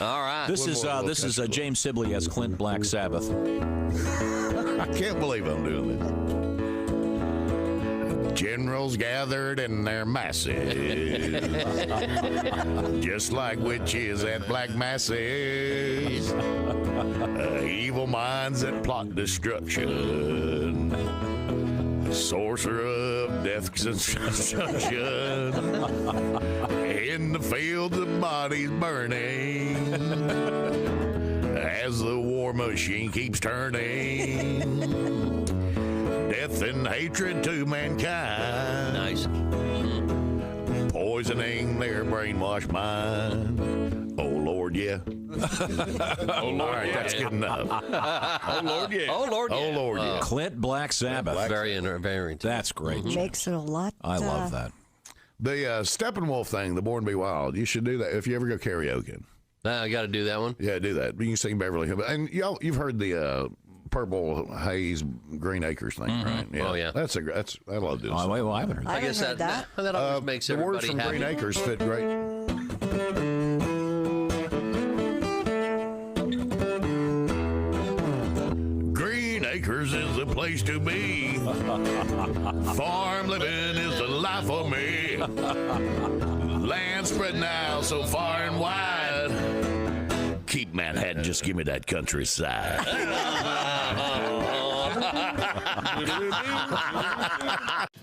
All right. This is James Sibley as Clint Black Sabbath. I can't believe I'm doing this. Generals gathered in their masses, just like witches at black masses. Evil minds that plot destruction. Sorcerer of death construction. In the fields of bodies burning, as the war machine keeps turning. Death and hatred to mankind. Nice. Poisoning their brainwashed mind. Oh Lord, yeah. Oh Lord, all right, that's good enough. Oh Lord, yeah. Oh Lord, yeah. Oh Lord, yeah. Clint Black Sabbath. Very interesting. That's great. Makes it a lot. I love that. The Steppenwolf thing, the Born to Be Wild. You should do that if you ever go karaoke. I got to do that one. Yeah, do that. You can sing Beverly Hills, and you've heard the Purple Haze Green Acres thing, right? Yeah. Oh yeah, I love doing. Oh, wait, well, I haven't heard that. I guess that always makes the everybody words from happy. Green Acres fit great. Green Acres is the place to be. Farm living is the life for me. Land spread now so far and wide. Keep Manhattan, just give me that countryside.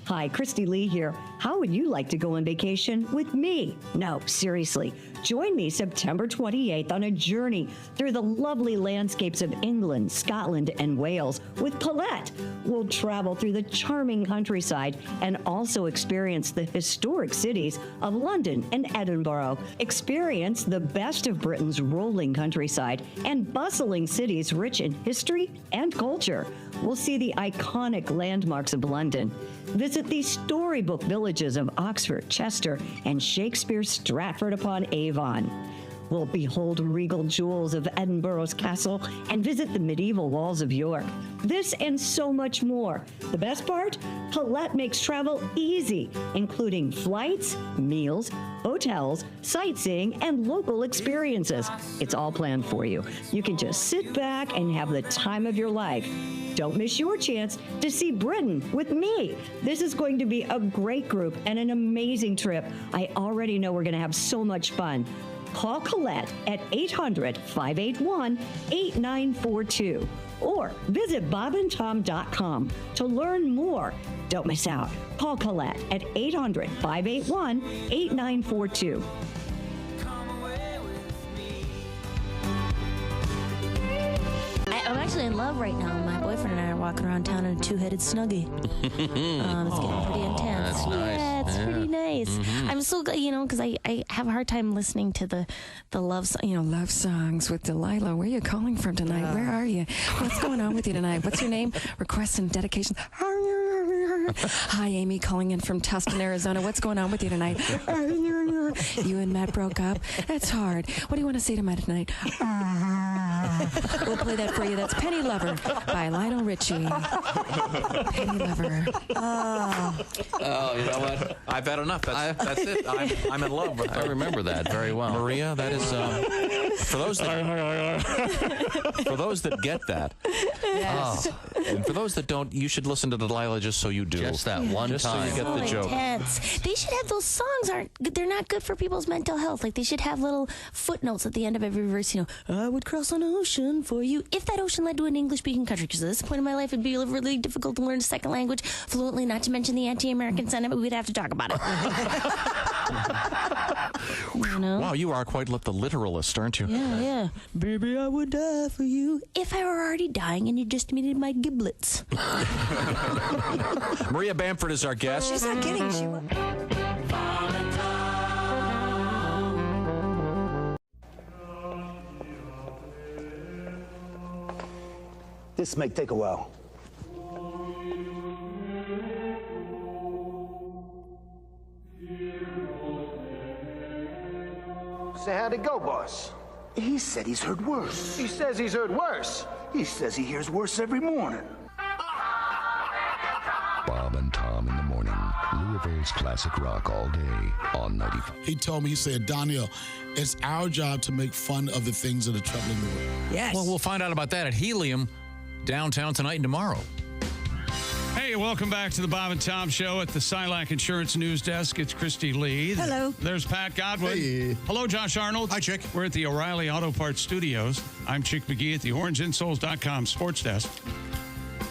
Hi, Christy Lee here. How would you like to go on vacation with me? No, seriously. Join me September 28th on a journey through the lovely landscapes of England, Scotland, and Wales with Colette. We'll travel through the charming countryside and also experience the historic cities of London and Edinburgh. Experience the best of Britain's rolling countryside and bustling cities rich in history and culture. We'll see the iconic landmarks of London. Visit the storybook villages of Oxford, Chester, and Shakespeare's Stratford-upon-Avon. We'll behold regal jewels of Edinburgh's castle and visit the medieval walls of York. This and so much more. The best part? Colette makes travel easy, including flights, meals, hotels, sightseeing, and local experiences. It's all planned for you. You can just sit back and have the time of your life. Don't miss your chance to see Britain with me. This is going to be a great group and an amazing trip. I already know we're going to have so much fun. Call Colette at 800-581-8942 or visit bobandtom.com to learn more. Don't miss out. Call Colette at 800-581-8942. I'm actually in love right now. My boyfriend and I are walking around town in a two-headed snuggie. It's getting pretty intense. That's nice. Yeah, it's pretty nice. Mm-hmm. I'm so good, because I have a hard time listening to the love songs with Delilah. Where are you calling from tonight? Where are you? What's going on with you tonight? What's your name? Requests and dedications. Hi, Amy, calling in from Tustin, Arizona. What's going on with you tonight? You and Matt broke up? That's hard. What do you want to say to Matt tonight? We'll play that for you. That's Penny Lover by Lionel Richie. Penny Lover. Oh, you know what? I've had enough. That's it. I'm in love. I remember that very well. Maria, that is For those that get that, Yes. and for those that don't, you should listen to Delilah just so you do. Just that one just time. so you get the joke. Intense. They should have those songs. They're not good for people's mental health. Like they should have little footnotes at the end of every verse. You know, I would cross an ocean for you if that ocean led to an English-speaking country. Because at this point in my life, it'd be really difficult to learn a second language fluently. Not to mention the anti-American sentiment. We'd have to talk about it. You know? Wow, you are quite the literalist, aren't you? Yeah. Baby, I would die for you if I were already dying and you just needed my giblets. Maria Bamford is our guest. She's not kidding. She was. This may take a while. So how'd it go, boss? He said he's heard worse. He says he's heard worse. He says he hears worse every morning. Bob and Tom in the morning. Louisville's classic rock all day on 95. He told me, he said, Donnell, it's our job to make fun of the things that are troubling the world. Yes. Well, we'll find out about that at Helium downtown tonight and tomorrow. Hey, welcome back to the Bob and Tom Show at the Silac Insurance News Desk. It's Christy Lee. Hello. There's Pat Godwin. Hey. Hello, Josh Arnold. Hi, Chick. We're at the O'Reilly Auto Parts Studios. I'm Chick McGee at the OrangeInsoles.com Sports Desk.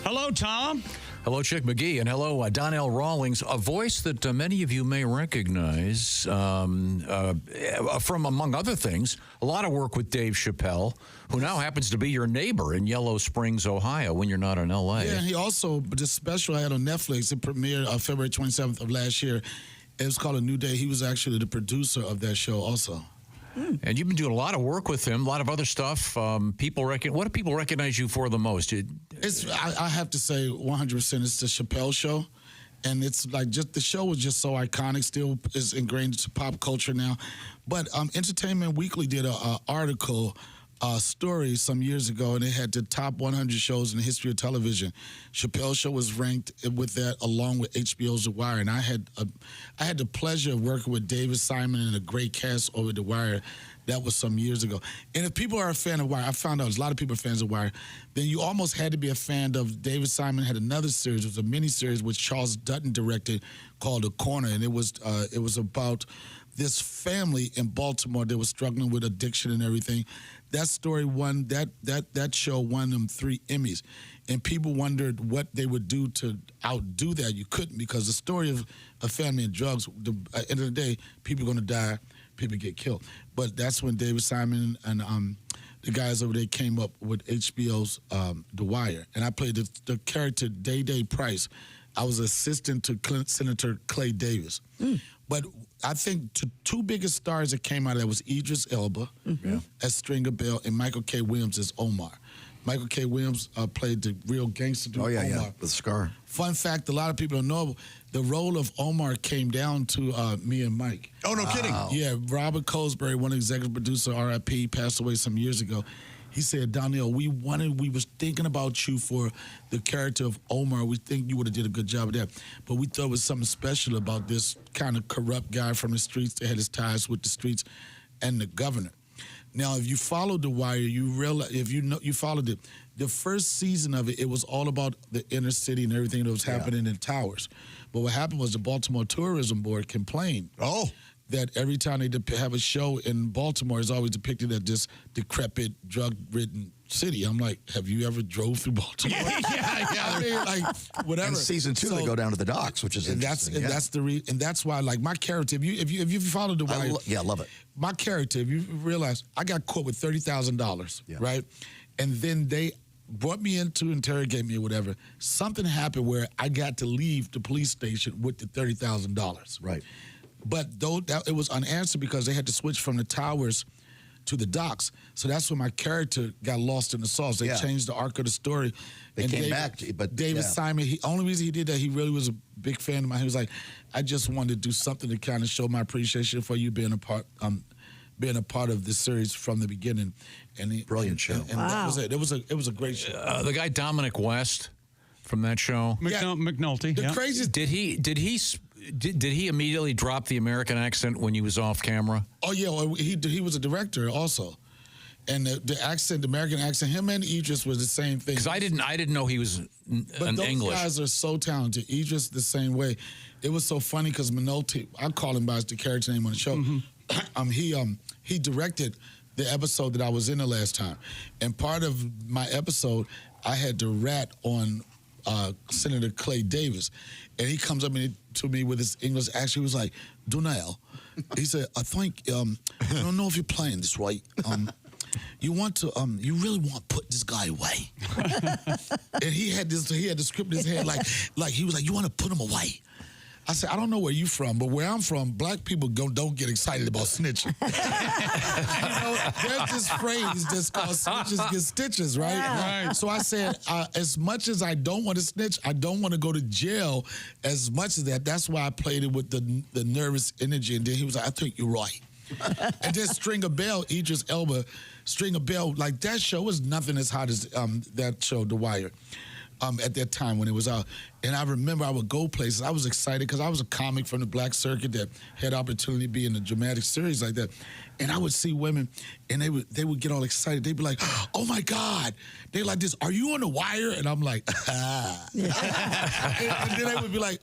Hello, Tom. Hello, Chick McGee, and hello, Donnell Rawlings, a voice that many of you may recognize from, among other things, a lot of work with Dave Chappelle, who now happens to be your neighbor in Yellow Springs, Ohio, when you're not in L.A. Yeah, he also, this special I had on Netflix, it premiered February 27th of last year. It was called A New Day. He was actually the producer of that show also. And you've been doing a lot of work with him, a lot of other stuff. What do people recognize you for the most? I have to say 100% it's the Chappelle Show. And it's like just the show was just so iconic, still is ingrained into pop culture now. But Entertainment Weekly did an article story some years ago, and it had the top 100 shows in the history of television. Chappelle's Show was ranked with that, along with HBO's The Wire. And I had the pleasure of working with David Simon and a great cast over The Wire. That was some years ago. And if people are a fan of Wire, I found out there's a lot of people are fans of Wire, then you almost had to be a fan of David Simon. Had another series, it was a mini-series which Charles Dutton directed called The Corner, and it was about this family in Baltimore that was struggling with addiction and everything. That story won, that show won them 3 Emmys. And people wondered what they would do to outdo that. You couldn't, because the story of a family and drugs, at the end of the day, people are going to die, people get killed. But that's when David Simon and the guys over there came up with HBO's The Wire. And I played the character Day Price. I was assistant to Senator Clay Davis. But I think the 2 biggest stars that came out of that was Idris Elba as Stringer Bell and Michael K. Williams as Omar. Michael K. Williams played the real gangster dude, Omar. Yeah, with Scar. Fun fact, a lot of people don't know, the role of Omar came down to me and Mike. Oh, no kidding. Yeah, Robert Colesbury, one executive producer, RIP, passed away some years ago. He said, Donnell, we was thinking about you for the character of Omar. We think you would have did a good job of that. But we thought it was something special about this kind of corrupt guy from the streets that had his ties with the streets and the governor. Now, if you followed The Wire, you realize, you followed it, the first season of it, it was all about the inner city and everything that was happening in towers. But what happened was the Baltimore Tourism Board complained. That every time they have a show in Baltimore, it's always depicted as this decrepit, drug-ridden city. I'm like, have you ever drove through Baltimore? I mean, like, whatever. And season 2, they go down to the docks, which is interesting. And that's why, like, my character. If you followed The Wire, I love it. My character. If you realize, I got caught with $30,000, right? And then they brought me in to interrogate me or whatever. Something happened where I got to leave the police station with the $30,000. Right. But it was unanswered because they had to switch from the towers to the docks. So that's when my character got lost in the sauce. They changed the arc of the story. They came back, but David Simon, only reason he did that, he really was a big fan of mine. He was like, I just wanted to do something to kind of show my appreciation for you being a part of this series from the beginning. And brilliant show. And that was it. It was a great show. The guy Dominic West from that show, McNulty. The craziest. Did he immediately drop the American accent when he was off camera? Oh yeah, well, he was a director also. And the accent, the American accent, him and Idris was the same thing. Because I didn't know he was But those English. guys are so talented. Idris the same way. It was so funny because Minotti, I call him by the character name on the show. He directed the episode that I was in the last time, and part of my episode, I had to rat on Senator Clay Davis, and he comes up to me with his English accent. He was like, "Donnell," he said, "I think I don't know if you're playing this right. You want to you really want to put this guy away." And he had the script in his head like he was like, "You want to put him away?" I said, "I don't know where you from, but where I'm from, black people don't get excited about snitching." There's this phrase that's called "snitches get stitches," right? Yeah. Right. So I said, as much as I don't want to snitch, I don't want to go to jail as much as that. That's why I played it with the nervous energy. And then he was like, "I think you're right." And then String a Bell, Idris Elba, String a Bell, like that show was nothing as hot as that show, The Wire. At that time when it was out. And I remember I would go places. I was excited because I was a comic from the black circuit that had opportunity to be in a dramatic series like that. And I would see women, and they would get all excited. They'd be like, "Oh my God!" They like this. "Are you on The Wire?" And I'm like, "Ah." and then they would be like,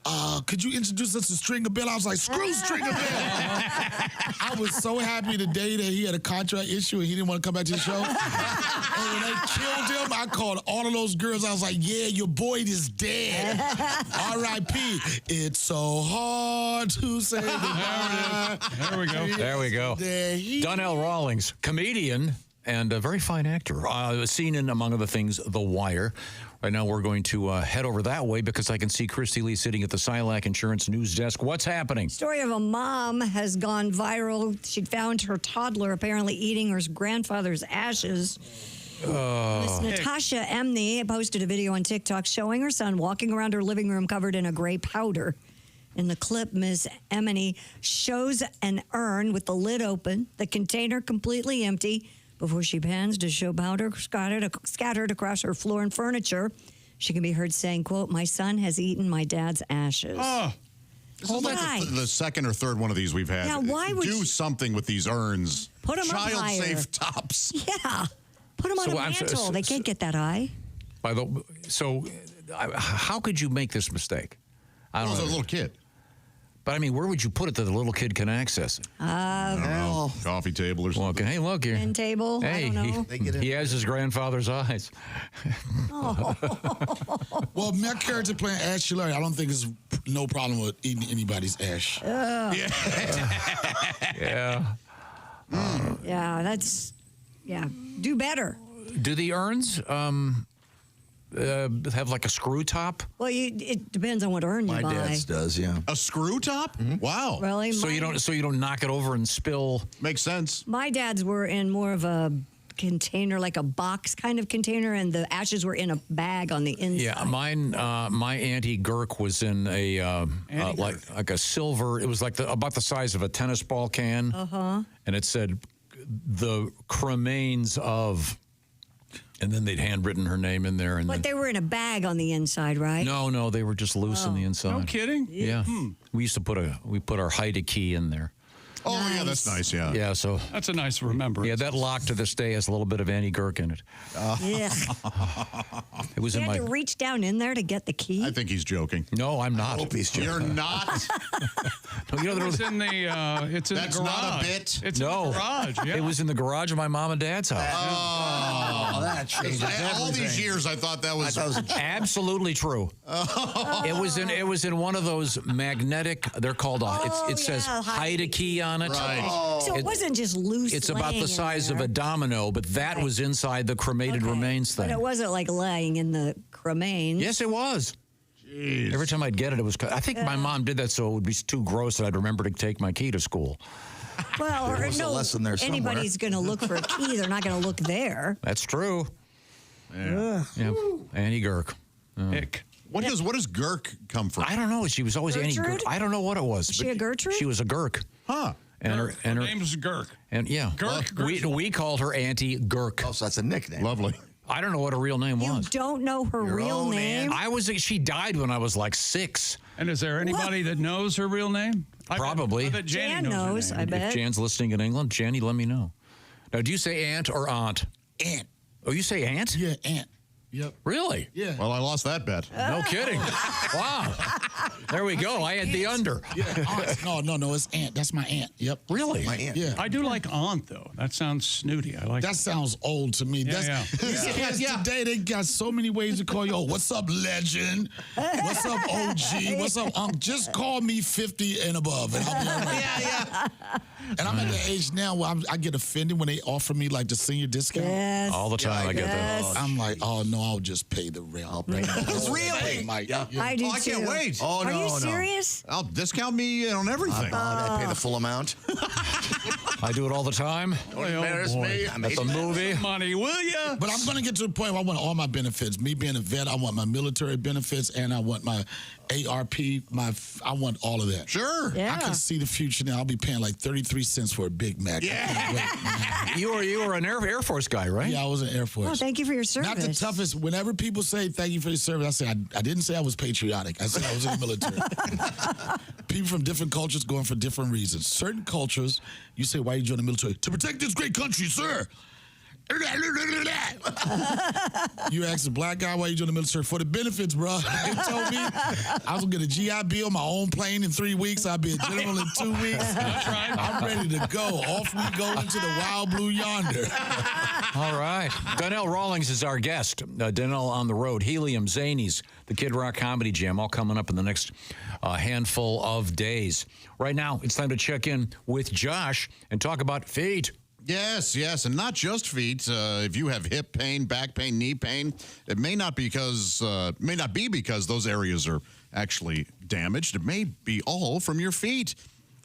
"Could you introduce us to String a Bell?" I was like, "Screw String a Bell." I was so happy the day that he had a contract issue and he didn't want to come back to the show. And when they killed him, I called all of those girls. I was like, "Yeah, your boy is dead. R.I.P. It's so hard to say goodbye." There we go. There we go. Donnell Rawlings, comedian and a very fine actor. Seen in, among other things, The Wire. Right now, we're going to head over that way because I can see Christy Lee sitting at the Silac Insurance News Desk. What's happening? Story of a mom has gone viral. She found her toddler apparently eating her grandfather's ashes. Miss Natasha Emney posted a video on TikTok showing her son walking around her living room covered in a gray powder. In the clip, Miss Emney shows an urn with the lid open, the container completely empty, before she pans to show powder scattered across her floor and furniture. She can be heard saying, quote, "My son has eaten my dad's ashes." This is like the second or third one of these we've had. Yeah, why would do something with these urns? Put 'em up higher. Child-safe tops. Yeah. Put them on a mantle. They can't get that high. How could you make this mistake? I don't know. A little kid. But I mean, where would you put it that the little kid can access it? I don't know. Coffee table or something. Hey, look here. End table. Hey, I don't know. he has his grandfather's eyes. Well, my character playing Ash Larry, I don't think there's no problem with eating anybody's ash. Yeah. Yeah, do better. Do the urns have like a screw top? Well, it depends on what urn you buy. My dad's does, yeah. A screw top? Wow. Really? So you don't knock it over and spill. Makes sense. My dad's were in more of a container, like a box kind of container, and the ashes were in a bag on the inside. Yeah, mine. My Auntie Girk was in a like a silver. It was like about the size of a tennis ball can. And it said the cremains of. And then they'd handwritten her name in there. But they were in a bag on the inside, right? No, they were just loose on the inside. No kidding? Yeah. We used to put our Haida key in there. Oh, yeah, that's nice, yeah. Yeah, so. That's a nice remembrance. Yeah, that lock to this day has a little bit of Auntie Girk in it. Yeah. It was You in had my. to reach down in there to get the key? I think he's joking. No, I'm not. I hope he's joking. You're not? No, you know, It's in the it's in That's the garage. not a bit? It's in the garage. Yeah. It was in the garage of my mom and dad's house. Oh, that changes all these everything. years I thought that was Absolutely true. It was in one of those magnetic. They're called. It says Haida key on it. Right. So it wasn't just loose. It's about laying the in size of there. a domino, but that was inside the cremated remains thing. But it wasn't like laying in the cremains. Yes, it was. Jeez. Every time I'd get it, it was. I think my mom did that so it would be too gross that I'd remember to take my key to school. Well, There was a lesson there somewhere. anybody's going to look for a key. They're not going to look there. That's true. Yeah. Yeah, Auntie Girk. Ick. What does Girk come from? I don't know. She was always Auntie Girk. Gertrude? I don't know what it was. Was she but a Gertrude? She was a Girk. Huh. And her name was Girk. And yeah, Girk. we called her Auntie Girk. Oh, so that's a nickname. Lovely. I don't know what her real name You was. don't know her real own name? She died when I was like 6. And is there anybody that knows her real name? Probably. I bet Janny Jan knows. knows, Her I name. bet. If Jan's listening in England, Janny, let me know. Now, do you say aunt or aunt? Aunt. Oh, you say aunt? Yeah, aunt. Yep. Really? Yeah. Well, I lost that bet. No kidding. Wow. There we go. I had the under. Yeah, aunt. No, it's aunt. That's my aunt. Yep. Really? My aunt. Yeah. I do like aunt, though. That sounds snooty. I like that. Sounds old to me. Yeah, These kids today, they got so many ways to call you. Oh, what's up, legend? What's up, OG? What's up, Unc? Just call me 50 and above, and I'll be all right. Yeah. And I'm at the age now where I get offended when they offer me like the senior discount. Yes. All the time I get that. I'm like, oh no, I'll just pay the rent. I'll pay the Really? I do I can't too. wait. Oh, Are no, you no. serious? I'll discount me on everything. I pay the full amount. I do it all the time. Don't embarrass me. At the movie. Money, will ya? But I'm going to get to the point where I want all my benefits. Me being a vet, I want my military benefits, and I want my ARP. I want all of that. Sure. Yeah. I can see the future now. I'll be paying like 33 cents for a Big Mac. Yeah. You were an Air Force guy, right? Yeah, I was in Air Force. Oh, thank you for your service. Not the toughest. Whenever people say thank you for your service, I say I didn't say I was patriotic. I said I was in the military. People from different cultures going for different reasons. Certain cultures, you say, why you join the military? To protect this great country, sir. You ask a black guy why you join the military for the benefits, bro. They told me I was gonna get a GI Bill, my own plane in 3 weeks. I'll be a general in 2 weeks. That's right. I'm ready to go. Off we go into the wild blue yonder. All right. Donnell Rawlings is our guest. Donnell on the road. Helium, Zanies, the Kid Rock Comedy Jam, all coming up in the next handful of days. Right now, it's time to check in with Josh and talk about feet. Yes, and not just feet. If you have hip pain, back pain, knee pain, it may not be because those areas are actually damaged. It may be all from your feet.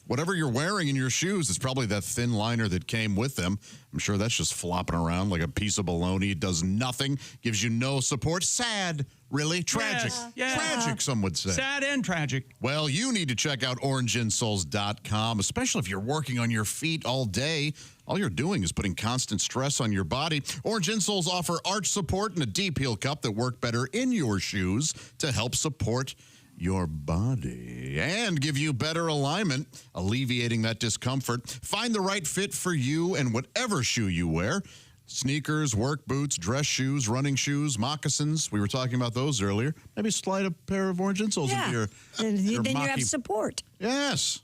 Whatever you're wearing in your shoes, it's probably that thin liner that came with them. I'm sure that's just flopping around like a piece of bologna. It does nothing, gives you no support. Sad, really. Tragic. Yes. Tragic, some would say. Sad and tragic. Well, you need to check out orangeinsoles.com, especially if you're working on your feet all day. All you're doing is putting constant stress on your body. Orange Insoles offer arch support and a deep heel cup that work better in your shoes to help support your body and give you better alignment, alleviating that discomfort. Find the right fit for you and whatever shoe you wear. Sneakers, work boots, dress shoes, running shoes, moccasins. We were talking about those earlier. Maybe slide a pair of Orange Insoles into your Then you have mocky- support. Yes.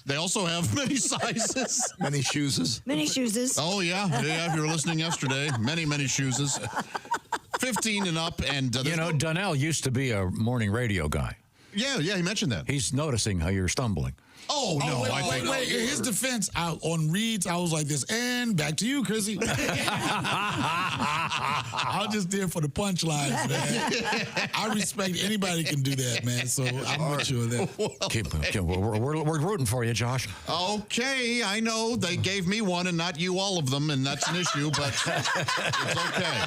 They also have many sizes. Many shoeses. Many shoeses. Oh, yeah. If you were listening yesterday, many shoeses. 15 and up. And Donnell used to be a morning radio guy. Yeah, he mentioned that. He's noticing how you're stumbling. Oh, no. Wait. In his defense, on reads, I was like this. And back to you, Chrissy. I was just there for the punchlines, man. I respect anybody can do that, man. So I'm with you on that. We're rooting for you, Josh. Okay, I know they gave me one and not you all of them, and that's an issue, but it's okay.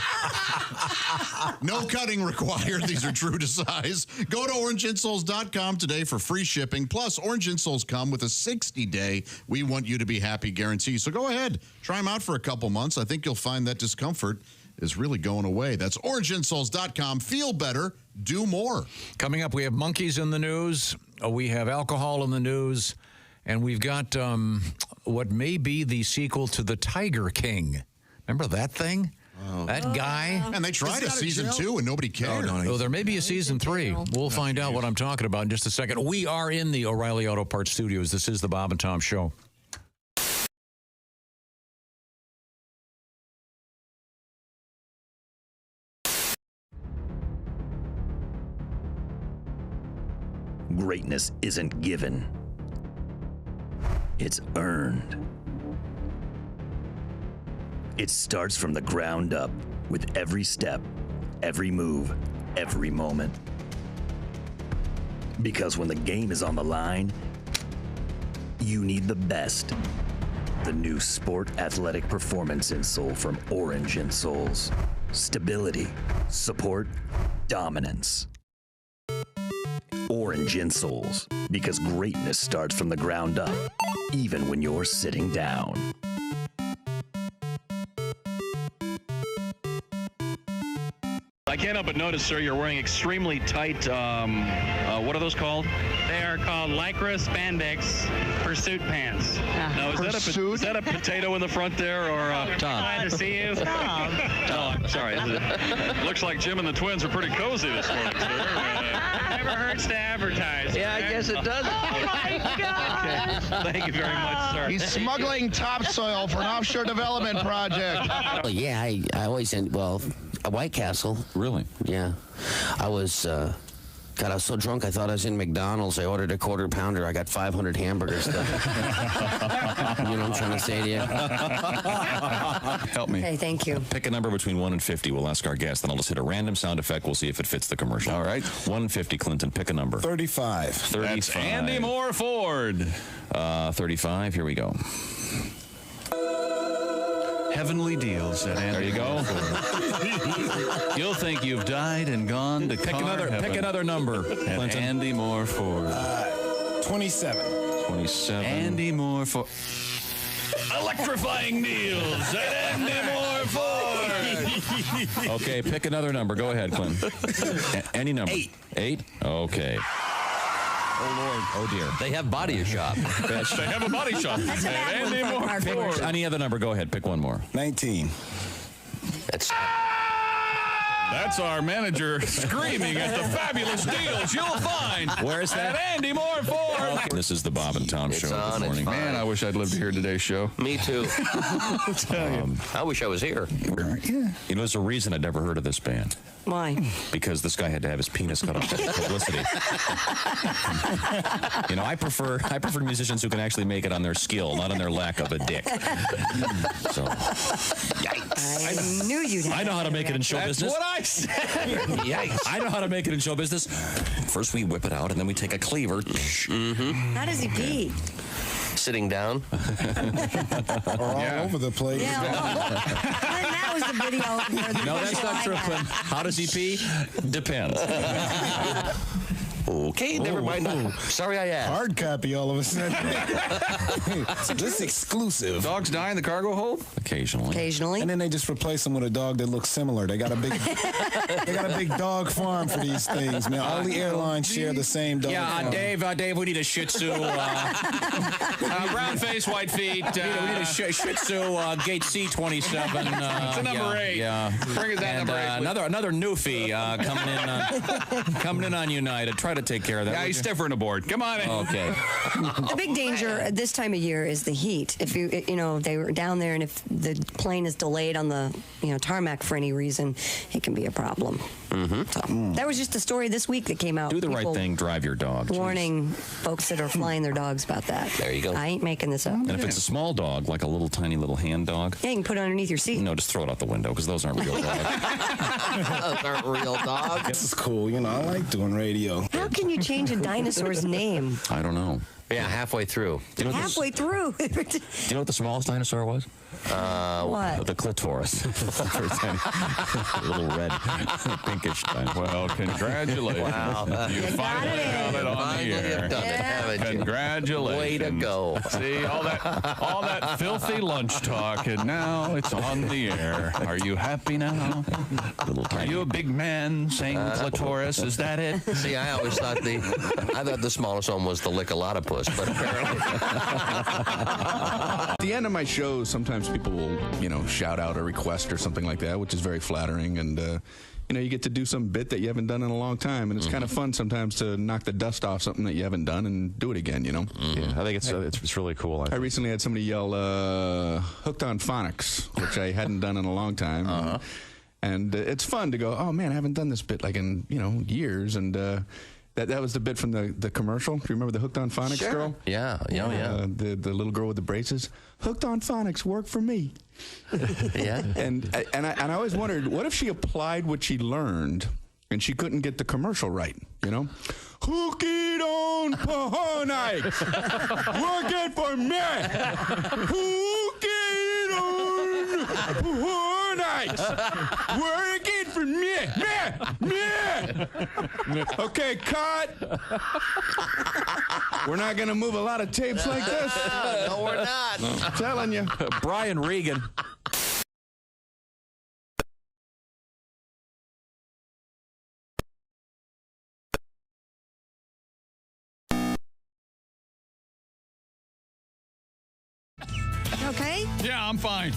No cutting required. These are true to size. Go to orangeinsoles.com today for free shipping. Plus, Orange Insoles come with a 60-day we want you to be happy guarantee. So go ahead, try them out for a couple months. I think you'll find that discomfort is really going away. That's orangeinsoles.com. Feel better, do more. Coming up, we have monkeys in the news. We have alcohol in the news. And we've got what may be the sequel to The Tiger King. Remember that thing? That guy? And they tried a season 2 and nobody cared. Oh, there may be a season 3. We'll find out what I'm talking about in just a second. We are in the O'Reilly Auto Parts Studios. This is the Bob and Tom Show. Greatness isn't given. It's earned. It starts from the ground up with every step, every move, every moment. Because when the game is on the line, you need the best. The new Sport Athletic Performance insole from Orange Insoles. Stability, support, dominance. Orange Insoles, because greatness starts from the ground up, even when you're sitting down. can't help but notice, sir, you're wearing extremely tight, what are those called? They are called Lycra spandex pursuit pants. Now, is that a potato in the front there, or Tom? Glad to see you. Tom. Oh, I'm sorry. Looks like Jim and the twins are pretty cozy this morning, sir. Never hurts to advertise. Yeah, I guess it does. Oh, my God. Okay. Thank you very much, sir. He's smuggling topsoil for an offshore development project. Well, yeah, I always a White Castle. Really? Yeah. I was, God, I was so drunk I thought I was in McDonald's. I ordered a quarter pounder. I got 500 hamburgers. You know what I'm trying to say to you? Help me. Okay, thank you. Pick a number between 1 and 50. We'll ask our guest. Then I'll just hit a random sound effect. We'll see if it fits the commercial. All right. 1 and 50, Clinton. Pick a number. 35. 35. That's Andy Moore Ford. 35. Here we go. Heavenly deals at Andy. There you go. You'll think you've died and gone to Pick another number. Clinton. Andy Moore Ford. 27. 27. Andy Moore Ford. Electrifying deals at Andy Moore Ford. Okay, pick another number. Go ahead, Clinton. Any number. 8. 8? Okay. Oh, Lord. Oh, dear. They have body shop. They have a body shop. That's a bad one Andy for Moore our Ford. commercial. Any other number. Go ahead. Pick one more. 19. That's our manager screaming at the fabulous deals you'll find. Where is that? At Andy Moore Ford. This is the Bob and Tom Show this morning. Man, I wish I'd lived here today's show. Me too. I wish I was here. You know, there's a reason I'd never heard of this band. Why? Because this guy had to have his penis cut off for publicity. You know, I prefer musicians who can actually make it on their skill, not on their lack of a dick. So, I knew you'd have I know how to make it in show business. What I said. Yikes. I know how to make it in show business. First we whip it out, and then we take a cleaver. How does he pee? Sitting down. Or all over the place. Yeah. That was the video. No, that's not true. How does he pee? Depends. Okay, never mind. Sorry I asked. Hard copy all of a sudden. This exclusive. Dogs die in the cargo hold? Occasionally. Occasionally. And then they just replace them with a dog that looks similar. They got a big dog farm for these things, man. All the airlines share the same dog farm. Dave, we need a Shih Tzu. Brown face, white feet. We need a Shih Tzu, gate C27. It's a number 8. Yeah. Bring us that And, number 8. another newfie coming in on United. Try to take care of that. Yeah, he's stiffer aboard. Come on in. Okay. The big danger this time of year is the heat. If they were down there, and if the plane is delayed on the tarmac for any reason, it can be a problem. So that was just a story this week that came out. Do the right People thing. Drive your dog. warning folks that are flying their dogs about that. There you go. I ain't making this up. And if it's a small dog, like a little tiny little hand dog, Yeah, you can put it underneath your seat. no, just throw it out the window because those aren't real dogs. Those aren't real dogs. This is cool. I like doing radio. How can you change a dinosaur's name I don't know. Yeah, halfway through. Do you know halfway through? Do you know what the smallest dinosaur was? What? The clitoris. Very tiny. Little red, pinkish dinosaur. Well, congratulations. Wow. You finally got it on Finally the air. have done it, haven't you? Congratulations. Way to go. See, all that filthy lunch talk, and now it's on the air. Are you happy now? Are you a big man saying clitoris? Is that it? See, I always thought the smallest one was the lick-a-lottopus, but apparently. At the end of my shows, sometimes people will, shout out a request or something like that, which is very flattering. And, you get to do some bit that you haven't done in a long time. And it's kind of fun sometimes to knock the dust off something that you haven't done and do it again, Yeah, I think it's really cool. I recently had somebody yell, hooked on phonics, which I hadn't done in a long time. And it's fun to go, oh, man, I haven't done this bit in, years. And that was the bit from the commercial. Do you remember the Hooked on Phonics girl? Yeah. The little girl with the braces. Hooked on Phonics, work for me. Yeah. And I always wondered, what if she applied what she learned and she couldn't get the commercial right, Hook it on phonics, work it for me. Hook it on phonics, work it for me. Okay, cut. We're not going to move a lot of tapes like this. No, we're not. I'm telling you. Brian Regan. okay? Yeah, I'm fine.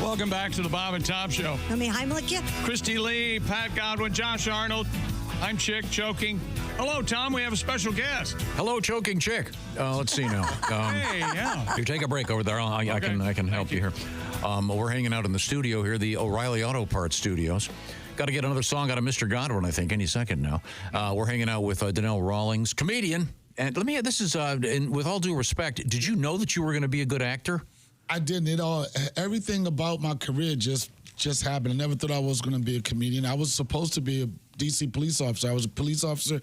Welcome back to the Bob and Tom Show. Let me Heimlich you. Christy Lee, Pat Godwin, Josh Arnold. I'm Chick, choking. Hello, Tom. We have a special guest. Hello, choking chick. Let's see now. Hey, yeah. You take a break over there. I can help you here. We're hanging out in the studio here, the O'Reilly Auto Parts Studios. Got to get another song out of Mr. Godwin, I think, any second now. We're hanging out with Donnell Rawlings, comedian. And let me add, this is, with all due respect, did you know that you were going to be a good actor? I didn't. Everything about my career just happened. I never thought I was going to be a comedian. I was supposed to be a D.C. police officer. I was a police officer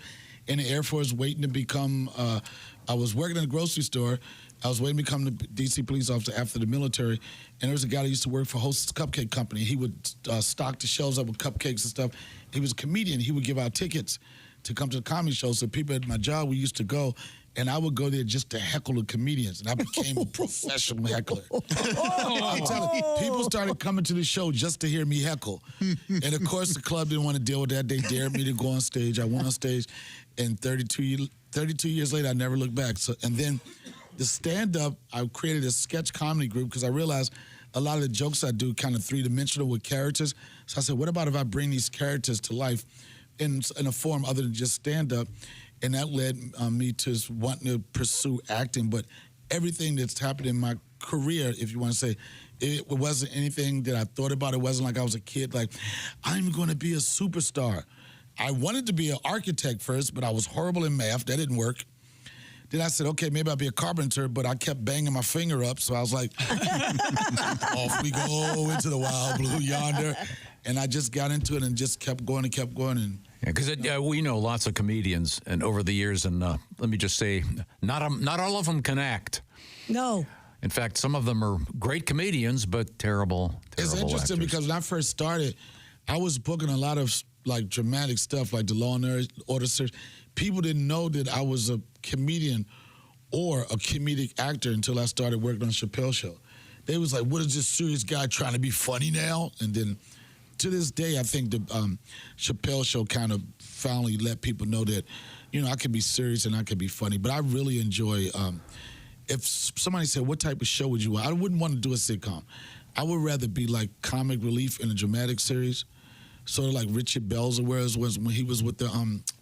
in the Air Force waiting to become, I was working in a grocery store. I was waiting to become the D.C. police officer after the military. And there was a guy that used to work for Hostess Cupcake Company. He would stock the shelves up with cupcakes and stuff. He was a comedian. He would give out tickets to come to the comedy show. So people at my job, we used to go, and I would go there just to heckle the comedians. And I became a professional heckler. I'm telling you, people started coming to the show just to hear me heckle. And of course, the club didn't want to deal with that. They dared me to go on stage. I went on stage, and 32 years later, I never looked back. So, and then the stand-up, I created a sketch comedy group because I realized a lot of the jokes I do kind of three-dimensional with characters. So I said, what about if I bring these characters to life in a form other than just stand-up? And that led me to wanting to pursue acting. But everything that's happened in my career, if you want to say, it wasn't anything that I thought about. It wasn't like I was a kid, like, I'm going to be a superstar. I wanted to be an architect first, but I was horrible in math. That didn't work. Then I said, okay, maybe I'll be a carpenter, but I kept banging my finger up. So I was like, off we go into the wild blue yonder. And I just got into it and just kept going and kept going. And because we know lots of comedians, and over the years, and let me just say, not all of them can act. No. In fact, some of them are great comedians, but terrible It's interesting actors. because when I first started, I was booking a lot of like dramatic stuff, like the Law and Order series. People didn't know that I was a comedian or a comedic actor until I started working on Chappelle's show. They was like, what is this serious guy trying to be funny now? And then to this day, I think the Chappelle show kind of finally let people know that, you know, I can be serious and I can be funny. But I really enjoy, if somebody said, what type of show would you want? I wouldn't want to do a sitcom. I would rather be like comic relief in a dramatic series. Sort of like Richard Belzer was when he was with the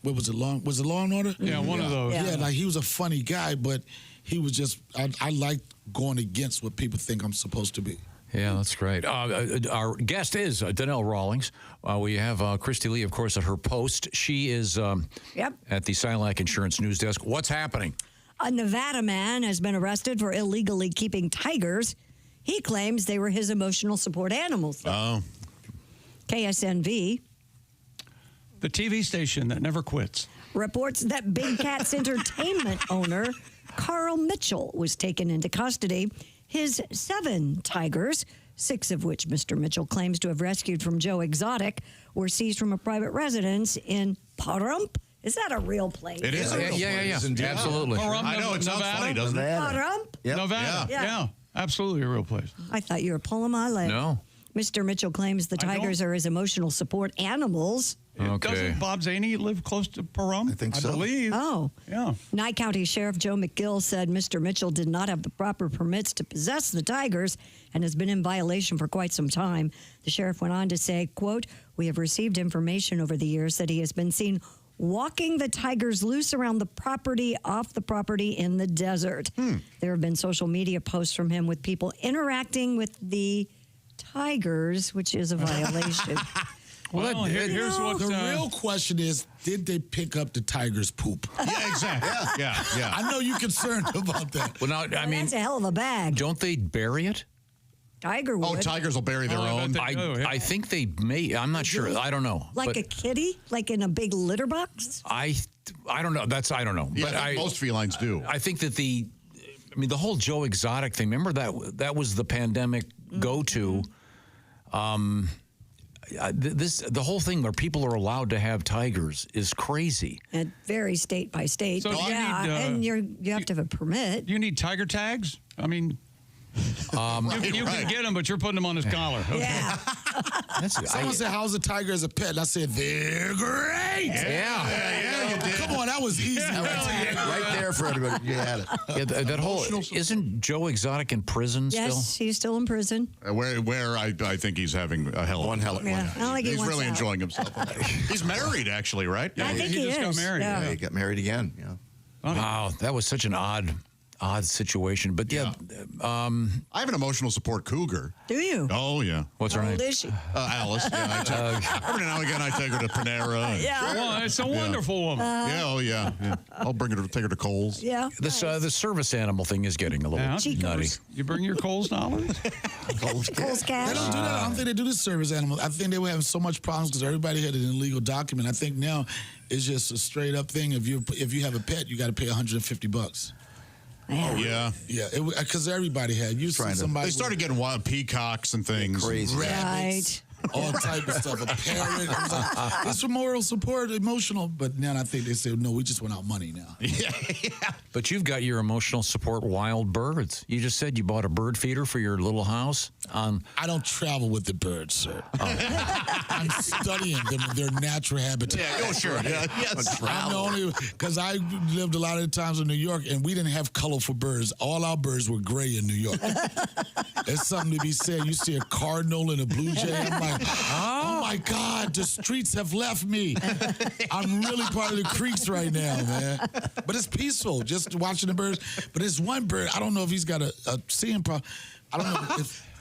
what was it, Law and Order? Yeah, one of those. Yeah, like he was a funny guy, but he was just I like going against what people think I'm supposed to be. Yeah, that's great. Our guest is Donnell Rawlings. We have Christy Lee, of course, at her post. She is at the Silac Insurance News Desk. What's happening? A Nevada man has been arrested for illegally keeping tigers. He claims they were his emotional support animals. Oh. KSNV. The TV station that never quits. Reports that Big Cats Entertainment owner Carl Mitchell was taken into custody. His 7 tigers, 6 of which Mr. Mitchell claims to have rescued from Joe Exotic, were seized from a private residence in Pahrump. Is that a real place? It is a real place. Yeah. Absolutely. Pahrump, I know, it sounds funny, doesn't it? Pahrump? Nevada. Yeah, absolutely a real place. I thought you were pulling my leg. No. Mr. Mitchell claims the tigers are his emotional support animals. Okay. Doesn't Bob Zaney live close to Pahrump? I think so. I believe. Oh. Yeah. Nye County Sheriff Joe McGill said Mr. Mitchell did not have the proper permits to possess the tigers and has been in violation for quite some time. The sheriff went on to say, quote, we have received information over the years that he has been seen walking the tigers loose around the property, off the property in the desert. There have been social media posts from him with people interacting with the tigers, which is a violation. Well, here's what the real question is: did they pick up the tiger's poop? Yeah, exactly. Yeah. I know you're concerned about that. Well, now, I mean, that's a hell of a bag. Don't they bury it? Tiger would. Oh, tigers will bury their own. I think they may. I'm not sure. I don't know. Like but a kitty? Like in a big litter box? I don't know. I don't know. Yeah, but most felines do. I think that the whole Joe Exotic thing. Remember that was the pandemic go-to. The whole thing where people are allowed to have tigers is crazy. It varies state by state. So and you have to have a permit. You need tiger tags? I mean, you can get them, but you're putting them on his collar. Okay. Yeah. Someone said, how's a tiger as a pet? And I said, they're great. Yeah, you did. Come on, that That was easy. Right there for everybody. You had it. Yeah, that whole isn't Joe Exotic in prison still? Yes, he's still in prison. Where I think he's having a hell of I don't think he he's wants really out. enjoying himself. He's married, actually, right? I think he just is. got married. Yeah. Yeah, he got married again. Yeah. Wow, that was such an odd situation. But I have an emotional support cougar. Do you? Oh, yeah. What's her How name? old is she? Alice. Yeah, every now and again, I take her to Panera. Yeah. Well, it's a wonderful woman. Yeah. I'll take her to Kohl's. Yeah. This the service animal thing is getting a little nutty. You bring your Kohl's dollars? Cole's cash. They don't do that. I don't think they do this service animals. I think they were having so much problems because everybody had an illegal document. I think now it's just a straight up thing. If you have a pet, you got to pay $150. Oh, yeah. Yeah, because everybody had. You see somebody. They started getting wild peacocks and things. Crazy. Rabbits, all type of stuff. A parrot. I was like, it's for moral support, emotional. But now I think they say, no, we just want our money now. Yeah. But you've got your emotional support wild birds. You just said you bought a bird feeder for your little house. I don't travel with the birds, sir. I'm studying them in their natural habitat. Yeah, oh, sure. Yeah, yes. I'm the only, because I lived a lot of the times in New York, and we didn't have colorful birds. All our birds were gray in New York. There's something to be said. You see a cardinal and a blue jay, I'm like, oh my God, the streets have left me. I'm really part of the creeks right now, man. But it's peaceful, just watching the birds. But there's one bird, I don't know if he's got a seeing problem. I don't know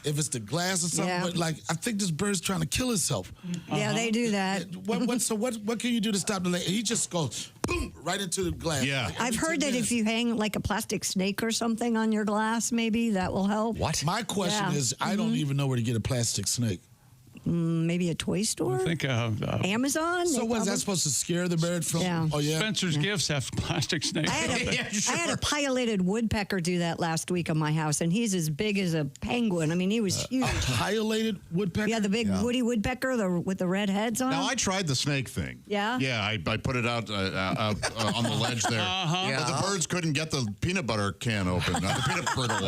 if it's the glass or something, but like I think this bird's trying to kill itself. Yeah, they do that. What can you do to stop the? He just goes boom right into the glass. Yeah, Like, I've heard that if you hang like a plastic snake or something on your glass, maybe that will help. What? My question is, I don't even know where to get a plastic snake. Maybe a toy store? I think Amazon? So They was that probably- supposed to scare the bird from? Yeah. Oh yeah. Spencer's Gifts have plastic snakes. I had a pileated woodpecker do that last week on my house, and he's as big as a penguin. I mean, he was huge. Pileated woodpecker? Yeah, the big woody woodpecker with the red heads on Now, him. I tried the snake thing. Yeah? Yeah, I put it out on the ledge there. But the birds couldn't get the peanut butter can open. The peanut brittle.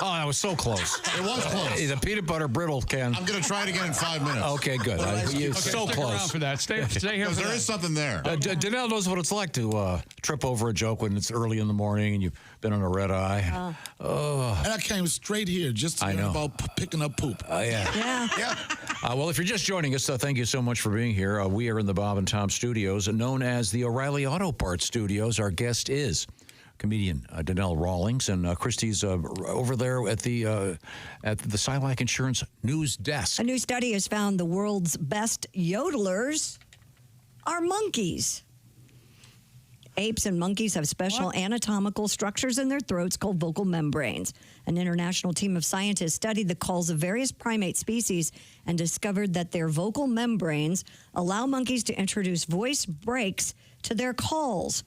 Oh, that was so close. It was close. The peanut butter brittle can. I'm going to try it again in 5 minutes. Okay, good. You're so stick close. around for that. Stay here. Because there is something there. Donnell knows what it's like to trip over a joke when it's early in the morning and you've been on a red eye. And I came straight here just to learn about picking up poop. Yeah. Well, if you're just joining us, thank you so much for being here. We are in the Bob and Tom Studios, known as the O'Reilly Auto Parts Studios. Our guest is comedian Donnell Rawlings, and Christy's over there at the Silac Insurance News Desk. A new study has found the world's best yodelers are monkeys. Apes and monkeys have special anatomical structures in their throats called vocal membranes. An international team of scientists studied the calls of various primate species and discovered that their vocal membranes allow monkeys to introduce voice breaks to their calls.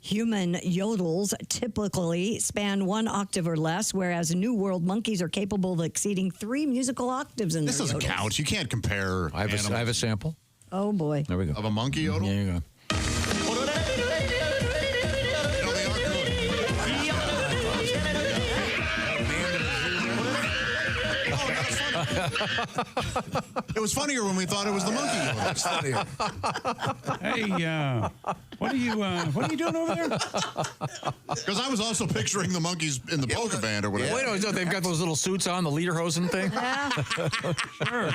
Human yodels typically span 1 octave or less, whereas New World monkeys are capable of exceeding 3 musical octaves in This their doesn't yodels. count. You can't compare. I have a sample. Oh, boy. There we go. Of a monkey yodel? There you go. It was funnier when we thought it was the monkey yodel. Hey, what are you doing over there? Because I was also picturing the monkeys in the polka band or whatever. Wait, no, they've got those little suits on, the lederhosen thing? Sure.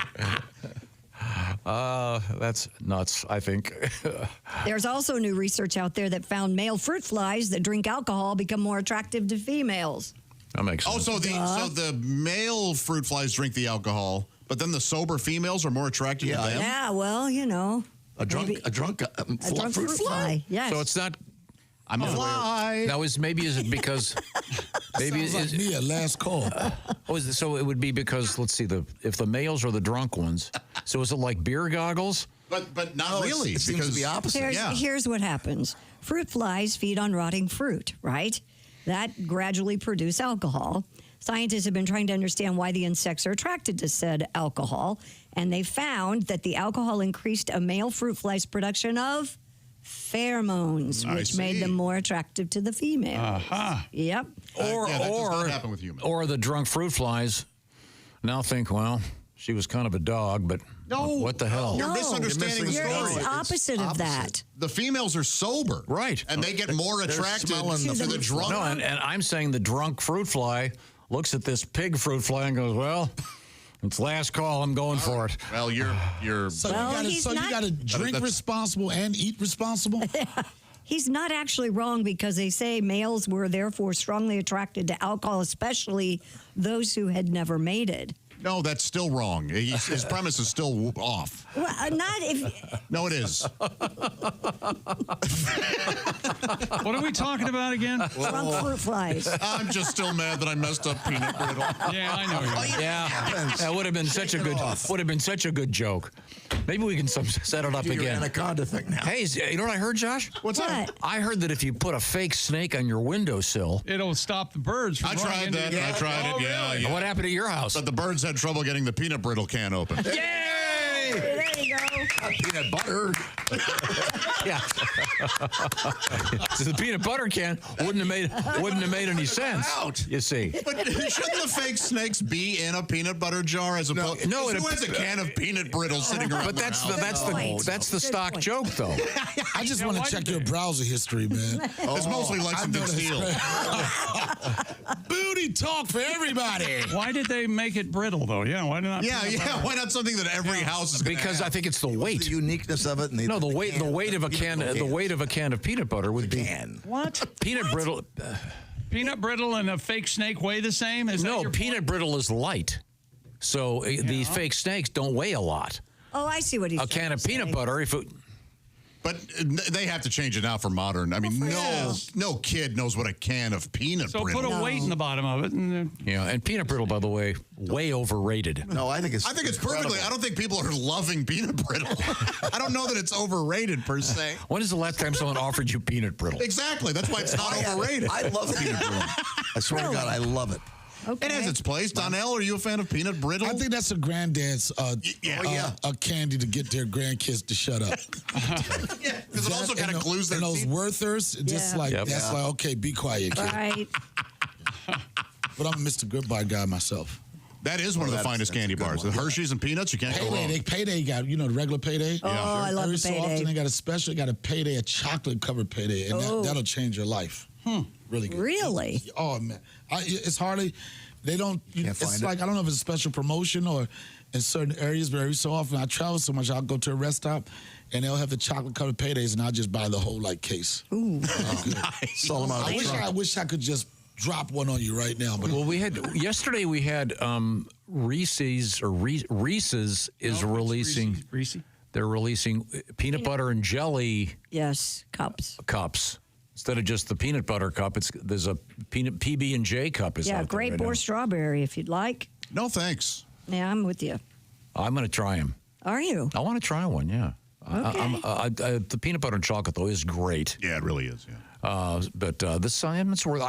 That's nuts, I think. There's also new research out there that found male fruit flies that drink alcohol become more attractive to females. That makes sense. Oh, so the male fruit flies drink the alcohol, but then the sober females are more attracted to them? Yeah, well, you know. A drunk fruit fly. Yes. So it's not. I'm a fly. Now, is it because maybe Sounds like me at last call. So it would be because let's see if the males are the drunk ones. So is it like beer goggles? But not really. It seems to be opposite. Here's what happens. Fruit flies feed on rotting fruit, right? That gradually produce alcohol. Scientists have been trying to understand why the insects are attracted to said alcohol, and they found that the alcohol increased a male fruit fly's production of pheromones, which made them more attractive to the females. Aha. Yep. That does not happen with humans. Or the drunk fruit flies now think, well, she was kind of a dog, but No. What the hell? You're misunderstanding the You're story. the opposite of that. The females are sober. Right. And they get more attracted to the drunk. No, and I'm saying the drunk fruit fly looks at this pig fruit fly and goes, well, it's last call. I'm going for it. Well, you're. So Well, you he's got to not- drink responsible and eat responsible. He's not actually wrong because they say males were therefore strongly attracted to alcohol, especially those who had never mated. No, that's still wrong. His premise is still off. Well, not if. No, it is. What are we talking about again? Drunk fruit flies. I'm just still mad that I messed up peanut brittle. Yeah, I know. That would have been such a good joke. Maybe we can set it up Do your again. anaconda thing now. Hey, you know what I heard, Josh? What's that? I heard that if you put a fake snake on your windowsill, It'll stop the birds from I running tried into that. you. I tried it. Yeah. what happened at your house? But the birds had trouble getting the peanut brittle can open. Yay! There you go. Peanut butter. Yeah. So the peanut butter can wouldn't have made any sense. You see. But shouldn't the fake snakes be in a peanut butter jar as opposed? No, who has a can of peanut brittle sitting around? But that's their house? that's the stock joke, though. I just want to check your browser history, man. It's mostly Lexington Steel. Booty talk for everybody. Why did they make it brittle, though? Yeah, why not? Yeah. Why not something that every house is gonna Because have? I think it's the weight. The uniqueness of it. And No, the weight of a can of peanut butter would be What? peanut brittle. Peanut brittle and a fake snake weigh the same? Is that No, your peanut brittle is light, so these fake snakes don't weigh a lot. Oh, I see what he's A can of peanut butter, if it, But they have to change it now for modern. I mean, no kid knows what a can of peanut So brittle. put a weight in the bottom of it. And and peanut brittle, by the way, way overrated. No, I think it's perfectly. I don't think people are loving peanut brittle. I don't know that it's overrated per se. When is the last time someone offered you peanut brittle? Exactly. That's why it's not overrated. I love peanut brittle. I swear to God, I love it. It has its place. Donnell, are you a fan of peanut brittle? I think that's a granddad's a candy to get their grandkids to shut up. Yeah, because it also kind of glues their and those teeth. Werthers, just like Yep. that's like okay, be quiet, kid. Right. But I'm a Mr. Goodbye guy myself. That is one of the finest candy bars. The Hershey's and peanuts, you can't go wrong. Payday got, the regular Payday? Oh, I love Every the so Payday. often they got a special, they got a Payday, a chocolate-covered Payday, and that'll change your life. Really good. Really? Oh, man. It's hardly, they don't, it's find like, I don't know if it's a special promotion or in certain areas, but every so often I travel so much, I'll go to a rest stop, and they'll have the chocolate-covered Paydays, and I'll just buy the whole, case. Ooh. Nice. I wish I could just drop one on you right now. But Well, yesterday we had Reese's Reese's is releasing. Reese? They're releasing peanut butter and jelly Yes, cups. instead of just the peanut butter cup. There's a peanut PB&J cup. Is Yeah, out there grape right or now. strawberry if you'd like. No, thanks. Yeah, I'm with you. I'm going to try them. Are you? I want to try one. Yeah. Okay. The peanut butter and chocolate though is great. Yeah, it really is. Yeah. But this I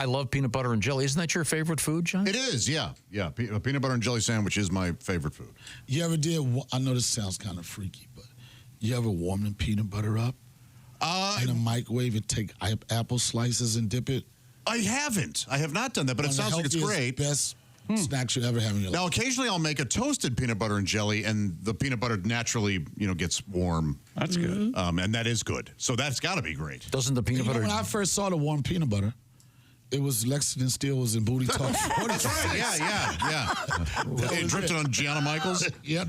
love peanut butter and jelly. Isn't that your favorite food, John? It is. Yeah. Yeah. A peanut butter and jelly sandwich is my favorite food. you ever did, I know this sounds kind of freaky, but you ever warm the peanut butter up in a microwave and take apple slices and dip it? I haven't. I have not done that, but it One of the sounds like it's healthiest, great. Best snacks you ever have in your life. Now, occasionally I'll make a toasted peanut butter and jelly, and the peanut butter naturally, gets warm. That's good. And that is good. So that's got to be great. Doesn't the peanut butter? When I first saw the warm peanut butter, it was Lexington Steel was in Booty Talk. That's right. Yeah. It dripped on Gianna Michaels. Yeah,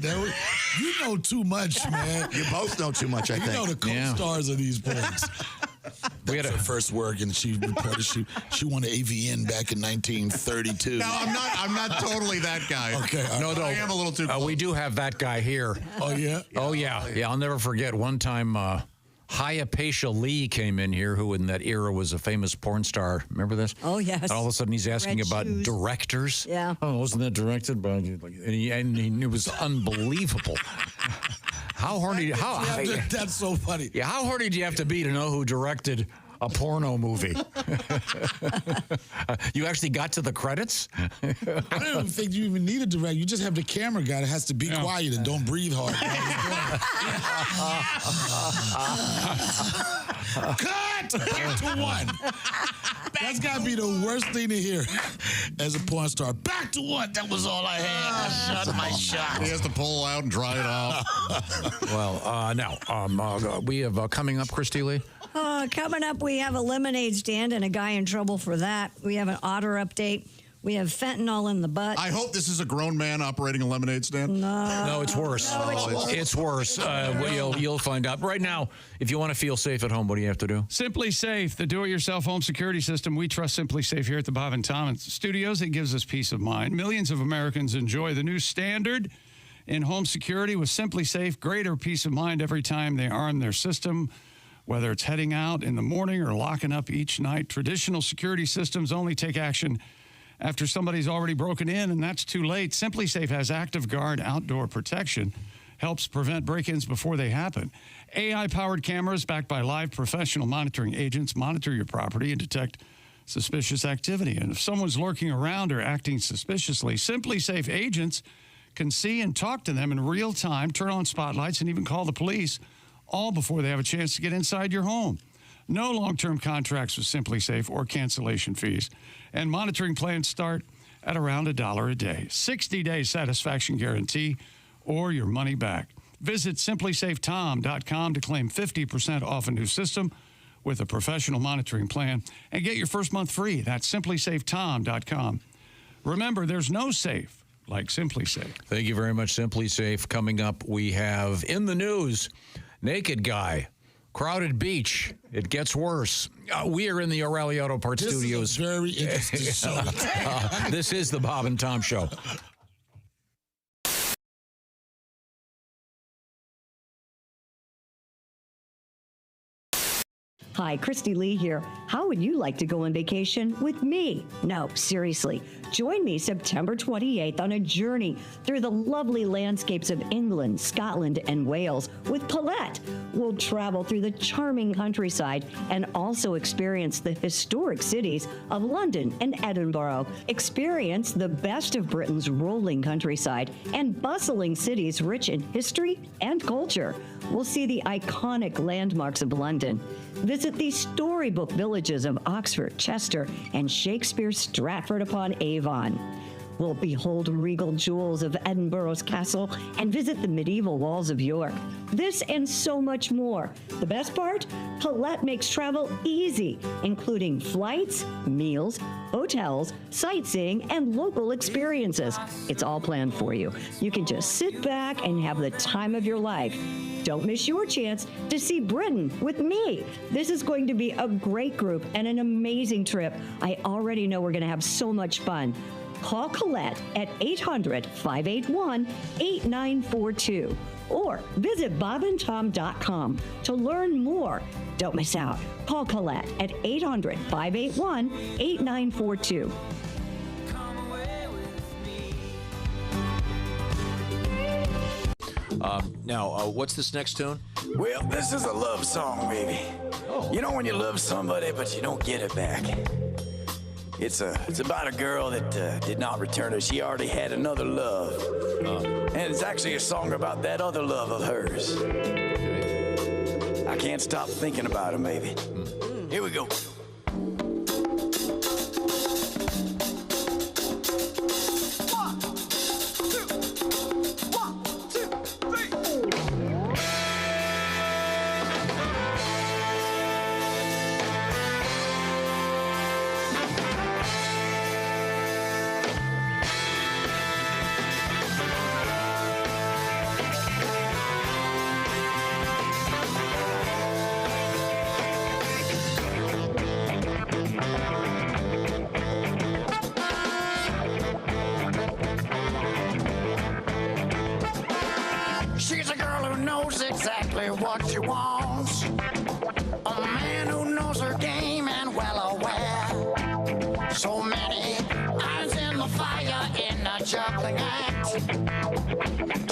you know too much, man. You both know too much, I think. You know the co-stars of these boys. We had her first work, and she reported she won the AVN back in 1932. No, I'm not totally that guy. Okay, No, I am a little too close. we do have that guy here. Oh yeah. Oh yeah. I'll never forget one time. Hypatia Lee came in here, who in that era was a famous porn star. Remember this? Oh, yes. And all of a sudden he's asking Red about shoes. directors. Yeah. Oh, wasn't that directed by? And it was unbelievable. How horny? That's so funny. Yeah, how horny do you have to be to know who directed a porno movie? You actually got to the credits? I don't even think you even need a director. You just have the camera guy that has to be quiet and don't breathe hard. Cut! Back to one. That's got to be the worst thing to hear as a porn star. Back to what? That was all I had. I shot my shot. He has to pull out and dry it off. Well, now, we have coming up, Christy Lee. Coming up, we have a lemonade stand and a guy in trouble for that. We have an otter update. We have fentanyl in the butt. I hope this is a grown man operating a lemonade stand. No, it's worse. It's worse. You'll find out. Right now, if you want to feel safe at home, what do you have to do? Simply Safe, the do-it-yourself home security system. We trust Simply Safe here at the Bob and Tom Studios. It gives us peace of mind. Millions of Americans enjoy the new standard in home security with Simply Safe. Greater peace of mind every time they arm their system, whether it's heading out in the morning or locking up each night. Traditional security systems only take action after somebody's already broken in, and that's too late. Simply Safe has Active Guard outdoor protection, helps prevent break-ins before they happen. AI-powered cameras backed by live professional monitoring agents monitor your property and detect suspicious activity. And if someone's lurking around or acting suspiciously, Simply Safe agents can see and talk to them in real time, turn on spotlights, and even call the police, all before they have a chance to get inside your home. No long-term contracts with Simply Safe or cancellation fees. And monitoring plans start at around $1 a day. 60-day satisfaction guarantee or your money back. Visit simplysafetom.com to claim 50% off a new system with a professional monitoring plan and get your first month free. That's simplysafetom.com. Remember, there's no safe like Simply Safe. Thank you very much, Simply Safe. Coming up, we have in the news, naked guy. Crowded beach. It gets worse. We are in the O'Reilly Auto Parts Studios. Is a very interesting show. This is the Bob and Tom Show. Hi, Christy Lee here. How would you like to go on vacation with me? No, seriously. Join me September 28th on a journey through the lovely landscapes of England, Scotland, and Wales with Colette. We'll travel through the charming countryside and also experience the historic cities of London and Edinburgh. Experience the best of Britain's rolling countryside and bustling cities rich in history and culture. We'll see the iconic landmarks of London. Visit the storybook villages of Oxford, Chester, and Shakespeare's Stratford-upon-Avon. We'll behold regal jewels of Edinburgh's castle and visit the medieval walls of York. This and so much more. The best part? Colette makes travel easy, including flights, meals, hotels, sightseeing, and local experiences. It's all planned for you. You can just sit back and have the time of your life. Don't miss your chance to see Britain with me. This is going to be a great group and an amazing trip. I already know we're going to have so much fun. Call Colette at 800-581-8942 or visit bobandtom.com to learn more. Don't miss out. Call Colette at 800-581-8942. Now, what's this next tune? Well, this is a love song, baby. Oh. You know when you love somebody, but you don't get it back. It's about a girl that did not return her. She already had another love. And it's actually a song about that other love of hers. I can't stop thinking about her, baby. Here we go. She's a girl who knows exactly what she wants. A man who knows her game and well aware. So many irons in the fire in a juggling act.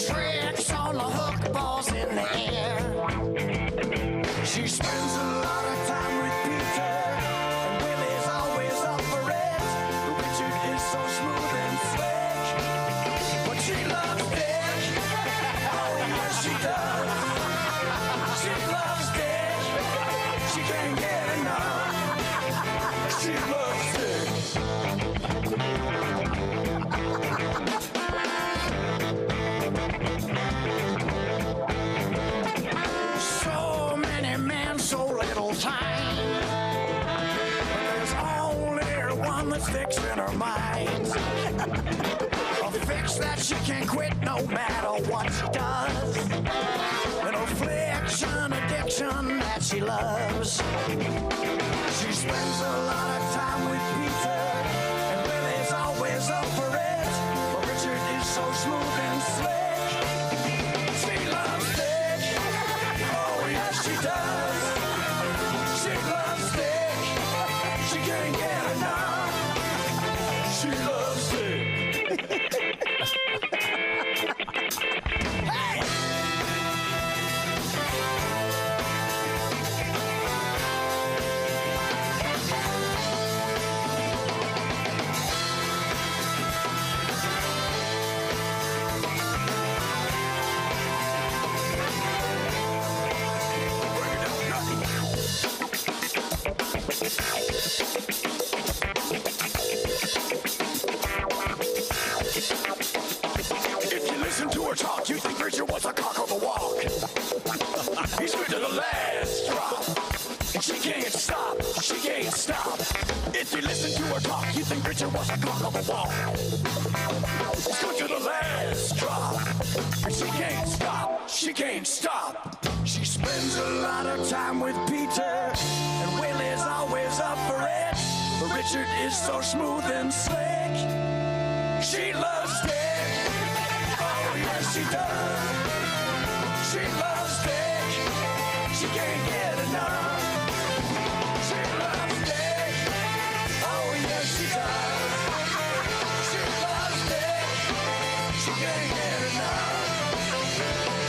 Tricks on the hook, balls in the air. She spends a lot of time with Peter, and Willie's always up for it. Richard is so smooth and slick, but she loves Dick. Oh, yes, she does. She loves one that's fixing her mind. A fix that she can't quit no matter what she does. An affliction, addiction that she loves. She spends a lot of time with Peter, and Willie's always up for it. But Richard is so smooth and slick. She loves Dick. Oh, yes, she does. She loves Dick. She can't get enough. She loves Dick. Hey! If you listen to her talk, you think Richard was a cock of the walk. He's good to the last drop. And she can't stop, she can't stop. If you listen to her talk, you think Richard was a cock of the walk. He's good to the last drop. And she can't stop, she can't stop. She spends a lot of time with Peter, and Willie's always up for it. But Richard is so smooth and slick. She loves Dick. Oh, yes, she does. She loves Dick. She can't get enough. She loves Dick. Oh, yes, she does. She loves Dick. She can't get enough.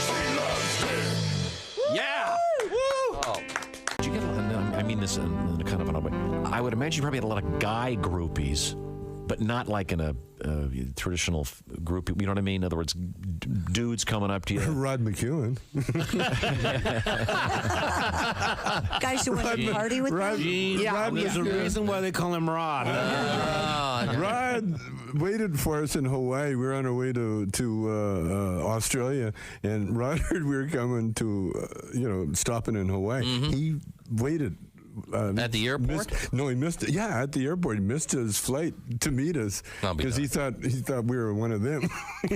She loves Dick. Yeah. Oh. Did you get a lot? I mean this in kind of an odd way. I would imagine you probably had a lot of guy groupies, but not like in a traditional group. You know what I mean? In other words, dudes coming up to you. Rod McEwen. Guys who want to party with them? Yeah, there's a reason why they call him Rod. Rod waited for us in Hawaii. We were on our way to Australia, and Rod heard we were coming to, stopping in Hawaii. He waited. At the airport? He missed it. Yeah, at the airport. He missed his flight to meet us because he thought we were one of them.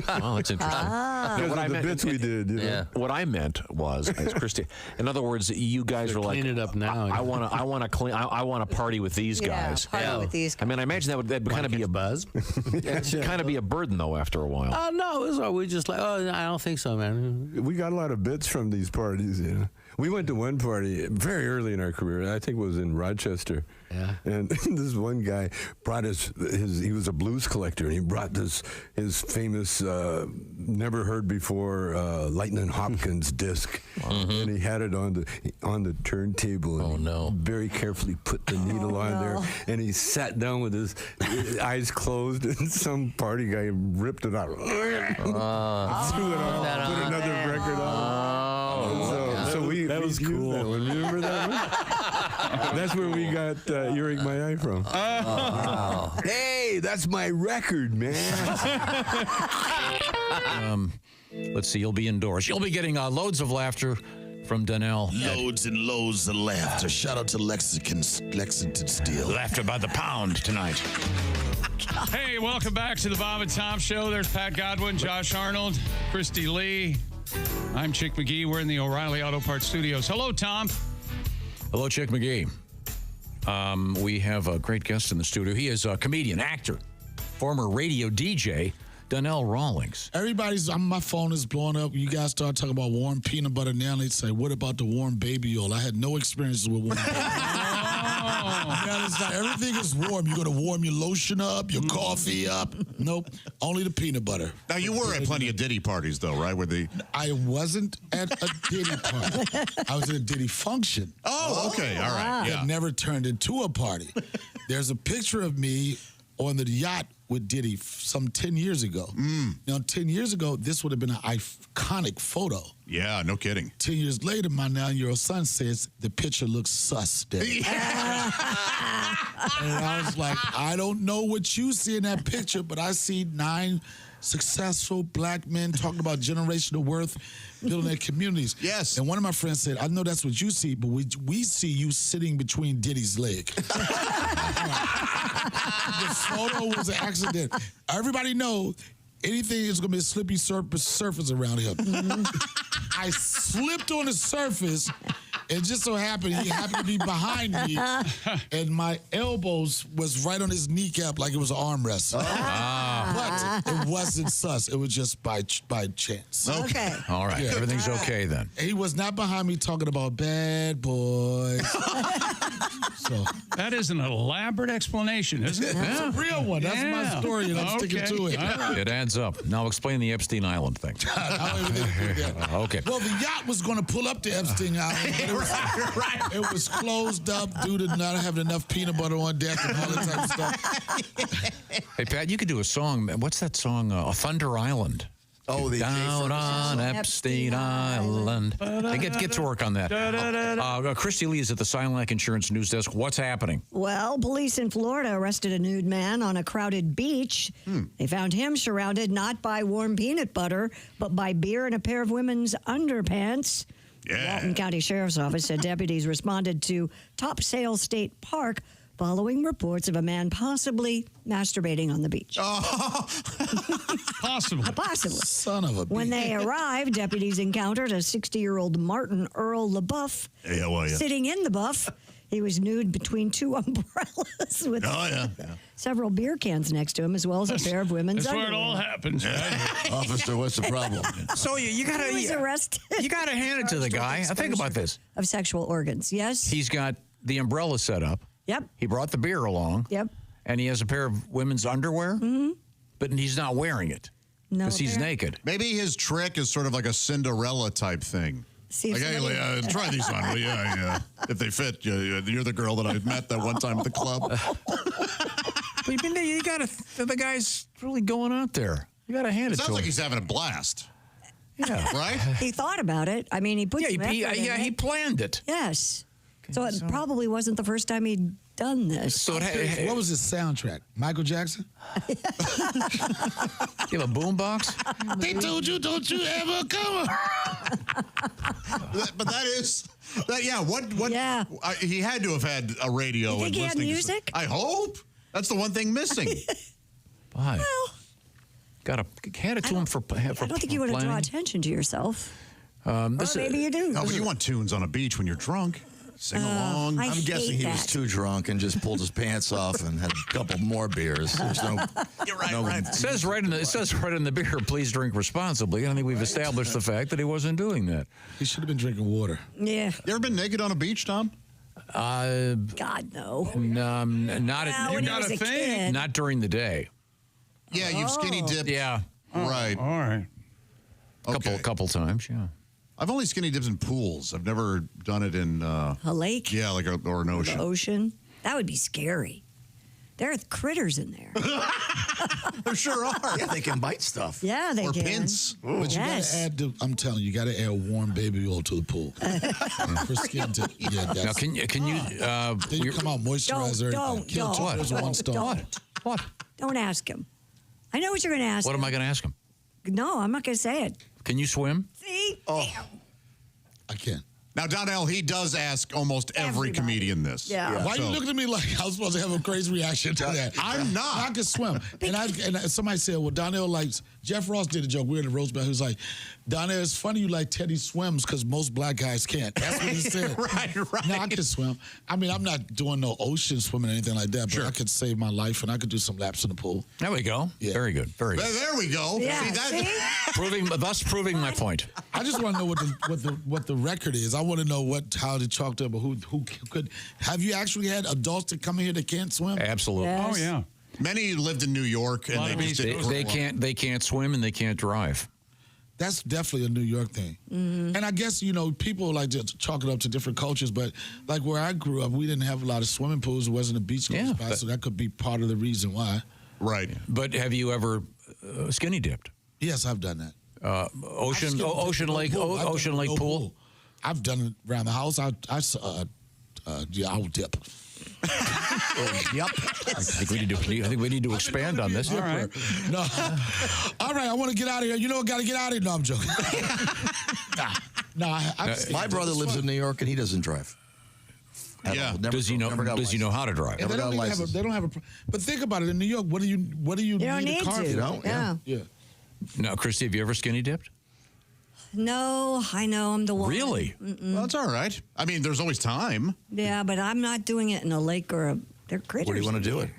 Oh, that's interesting. Because of the bits we did. Yeah. What I meant was, as Christy, in other words, you guys were like, clean it up now. I want to party with these guys. Party with these guys. I mean, I imagine that would kind of be a buzz. Kind of be a burden though after a while. Oh no, it was all, we just like, I don't think so, man. We got a lot of bits from these parties. We went to one party very early in our career. I think it was in Rochester. Yeah. And this one guy brought he was a blues collector, and he brought his famous, never heard before, Lightning Hopkins disc. And he had it on the turntable. And very carefully put the needle on there. And he sat down with his eyes closed, and some party guy ripped it out. Threw it on, put another record on. So that was cool. That one. Remember that one? That's where we got Earring My Eye from. Oh. Hey, that's my record, man. Let's see, you'll be indoors. You'll be getting loads of laughter from Donnell. Loads and loads of laughter. Shout out to Lexington Steel. Laughter by the pound tonight. Hey, welcome back to the Bob and Tom Show. There's Pat Godwin, Josh Arnold, Christy Lee. I'm Chick McGee. We're in the O'Reilly Auto Parts Studios. Hello, Tom. Hello, Chick McGee. We have a great guest in the studio. He is a comedian, actor, former radio DJ, Donnell Rawlings. My phone is blowing up. You guys start talking about warm peanut butter now. They say, what about the warm baby oil? I had no experiences with warm baby oil. Everything is warm. You're going to warm your lotion up, your coffee up. Nope. Only the peanut butter. Now, you were at plenty of Diddy parties, though, right? I wasn't at a Diddy party. I was at a Diddy function. Oh, okay. All right. It never turned into a party. There's a picture of me on the yacht with Diddy some 10 years ago. Now, 10 years ago, this would have been an iconic photo. Yeah, no kidding. 10 years later, my 9-year-old son says, the picture looks sus, Dad. And I was like, I don't know what you see in that picture, but I see 9 successful black men talking about generational worth, building their communities. Yes. And one of my friends said, I know that's what you see, but we see you sitting between Diddy's leg. The photo was an accident. Everybody know anything is going to be a slippy surface around here. I slipped on the surface. It just so happened he happened to be behind me, and my elbows was right on his kneecap like it was an arm wrestle. But it wasn't sus. It was just by chance. Okay. All right. Yeah. Everything's okay then. He was not behind me talking about bad boys. So That is an elaborate explanation, isn't it? it's a real one. That's my story, and I'm sticking to it. All right. It adds up. Now explain the Epstein Island thing. I don't even think that. Okay. Well, the yacht was going to pull up to Epstein Island, but it was closed up due to not having enough peanut butter on deck and all that type of stuff. Hey, Pat, you could do a song. What's that song? Thunder Island. Oh, the Down on Epstein Island. Hey, get to work on that. Christy Lee is at the Silac Insurance News Desk. What's happening? Well, police in Florida arrested a nude man on a crowded beach. They found him surrounded not by warm peanut butter, but by beer and a pair of women's underpants. Yeah. Walton County Sheriff's Office said deputies responded to Topsail State Park following reports of a man possibly masturbating on the beach. Possibly. Possibly. Son of a When bitch. they arrived, deputies encountered a 60-year-old Martin Earl LaBeouf sitting in the buff. He was nude between two umbrellas with several beer cans next to him, as well as a pair of women's That's where it underwear. all happens. Right? Officer, what's the problem? So you got He was to arrested. you got to hand it to the guy. Think about this. Of sexual organs, yes? He's got the umbrella set up. Yep. He brought the beer along. Yep. And he has a pair of women's underwear. Mm-hmm. But he's not wearing it. No. Because he's naked. Maybe his trick is sort of like a Cinderella type thing. See, Like, somebody- hey, try these on. Well, yeah. If they fit, you're the girl that I met that one time at the club. But you got to. The guy's really going out there. You got to hand it to him. Sounds like he's having a blast. Yeah. Right? He thought about it. I mean, he put some effort in he it. planned it. Yes. So it probably wasn't the first time he'd done this. So What was his soundtrack? Michael Jackson? You have a boombox? They told you, don't you ever come. But that is, what? Yeah. He had to have had a radio. You think and he had listening to music? I hope. That's the one thing missing. Why? Got to hand it to him for I don't think you want to draw planning. attention to yourself. Or maybe you do. No, but you want tunes on a beach when you're drunk. Sing along. I I'm guessing hate he was that. too drunk and just pulled his pants off and had a couple more beers. There's no. You're right, no, right. It says right in the beer, please drink responsibly. I think we've established the fact that he wasn't doing that. He should have been drinking water. Yeah. You ever been naked on a beach, Tom? God, no. Not Well, when he was a kid. not during the day. Yeah, you've skinny dipped. Yeah, Right. All right. couple times. Yeah. I've only skinny dipped in pools. I've never done it in A lake? yeah, like or an ocean. The ocean? That would be scary. There are critters in there. There sure are. Yeah, they can bite stuff. Yeah, they Or can. pins. But you Yes. gotta add. I'm telling you, you gotta add warm baby oil to the pool for skin tip. Yeah, Now, that's. can you? Then you come out moisturizer. Don't. Kill two birds with one stone. What? Don't ask him. I know what you're going to ask What him. am I going to ask him? No, I'm not going to say it. Can you swim? See? I can. Now, Donnell, he does ask almost every Everybody. comedian this. Yeah. Why are you looking at me like I was supposed to have a crazy reaction to that? I'm not. I can swim. And somebody said, well, Donnell likes, Jeff Ross did a joke. We were in the roast battle. He was like, Donnell, it's funny you like Teddy swims because most black guys can't. That's what he said. Right. No, I can swim. I mean, I'm not doing no ocean swimming or anything like that, but Sure. I could save my life and I could do some laps in the pool. There we go. Yeah. Very good. Very good. There we go. Yeah, See, that, Thus proving my point. I just want to know what the record is. I want to know how they chalked up, or who could. Have you actually had adults that come in here that can't swim? Absolutely. Yes. Oh, yeah. many lived in New York, and lot they of just East didn't. They can't swim and they can't drive. That's definitely a New York thing. Mm-hmm. And I guess, people like to chalk it up to different cultures, but like where I grew up, we didn't have a lot of swimming pools. It wasn't a beach close by, so that could be part of the reason why. Right. But have you ever skinny dipped? Yes, I've done that. Ocean Lake pool? I've done it around the house. I'll dip. Yep. I think we need to expand on this. All right. No. All right, I want to get out of here. You know what? Got to get out of here. No, I'm joking. My brother lives in New York, and he doesn't drive. Yeah. Does he know how to drive? And they don't have a. But think about it. In New York, what do you need a car for? You don't. Yeah. Now, Christy, have you ever skinny dipped? No, I know I'm the one. Really? Well, it's all right. I mean, there's always time. Yeah, but I'm not doing it in a lake or they're critters. Where do you want to do it?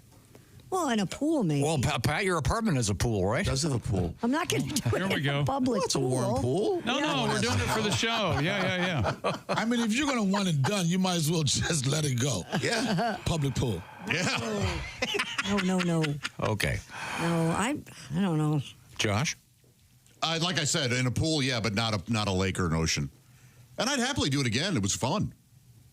Well, in a pool, maybe. Well, Pat, your apartment has a pool, right? It does have a pool. I'm not going to do it in a public It's a warm pool. No, we're doing it for the show. Yeah. I mean, if you're going to one and done, you might as well just let it go. Yeah. Public pool. Yeah. No. Okay. No, I don't know. Josh? Like I said, in a pool, yeah, but not a lake or an ocean. And I'd happily do it again. It was fun.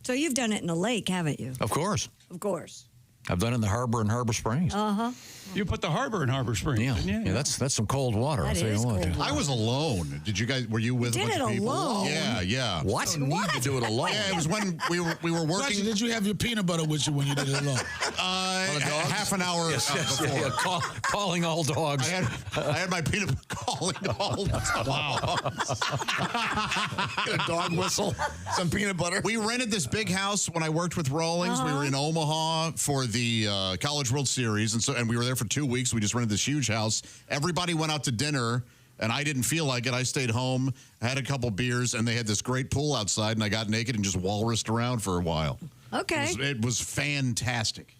So you've done it in a lake, haven't you? Of course. Of course. I've done it in the harbor in Harbor Springs. Uh-huh. You put the harbor in Harbor Springs. Yeah, that's some cold water. That I'll tell is you what. cold water. I was alone. Were you with a bunch of people? alone? Yeah. What? You don't need to do it alone. Yeah, it was when we were working. Question, did you have your peanut butter with you when you did it alone? Half an hour before. Yeah, calling all dogs. I had my peanut butter calling all dogs. Wow. Get a dog whistle, some peanut butter. We rented this big house when I worked with Rawlings. We were in Omaha for the College World Series, and we were there for 2 weeks. We just rented this huge house. Everybody went out to dinner, and I didn't feel like it. I stayed home, had a couple beers, and they had this great pool outside, and I got naked and just walrused around for a while. Okay. It was fantastic.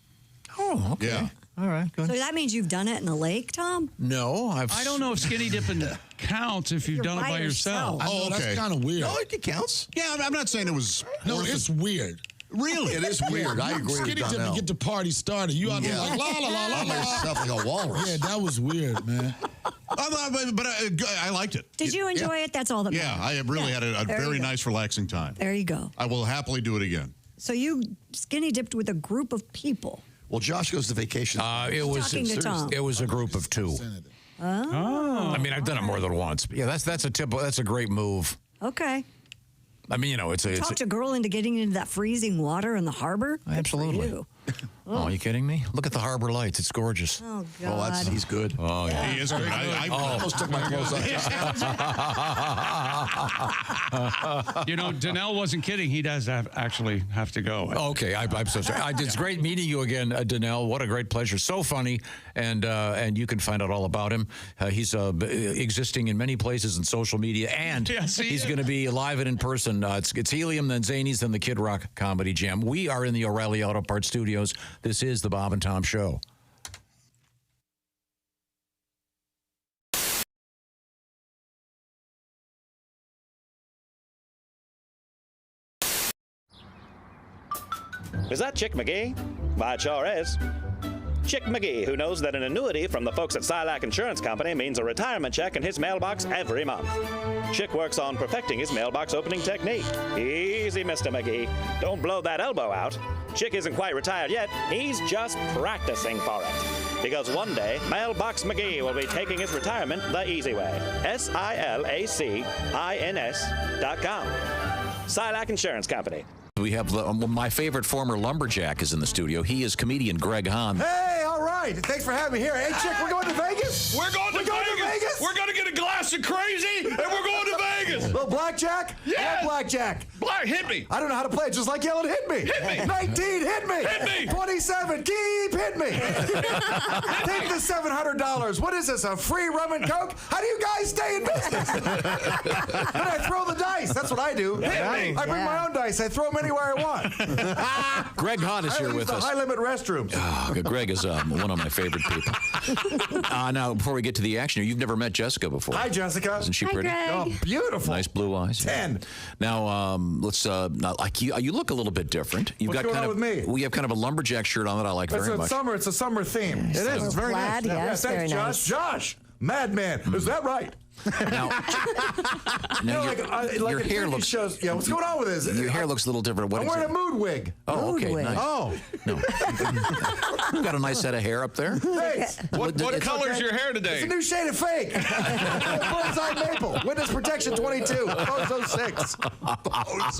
Oh, okay. Yeah. All right, good. So that means you've done it in a lake, Tom? No, I don't know if skinny dipping counts if you've You're done it by by yourself. I know, okay. that's kind of weird. No, it counts. Yeah, I'm not saying it was. No, it's weird. Really? It is weird. I agree Skinny with dip and Donnell. get the party started. You out there like, la, la, la, la, I made la. stuff like a walrus. Yeah, that was weird, man. But I liked it. Did you enjoy it? That's all that Yeah, matters. I really had a There very you go. nice, relaxing time. There you go. I will happily do it again. So you skinny dipped with a group of people. Well, Josh goes to vacation. Talking to Tom. It was a group of two. Oh. I mean, I've done it more than once. Yeah, that's a great move. Okay. I mean, it's Talked a girl into getting into that freezing water in the harbor? Good for Absolutely. you. Oh, are you kidding me? Look at the harbor lights. It's gorgeous. Oh, God. He's good. Oh, yeah. He is good. I almost took my clothes off. Donnell wasn't kidding. He does actually have to go. Okay, I'm so sorry. It's great meeting you again, Donnell. What a great pleasure. So funny, and you can find out all about him. He's existing in many places in social media, and he's going to be live and in person. It's Helium, then Zanies, then the Kid Rock Comedy Jam. We are in the O'Reilly Auto Parts Studios. This is the Bob and Tom Show. Is that Chick McGee? Why, it sure is. Chick McGee, who knows that an annuity from the folks at Silac Insurance Company means a retirement check in his mailbox every month. Chick works on perfecting his mailbox opening technique. Easy, Mr. McGee. Don't blow that elbow out. Chick isn't quite retired yet. He's just practicing for it. Because one day, Mailbox McGee will be taking his retirement the easy way. SILACINS.com. Silac Insurance Company. We have my favorite former lumberjack is in the studio. He is comedian Greg Hahn. Hey, all right. Thanks for having me here. Hey, Chick, we're going to Vegas? We're going to Vegas. We're going to get a glass of crazy, and we're going to Vegas. Little blackjack? Yes. Blackjack. Hit me. I don't know how to play it. Just like yelling, hit me. Hit me. 19, hit me. Hit me. 27, keep hitting me. Take the $700. What is this, a free rum and coke? How do you guys stay in business? And I throw the dice. That's what I do. Hit me. I bring my own dice. I throw them anywhere I want. Greg Hahn is here with us. High-limit restrooms. Oh, Greg is one of my favorite people. Now, before we get to the action, you've never met Jessica before. Hi, Jessica. Isn't she Hi, pretty? Greg. Oh, beautiful. Nice blue eyes. 10. Now, let's. You look a little bit different. You've What's got going kind on of. with me? We have kind of a lumberjack shirt on that I like very much. It's a summer theme. It is. It's very plaid, nice. yes, thanks, very Josh. nice. Josh, madman. Is that right? Now, your hair looks. Shows, yeah, what's going on with this? Your hair looks a little different. I'm wearing a mood wig. Oh, okay. Wig. Nice. Oh. No. You got a nice set of hair up there. Thanks. What color's your hair today? It's a new shade of fake. Bullseye maple. Witness protection 22. Bozo 6.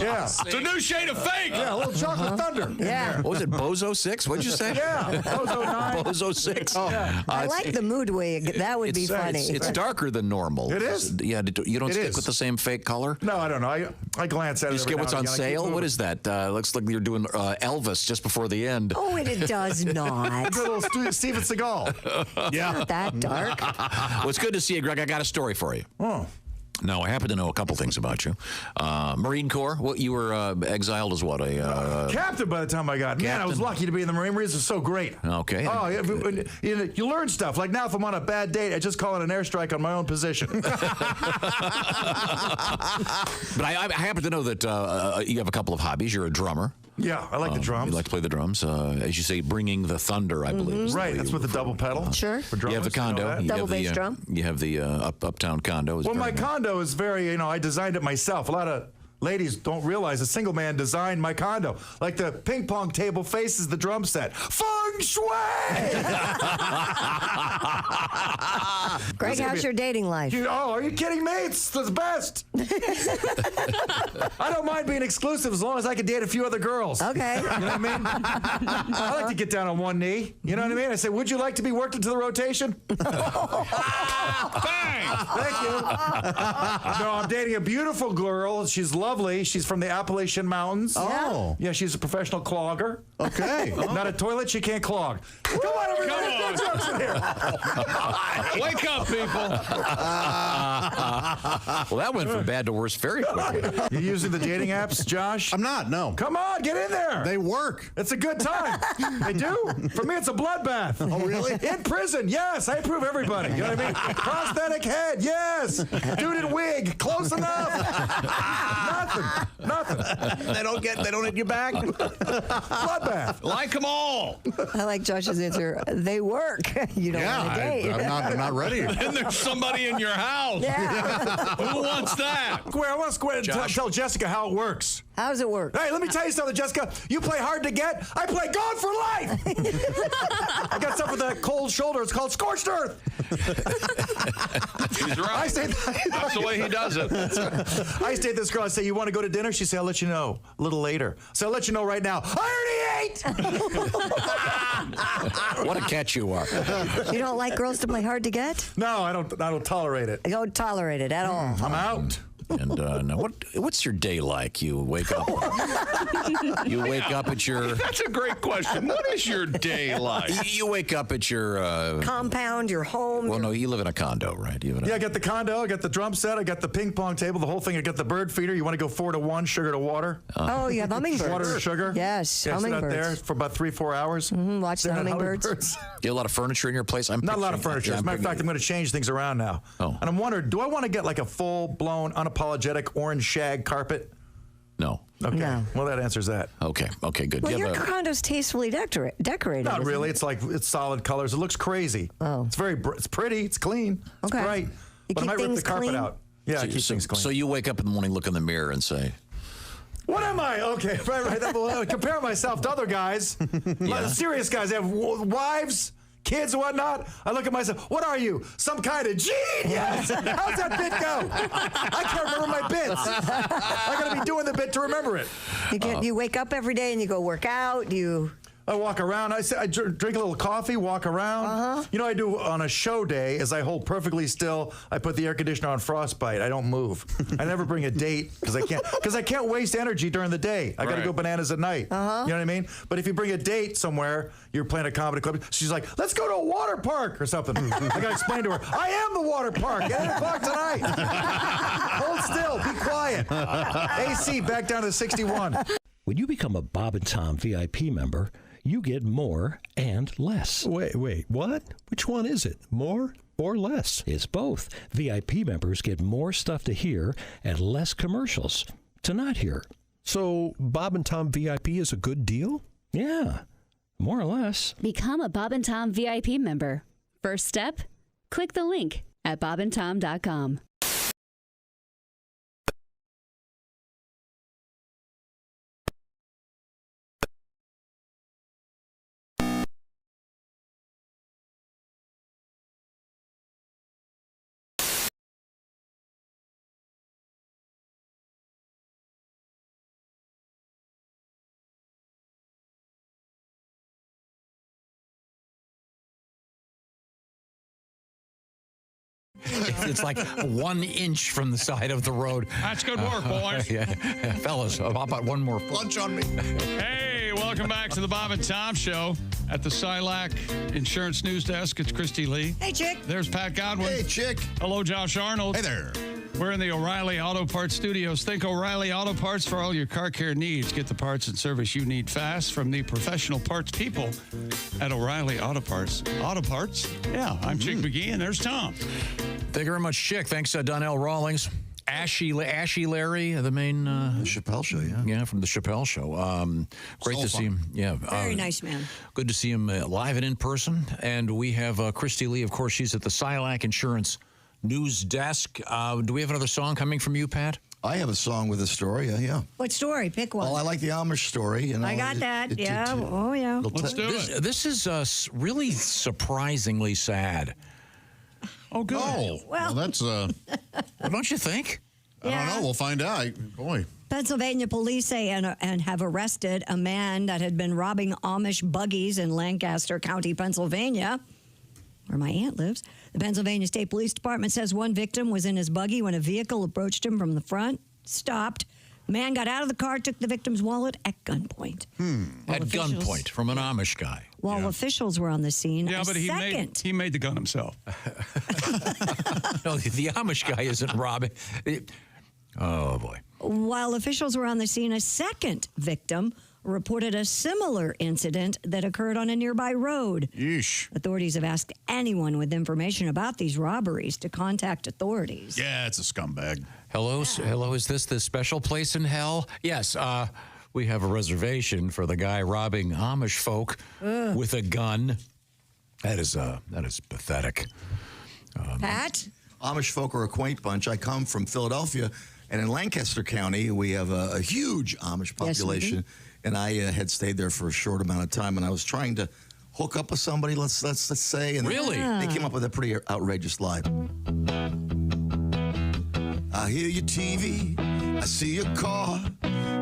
Yeah. It's a new shade of fake. Yeah, a little chocolate thunder. Yeah. What was it, Bozo 6? What'd you say? Yeah. Bozo 9. Bozo 6. Oh. Yeah. I like the mood wig. That would be funny. It's darker than normal. It is? Yeah, you don't stick with the same fake color? No, I don't know. I glance at it. You just get what's on sale? What is that? Looks like you're doing Elvis just before the end. Oh, it does not. A little Steven Seagal. Yeah. Not that dark. Well, it's good to see you, Greg. I got a story for you. Oh. Now, I happen to know a couple things about you. Marine Corps, what you were exiled as what? Captain by the time I got. Man, I was lucky to be in the Marine. Marines are so great. Okay. Oh, you learn stuff. Like now, if I'm on a bad date, I just call it an airstrike on my own position. But I happen to know that you have a couple of hobbies. You're a drummer. Yeah, I like the drums. You like to play the drums. As you say, bringing the thunder, I believe. Right, that's with the double pedal. Sure. You have the condo. Double bass drum. You have the uptown condo. Well, my condo is very, I designed it myself. A lot of ladies don't realize a single man designed my condo. Like the ping pong table faces the drum set. Feng shui! Greg, how's your dating life? Are you kidding me? It's the best. I don't mind being exclusive as long as I can date a few other girls. Okay. You know what I mean? I like to get down on one knee. You know what I mean? I say, would you like to be worked into the rotation? Bang! Thank you. No, I'm dating a beautiful girl. She's lovely. She's from the Appalachian Mountains. Oh. Yeah, she's a professional clogger. Okay. Not a toilet she can't clog. Come on, everybody. Come on. There's no jokes in here. Wake up, people. Well, that went from bad to worse very quickly. You using the dating apps, Josh? I'm not, no. Come on, get in there. They work. It's a good time. They do. For me, it's a bloodbath. Oh, really? In prison, yes. I approve everybody. You know what I mean? Prosthetic head, yes. Dude in wig, close enough. Nothing. They don't hit your back. Bloodbath. Like them all. I like Josh's answer. They work. You don't want to date. I'm not ready. And there's somebody in your house. Yeah. Who wants that? Square, I want to square and tell Jessica how it works. How does it work? Hey, let me tell you something, Jessica. You play hard to get. I play gone for life. I got stuff with a cold shoulder. It's called scorched earth. He's right. That's the way he does it. I used to date this girl. I say, you want to go to dinner? She said, I'll let you know a little later. So I'll let you know right now. I already ate. What a catch you are. You don't like girls to play hard to get? No, I don't tolerate it. You don't tolerate it at all. I'm out. And now, what's your day like? You wake up. You wake up at your. That's a great question. What is your day like? You wake up at your compound, your home. Well, no, you live in a condo, right? Yeah, I got the condo. I got the drum set. I got the ping pong table. The whole thing. I got the bird feeder. You want to go 4 to 1, sugar to water? Oh, you have hummingbirds. Water to sugar. Yes, yeah, hummingbirds. Sit out there for about 3-4 hours. Watch the hummingbirds. You have a lot of furniture in your place. Not a lot of furniture. As a matter of fact, I'm going to change things around now. Oh. And I'm wondering, do I want to get like a full-blown, unapologetic orange shag carpet? No. Okay. No. Well, that answers that. Okay, good. Well, your condo's tastefully decorated. Not isn't really. it? It's solid colors. It looks crazy. Oh. It's it's pretty. It's clean. Okay. It's bright. You But I keep might rip the things carpet clean? out. Yeah, I keep things clean. So you wake up in the morning, look in the mirror, and say, What am I? Okay, right. Well, compare myself to other guys. Serious guys. They have wives, kids, and whatnot. I look at myself. What are you? Some kind of genius? How's that bit go? I can't remember my bits. I got to be doing the bit to remember it. You wake up every day and you go work out. I walk around. I drink a little coffee, walk around. You know what I do on a show day is I hold perfectly still. I put the air conditioner on frostbite. I don't move. I never bring a date because I can't waste energy during the day. I got to go bananas at night. You know what I mean? But if you bring a date somewhere, you're playing a comedy club. She's like, let's go to a water park or something. I got to explain to her, I am the water park at 8 o'clock tonight. Hold still. Be quiet. AC back down to 61. When you become a Bob and Tom VIP member, you get more and less. Wait, what? Which one is it? More or less? It's both. VIP members get more stuff to hear and less commercials to not hear. So Bob and Tom VIP is a good deal? Yeah, more or less. Become a Bob and Tom VIP member. First step, click the link at bobandtom.com. It's like 1 inch from the side of the road. That's good work, boys. Yeah. Fellas, how about one more lunch on me? Hey, welcome back to the Bob and Tom Show at the Silac Insurance News Desk. It's Christy Lee. Hey, Chick. There's Pat Godwin. Hey, Chick. Hello, Josh Arnold. Hey there. We're in the O'Reilly Auto Parts Studios. Think O'Reilly Auto Parts for all your car care needs. Get the parts and service you need fast from the professional parts people at O'Reilly Auto Parts. Auto Parts? Yeah, I'm Chick McGee, and there's Tom. Thank you very much, Chick. Thanks, Donnell Rawlings. Ashy Larry, the main... the Chappelle Show, yeah. Yeah, from the Chappelle Show. Great to see him. Yeah, Very nice man. Good to see him live and in person. And we have Christy Lee, of course. She's at the Silac Insurance News Desk. Do we have another song coming from you, Pat? I have a song with a story, yeah. What story? Pick one. Well, I like the Amish story. I got that. Oh, yeah. Let's do it. This is really surprisingly sad. Oh, good. Oh, well, that's... Don't you think? I don't know. We'll find out. Boy. Pennsylvania police say and have arrested a man that had been robbing Amish buggies in Lancaster County, Pennsylvania, where my aunt lives. The Pennsylvania State Police Department says one victim was in his buggy when a vehicle approached him from the front, stopped. The man got out of the car, took the victim's wallet at gunpoint. At gunpoint from an Amish guy. While officials were on the scene, Yeah, but he made the gun himself. No, the Amish guy isn't robbing. Oh, boy. While officials were on the scene, a second victim reported a similar incident that occurred on a nearby road. Yeesh. Authorities have asked anyone with information about these robberies to contact authorities. Yeah, it's a scumbag. Hello, is this the special place in hell? Yes, we have a reservation for the guy robbing Amish folk with a gun. That is pathetic. Pat? Amish folk are a quaint bunch. I come from Philadelphia, and in Lancaster County, we have a huge Amish population. Yes, and I had stayed there for a short amount of time, and I was trying to hook up with somebody, let's say. And Really? They came up with a pretty outrageous lie. I hear your TV, I see your car.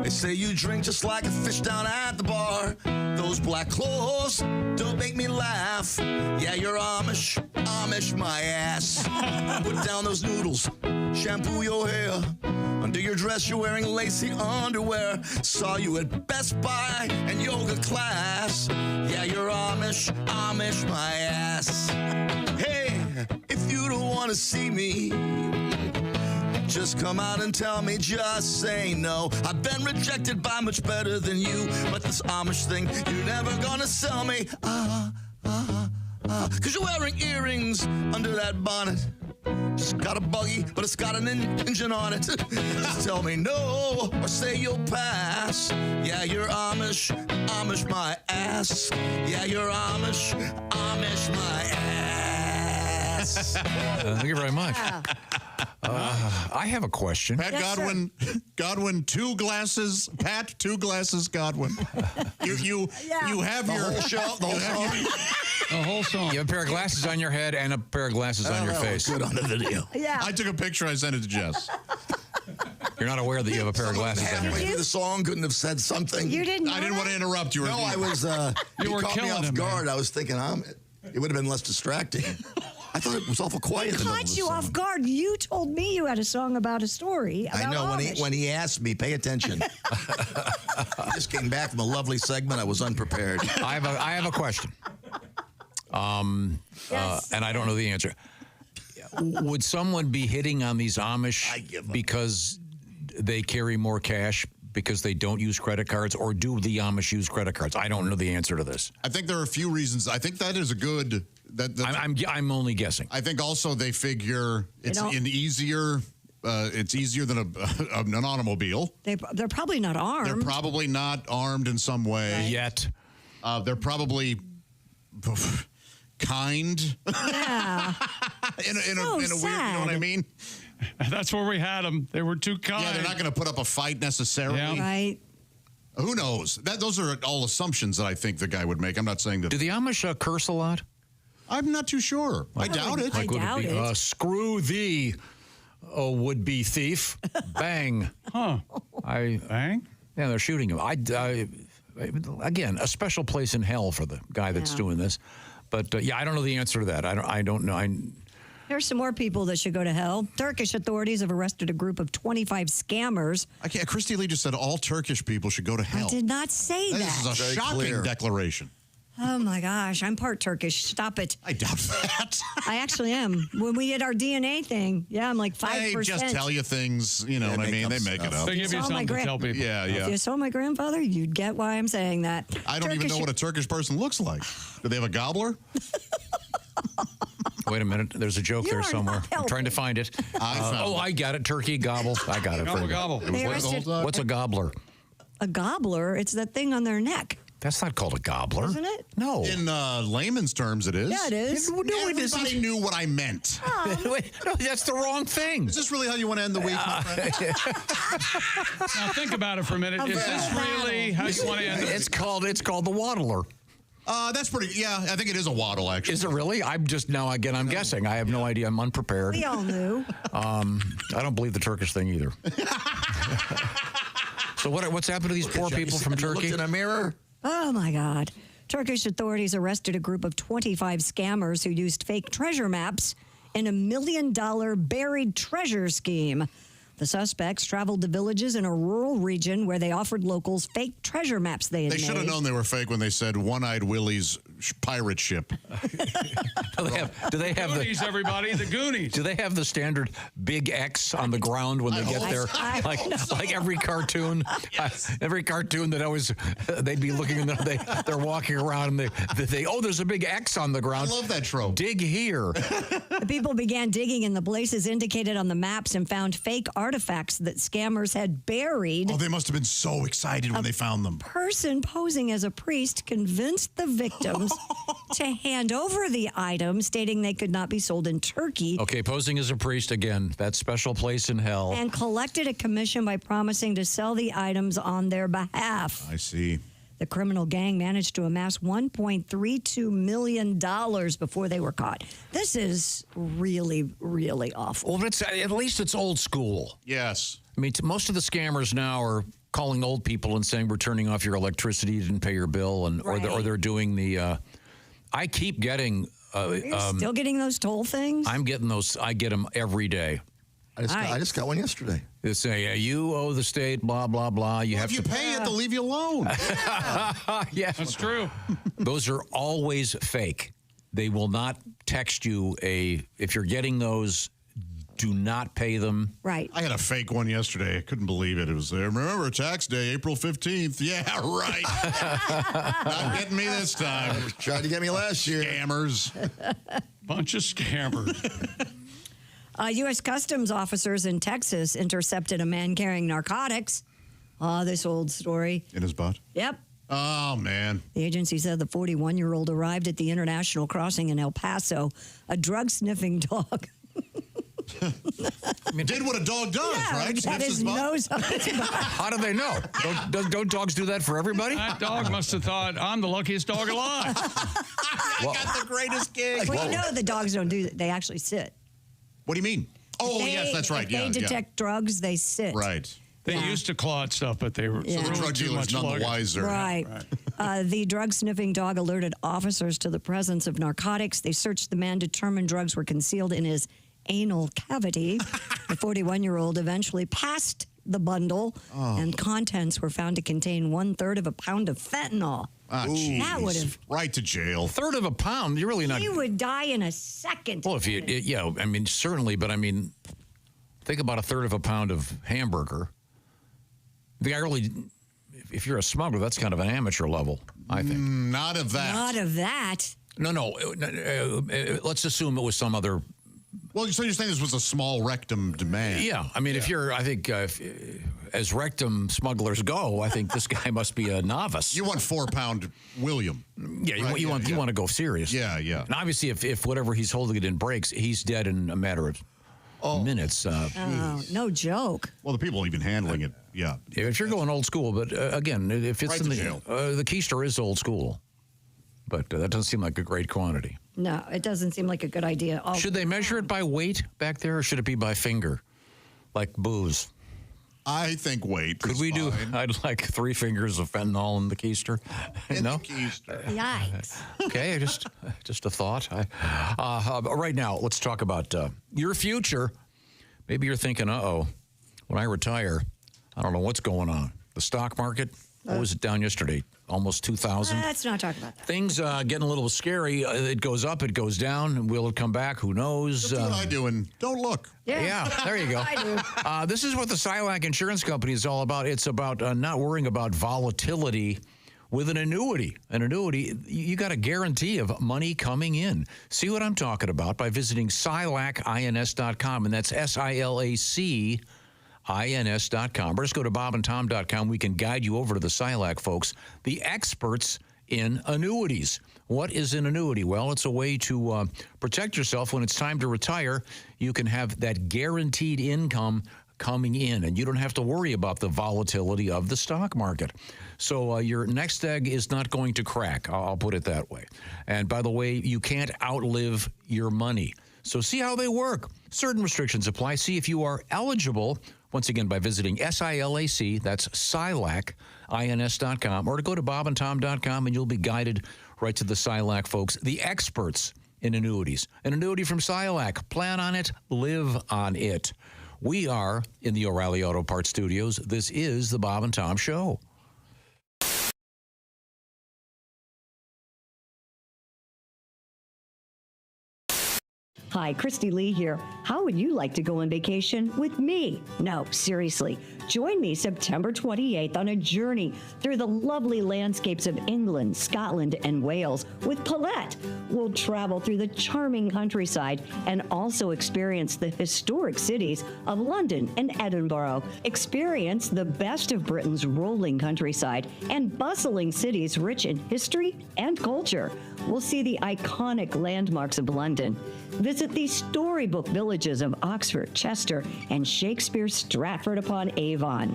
They say you drink just like a fish down at the bar. Those black clothes don't make me laugh. Yeah, you're Amish, my ass. Put down those noodles, shampoo your hair. Under your dress, you're wearing lacy underwear. Saw you at Best Buy and yoga class. Yeah, you're Amish, my ass. Hey, if you don't want to see me, just come out and tell me, just say no. I've been rejected by much better than you, but this Amish thing, you're never gonna sell me. Cause you're wearing earrings under that bonnet. Just got a buggy, but it's got an engine on it. Just tell me no, or say you'll pass. Yeah, you're Amish, my ass. Yeah, you're Amish, my ass. Thank you very much. I have a question. Pat Godwin, 2 glasses. Pat, 2 glasses, Godwin. You have your whole show, the whole song. The whole song. You have a pair of glasses on your head and a pair of glasses on your face. Good on the video. Yeah. I took a picture. I sent it to Jess. You're not aware that you have a pair of glasses on your Halfway head. through the song, couldn't have said something. You didn't know I didn't want to interrupt you. No, I was. You were caught me killing off him, guard. man. I was thinking, it would have been less distracting. I thought it was awful quiet. in the middle of Caught the you song. off guard. You told me you had a song about a story. About I know Amish. when he asked me, pay attention. I just came back from a lovely segment. I was unprepared. I have a question. Yes. And I don't know the answer. Would someone be hitting on these Amish because they carry more cash because they don't use credit cards, or do the Amish use credit cards? I don't know the answer to this. I think there are a few reasons. I think that is a good. I'm only guessing. I think also they figure it's easier. It's easier than an automobile. They're probably not armed. They're probably not armed in some way yet. They're probably kind. Yeah. in a weird, you know what I mean? That's where we had them. They were too kind. Yeah, they're not going to put up a fight necessarily. Yeah. Right. Who knows? Those are all assumptions that I think the guy would make. I'm not saying that. Do the Amish curse a lot? I'm not too sure. I doubt it. I doubt it. Screw thee, oh would-be thief! Bang! Huh? Bang? Yeah, they're shooting him. Again, a special place in hell for the guy that's doing this. But yeah, I don't know the answer to that. I don't know. Here's some more people that should go to hell. Turkish authorities have arrested a group of 25 scammers. Christy Lee just said all Turkish people should go to hell. I did not say that. This is a shocking declaration. Oh my gosh, I'm part Turkish. Stop it. I doubt that. I actually am. When we did our DNA thing, I'm like 5%. They just tell you things, you know what I mean? They make it up. They give you something to tell people. Yeah, yeah. If you saw my grandfather, you'd get why I'm saying that. I don't even know what a Turkish person looks like. Do they have a gobbler? Wait a minute. There's a joke there somewhere. I'm trying to find it. I got it. Turkey gobble. I got it. Gobble. What's a gobbler? A gobbler? It's that thing on their neck. That's not called a gobbler. Isn't it? No. In layman's terms, it is. Yeah, it is. Everybody knew what I meant. No, that's the wrong thing. Is this really how you want to end the week, my friend? Now think about it for a minute. Is this really how you want to end it? It's called the waddler. That's pretty. Yeah, I think it is a waddle. Actually, is it really? I'm just now again. I'm guessing. I have no idea. I'm unprepared. We all knew. I don't believe the Turkish thing either. So what's happened to these poor people from Turkey? Looked in a mirror. Oh my God. Turkish authorities arrested a group of 25 scammers who used fake treasure maps in a $1 million buried treasure scheme. The suspects traveled to villages in a rural region where they offered locals fake treasure maps they had made. They should have known they were fake when they said One-Eyed Willie's pirate ship. Do they have Goonies, everybody, the Goonies. Do they have the standard big X on the ground when they get there? Like every cartoon, every cartoon that always they'd be looking and they're walking around and they there's a big X on the ground. I love that trope. Dig here. The people began digging in the places indicated on the maps and found fake artifacts that scammers had buried. Oh, they must have been so excited when they found them. Person posing as a priest convinced the victims to hand over the items, stating they could not be sold in Turkey. Okay, posing as a priest again, that special place in hell. And collected a commission by promising to sell the items on their behalf. I see. The criminal gang managed to amass $1.32 million before they were caught. This is really, really awful. Well, at least it's old school. Yes. I mean, most of the scammers now are calling old people and saying we're turning off your electricity, you didn't pay your bill, and or they're doing the. I keep getting. You're still getting those toll things? I'm getting those. I get them every day. I just got one yesterday. They say you owe the state, blah blah blah. If you pay it, they'll leave you alone. Yeah, that's true. Those are always fake. They will not text you if you're getting those. Do not pay them. Right. I had a fake one yesterday. I couldn't believe it. It was there. Remember, tax day, April 15th. Yeah, right. Not getting me this time. Tried to get me last year. Scammers. Bunch of scammers. U.S. Customs officers in Texas intercepted a man carrying narcotics. This old story. In his butt? Yep. Oh, man. The agency said the 41-year-old arrived at the international crossing in El Paso. A drug-sniffing dog. Did what a dog does, right? Had Sniffs his butt? nose up his butt. How do they know? Don't dogs do that for everybody? That dog must have thought, I'm the luckiest dog alive. I got the greatest gig. Well, you know the dogs don't do that. They actually sit. What do you mean? Oh, yes, that's right. If Yeah, they detect drugs, they sit. Right. They used to claw at stuff, but they were Yeah. So the drug too dealer's much none the luggage. wiser. Right. The drug-sniffing dog alerted officers to the presence of narcotics. They searched the man, determined drugs were concealed in his anal cavity. The 41-year-old eventually passed the bundle, and contents were found to contain 1/3 of a pound of fentanyl. Ah, That jeez. would have. Right to jail. 1/3 of a pound? You're really not. He would die in a second. Well, if you, I mean, certainly, but I mean, think about 1/3 of a pound of hamburger. The guy really, if you're a smuggler, that's kind of an amateur level, I think. Not of that. Not of that. No. Let's assume it was some other. Well, so you're saying this was a small rectum demand? Yeah, I mean, if you're, I think, as rectum smugglers go, I think this guy must be a novice. You want 4-pound William? Yeah, right? you want to go serious. Yeah, yeah. And obviously, if whatever he's holding it in breaks, he's dead in a matter of minutes. No joke. Well, the people even handling it, yeah. If you're going old school, but again, if it's Right in to the jail. The keister is old school, but that doesn't seem like a great quantity. No, it doesn't seem like a good idea. Should they measure it by weight back there, or should it be by finger, like booze? I think weight. Could we do? I'd like 3 fingers of fentanyl in the keister. No. Yikes. Okay, just a thought. Right now, let's talk about your future. Maybe you're thinking, when I retire, I don't know what's going on. The stock market, what was it down yesterday? Almost 2,000. Let's not talk about that. Things getting a little scary. It goes up, it goes down. Will it come back? Who knows? That's what I do, and don't look. Yeah, there you go. I do. This is what the Silac Insurance Company is all about. It's about not worrying about volatility with an annuity. An annuity, you got a guarantee of money coming in. See what I'm talking about by visiting SilacINS.com, and that's SILAC. INS.com. Or just go to bobandtom.com. We can guide you over to the Silac folks, the experts in annuities. What is an annuity? Well, it's a way to protect yourself when it's time to retire. You can have that guaranteed income coming in, and you don't have to worry about the volatility of the stock market. So your next egg is not going to crack. I'll put it that way. And by the way, you can't outlive your money. So see how they work. Certain restrictions apply. See if you are eligible. Once again, by visiting SILAC, that's SilacINS.com, or to go to bobandtom.com, and you'll be guided right to the Silac folks, the experts in annuities. An annuity from Silac. Plan on it, live on it. We are in the O'Reilly Auto Parts Studios. This is the Bob and Tom Show. Hi, Christy Lee here. How would you like to go on vacation with me? No, seriously. Join me September 28th on a journey through the lovely landscapes of England, Scotland, and Wales with Colette. We'll travel through the charming countryside and also experience the historic cities of London and Edinburgh. Experience the best of Britain's rolling countryside and bustling cities rich in history and culture. We'll see the iconic landmarks of London. Visit the storybook villages of Oxford, Chester, and Shakespeare's Stratford-upon-Avon.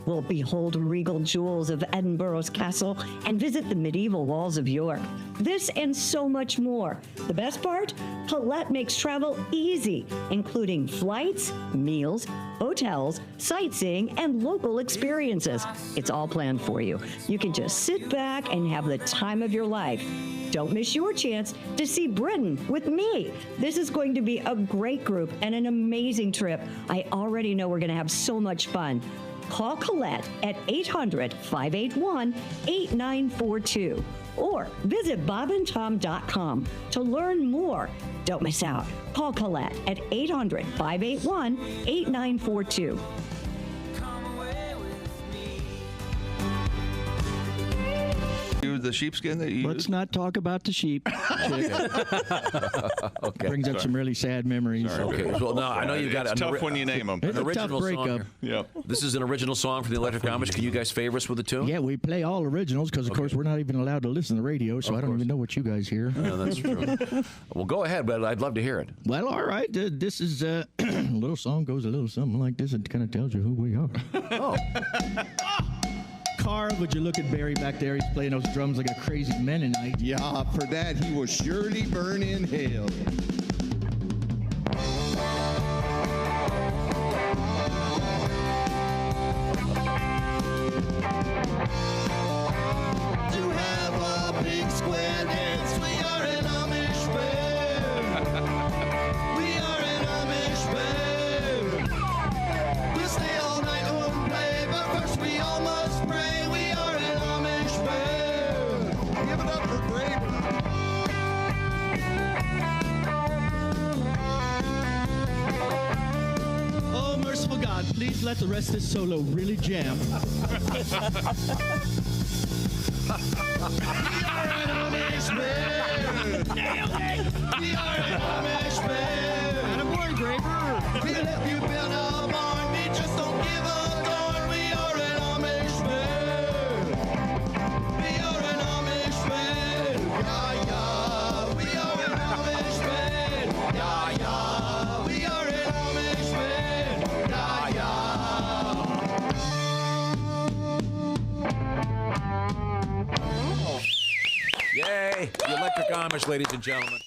We'll behold regal jewels of Edinburgh's castle and visit the medieval walls of York. This and so much more. The best part? Colette makes travel easy, including flights, meals, hotels, sightseeing, and local experiences. It's all planned for you. You can just sit back and have the time of your life. Don't miss your chance to see Britain with me. This is going to be a great group and an amazing trip. I already know we're going to have so much fun. Call Colette at 800-581-8942 or visit bobandtom.com to learn more. Don't miss out. Call Colette at 800-581-8942. The sheepskin that you Let's used? not talk about the sheep. Okay. Brings up some really sad memories. Okay. Well, no, I know you've got It's tough when you name them. It's an a tough original song breakup. here. Yep. This is an original song from the Electric Amish. Can you guys favor us with a tune? Yeah, we play all originals because, of course, we're not even allowed to listen to the radio, so I don't even know what you guys hear. Yeah, that's true. Well, go ahead, but I'd love to hear it. Well, all right. This is a little song goes a little something like this. It kind of tells you who we are. Oh. Carl, would you look at Barry back there? He's playing those drums like a crazy Mennonite. Yeah, for that he will surely burn in hell. To have a big square dance, we are an Amish band. We are an Amish band. We'll stay all night and play, but first we all must pray. We are an Amish band. Give it up for Grape. Oh, merciful God, please let the rest of this solo really jam. We are an Amish band. We are an Amish band. Attaboy, Graver. We'll help you build a barn. We just don't give a darn. We are an Amish band. We are an Amish band. Yeah, yeah. We are an Amish band. Yeah, yeah. We are an Amish band. Yeah, yeah. Yay! The Electric Amish, ladies and gentlemen.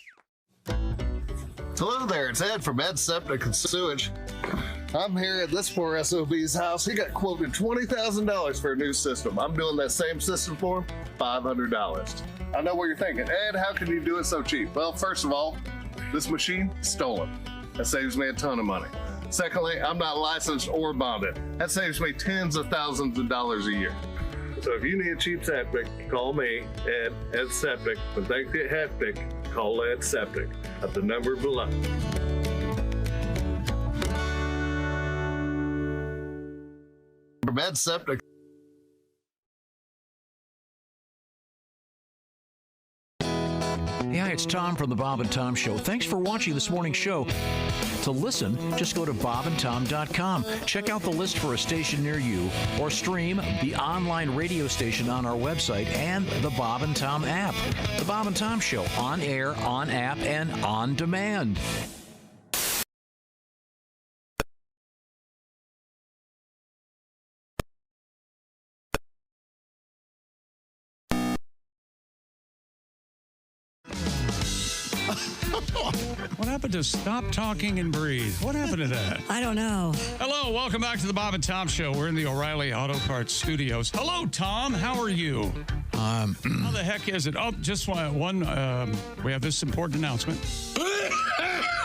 Hello there, it's Ed from Ed Septic and Sewage. I'm here at this poor SOB's house. He got quoted $20,000 for a new system. I'm doing that same system for him, $500. I know what you're thinking. Ed, how can you do it so cheap? Well, first of all, this machine, stolen. That saves me a ton of money. Secondly, I'm not licensed or bonded. That saves me tens of thousands of dollars a year. So if you need a cheap septic, call me, Ed Septic. When things get hectic, call Ed Septic at the number below. Ed Septic. Yeah, it's Tom from the Bob and Tom Show. Thanks for watching this morning's show. To listen, just go to bobandtom.com. Check out the list for a station near you, or stream the online radio station on our website and the Bob and Tom app. The Bob and Tom Show, on air, on app, and on demand. What happened to stop talking and breathe? What happened to that? I don't know. Hello, welcome back to the Bob and Tom Show. We're in the O'Reilly Auto Parts studios. Hello, Tom. How are you? How the heck is it? Oh, just one. We have this important announcement.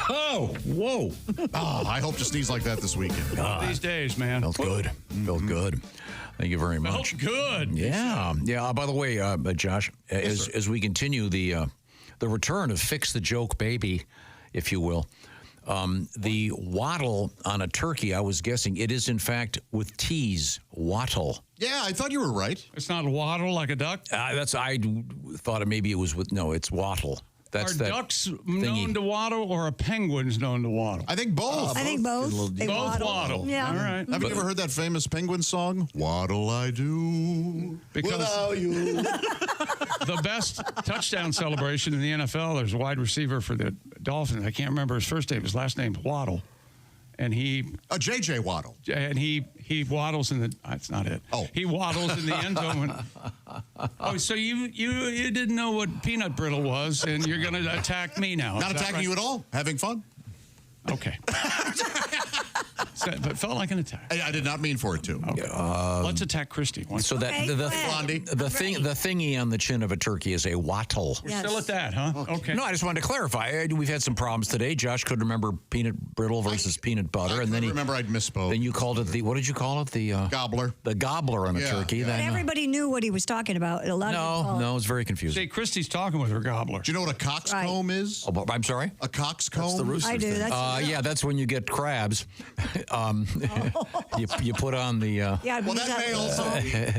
Oh, whoa. Oh, I hope to sneeze like that this weekend. These days, man. Felt good. Felt good. Thank you very much. Felt good. Yeah. Yeah. By the way, Josh, as we continue the return of Fix the Joke Baby, if you will, the wattle on a turkey, I was guessing it is in fact with T's, wattle. Yeah, I thought you were right. It's not waddle like a duck? I thought maybe it was it's wattle. That's Are that ducks thingy. known to waddle, or are penguins known to waddle? I think both. I think both. They Both waddle. Yeah. All right. Have you ever heard that famous penguin song? What'll I do without you? The best touchdown celebration in the NFL, there's a wide receiver for the Dolphins. I can't remember his first name. His last name's Waddle. And he... J.J. Waddle. And he waddles in the... That's not it. Oh. He waddles in the end zone. Oh, so you didn't know what peanut brittle was, and you're going to attack me now. Not attacking you at all. Having fun. Okay. But felt like an attack. I did not mean for it to. Okay. Let's attack Christy. So that the thingy on the chin of a turkey is a wattle. We're still at that, huh? Okay. No, I just wanted to clarify. We've had some problems today. Josh couldn't remember peanut brittle versus peanut butter, and then he remember I'd misspoke. Then you called it the what did you call it? The gobbler. The gobbler on a turkey. But Then everybody knew what he was talking about. A lot of no, it's very confusing. See, Christy's talking with her gobbler. Do you know what a coxcomb is? Oh, I'm sorry. A coxcomb. That's the rooster I do. thing. Yeah, that's when you get crabs. You put on the. Yeah, well, that may also.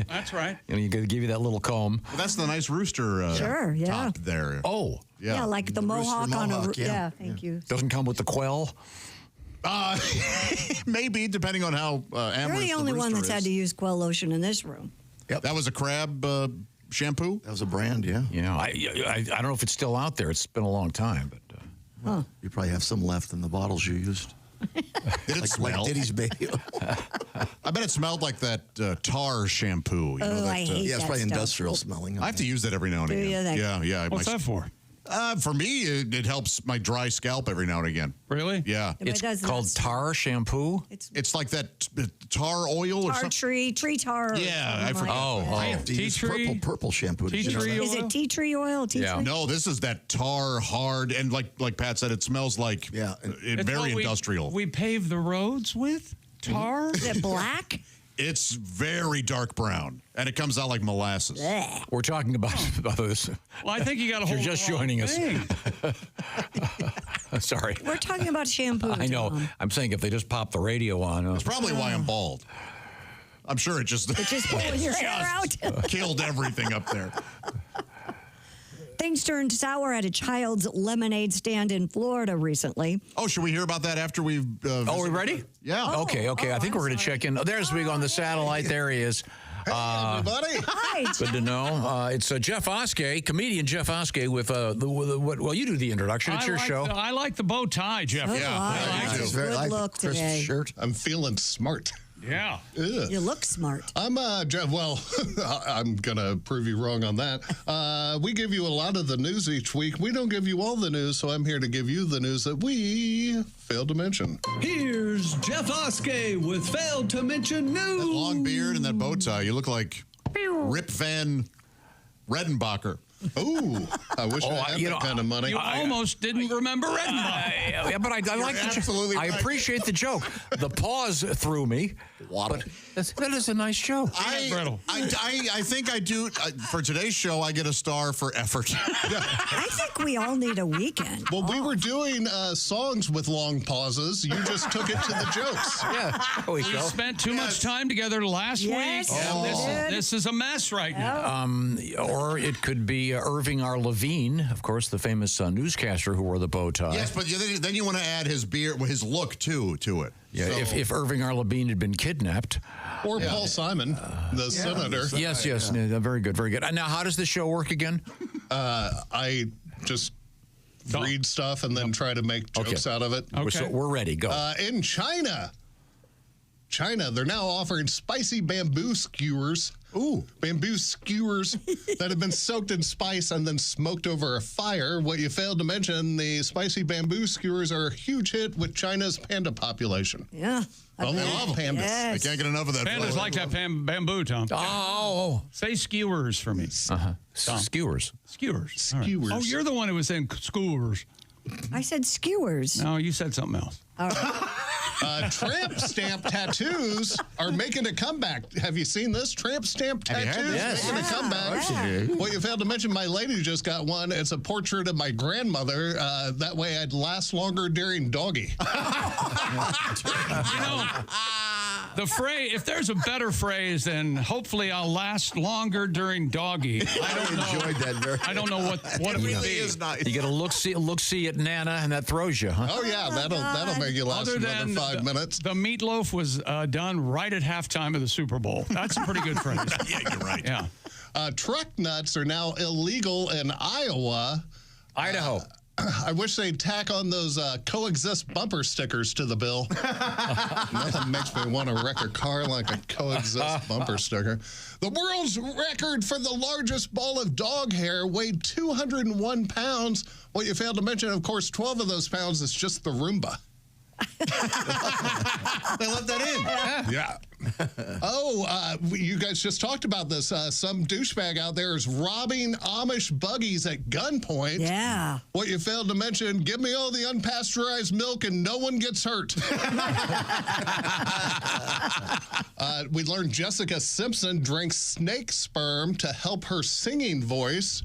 That's right. You got to give you that little comb. Well, that's the nice rooster. Sure, yeah. Top there. Oh, yeah, like the mohawk on a. Yeah, thank you. Doesn't come with the quail. Maybe, depending on how amorous You're the only one that's is. had to use Quell lotion in this room. Yep. That was a crab shampoo? That was a brand, yeah. Yeah, I don't know if it's still out there. It's been a long time, but. You probably have some left in the bottles you used. Did it smell? Like Diddy's baby. I bet it smelled like that tar shampoo. You know, that, I hate yeah, it's that probably stuff. industrial smelling. I have to use that every now and Do again. you? Yeah. What's that for? For me, it helps my dry scalp every now and again. Really? Yeah. But it does called this. tar shampoo. It's like that tar oil or Tar something. tree tar. or Yeah, I something forgot. like that. have to use purple shampoo. Tea tree Is it tea tree oil? Tea tree? No, this is that tar hard, and like Pat said, it smells like It's very what industrial. We pave the roads with tar. Is it black? It's very dark brown, and it comes out like molasses. We're talking about this. Well, I think you got to hold. You're just joining us. Sorry. We're talking about shampoo. I know. Tom. I'm saying if they just pop the radio on. That's probably why I'm bald. I'm sure it just pulling your hair out. killed everything up there. Things turned sour at a child's lemonade stand in Florida recently. Oh, should we hear about that after we've... Oh, we ready? Yeah. Okay. I think we're going to check in. Oh, there's Big on the satellite. There he is. Hey, everybody. Hi. Good to know. It's Jeff Oskey, comedian Jeff Oskey with well, you do the introduction. It's your show. I like the bow tie, Jeff. I like It's it. Good look crisp today. shirt. I'm feeling smart. Yeah. You look smart. I'm Jeff. Well, I'm gonna prove you wrong on that. We give you a lot of the news each week. We don't give you all the news, so I'm here to give you the news that we failed to mention. Here's Jeff Oskey with failed to mention news. That long beard and that bow tie, you look like Rip Van Redenbacher. Ooh, I wish I had that kind of money. You almost didn't remember Redenbacher. Yeah, but I like the joke. I appreciate the joke. The pause threw me. But that is a nice joke. I think I do. For today's show, I get a star for effort. I think we all need a weekend. Well, we were doing songs with long pauses. You just took it to the jokes. Yeah, we spent too much time together last Yes, week. we did. This is a mess right now. Or it could be Irving R. Levine, of course, the famous newscaster who wore the bow tie. Yes, but then you want to add his beard, his look to it. Yeah, So- if Irving R. Levine had been kidnapped. Or Paul Simon, the senator. Yes. Yeah, very good, very good. Now, how does the show work again? I just read stuff and then try to make jokes out of it. So we're ready. Go. In China, they're now offering spicy bamboo skewers. Ooh, bamboo skewers that have been soaked in spice and then smoked over a fire. What you failed to mention, the spicy bamboo skewers are a huge hit with China's panda population. Yeah. Oh, they love pandas. Yes. I can't get enough of that. Pandas like that bamboo, Tom. Oh. Say skewers for me. Skewers. Skewers. All right. Skewers. Oh, you're the one who was saying skewers. I said skewers. No, you said something else. All right. Tramp stamp tattoos are making a comeback. Have you seen this? Tramp stamp tattoos making a comeback. Well, you failed to mention my lady just got one. It's a portrait of my grandmother. That way I'd last longer during doggy. You know, the phrase, if there's a better phrase than hopefully I'll last longer during doggy, I don't know. Enjoyed that very I don't know what it would be. You get a look-see at Nana, and that throws you, huh? Oh, yeah, that'll make you last Other another than 5 minutes. The meatloaf was done right at halftime of the Super Bowl. That's a pretty good phrase. Yeah, you're right. Yeah. Truck nuts are now illegal in Iowa. Idaho. I wish they'd tack on those coexist bumper stickers to the bill. Nothing makes me want to wreck a car like a coexist bumper sticker. The world's record for the largest ball of dog hair weighed 201 pounds. What you failed to mention, of course, 12 of those pounds is just the Roomba. They left that in. Yeah. You guys just talked about this. Some douchebag out there is robbing Amish buggies at gunpoint. Yeah. What you failed to mention, give me all the unpasteurized milk and no one gets hurt. We learned Jessica Simpson drinks snake sperm to help her singing voice.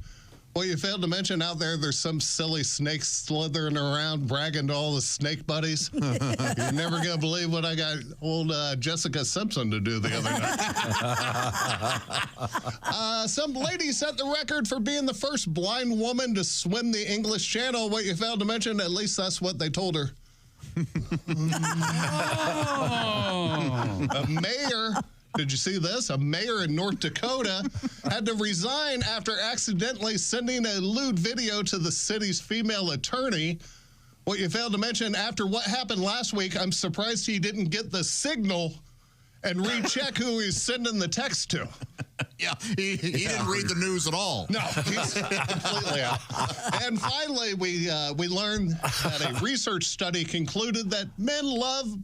Well, you failed to mention out there's some silly snake slithering around bragging to all the snake buddies. You're never going to believe what I got old Jessica Simpson to do the other night. Some lady set the record for being the first blind woman to swim the English Channel. What you failed to mention, at least that's what they told her. A mayor... Did you see this? A mayor in North Dakota had to resign after accidentally sending a lewd video to the city's female attorney. What you failed to mention, after what happened last week, I'm surprised he didn't get the signal and recheck who he's sending the text to. Yeah, he didn't read the news at all. No, he's completely out. And finally, we learned that a research study concluded that men love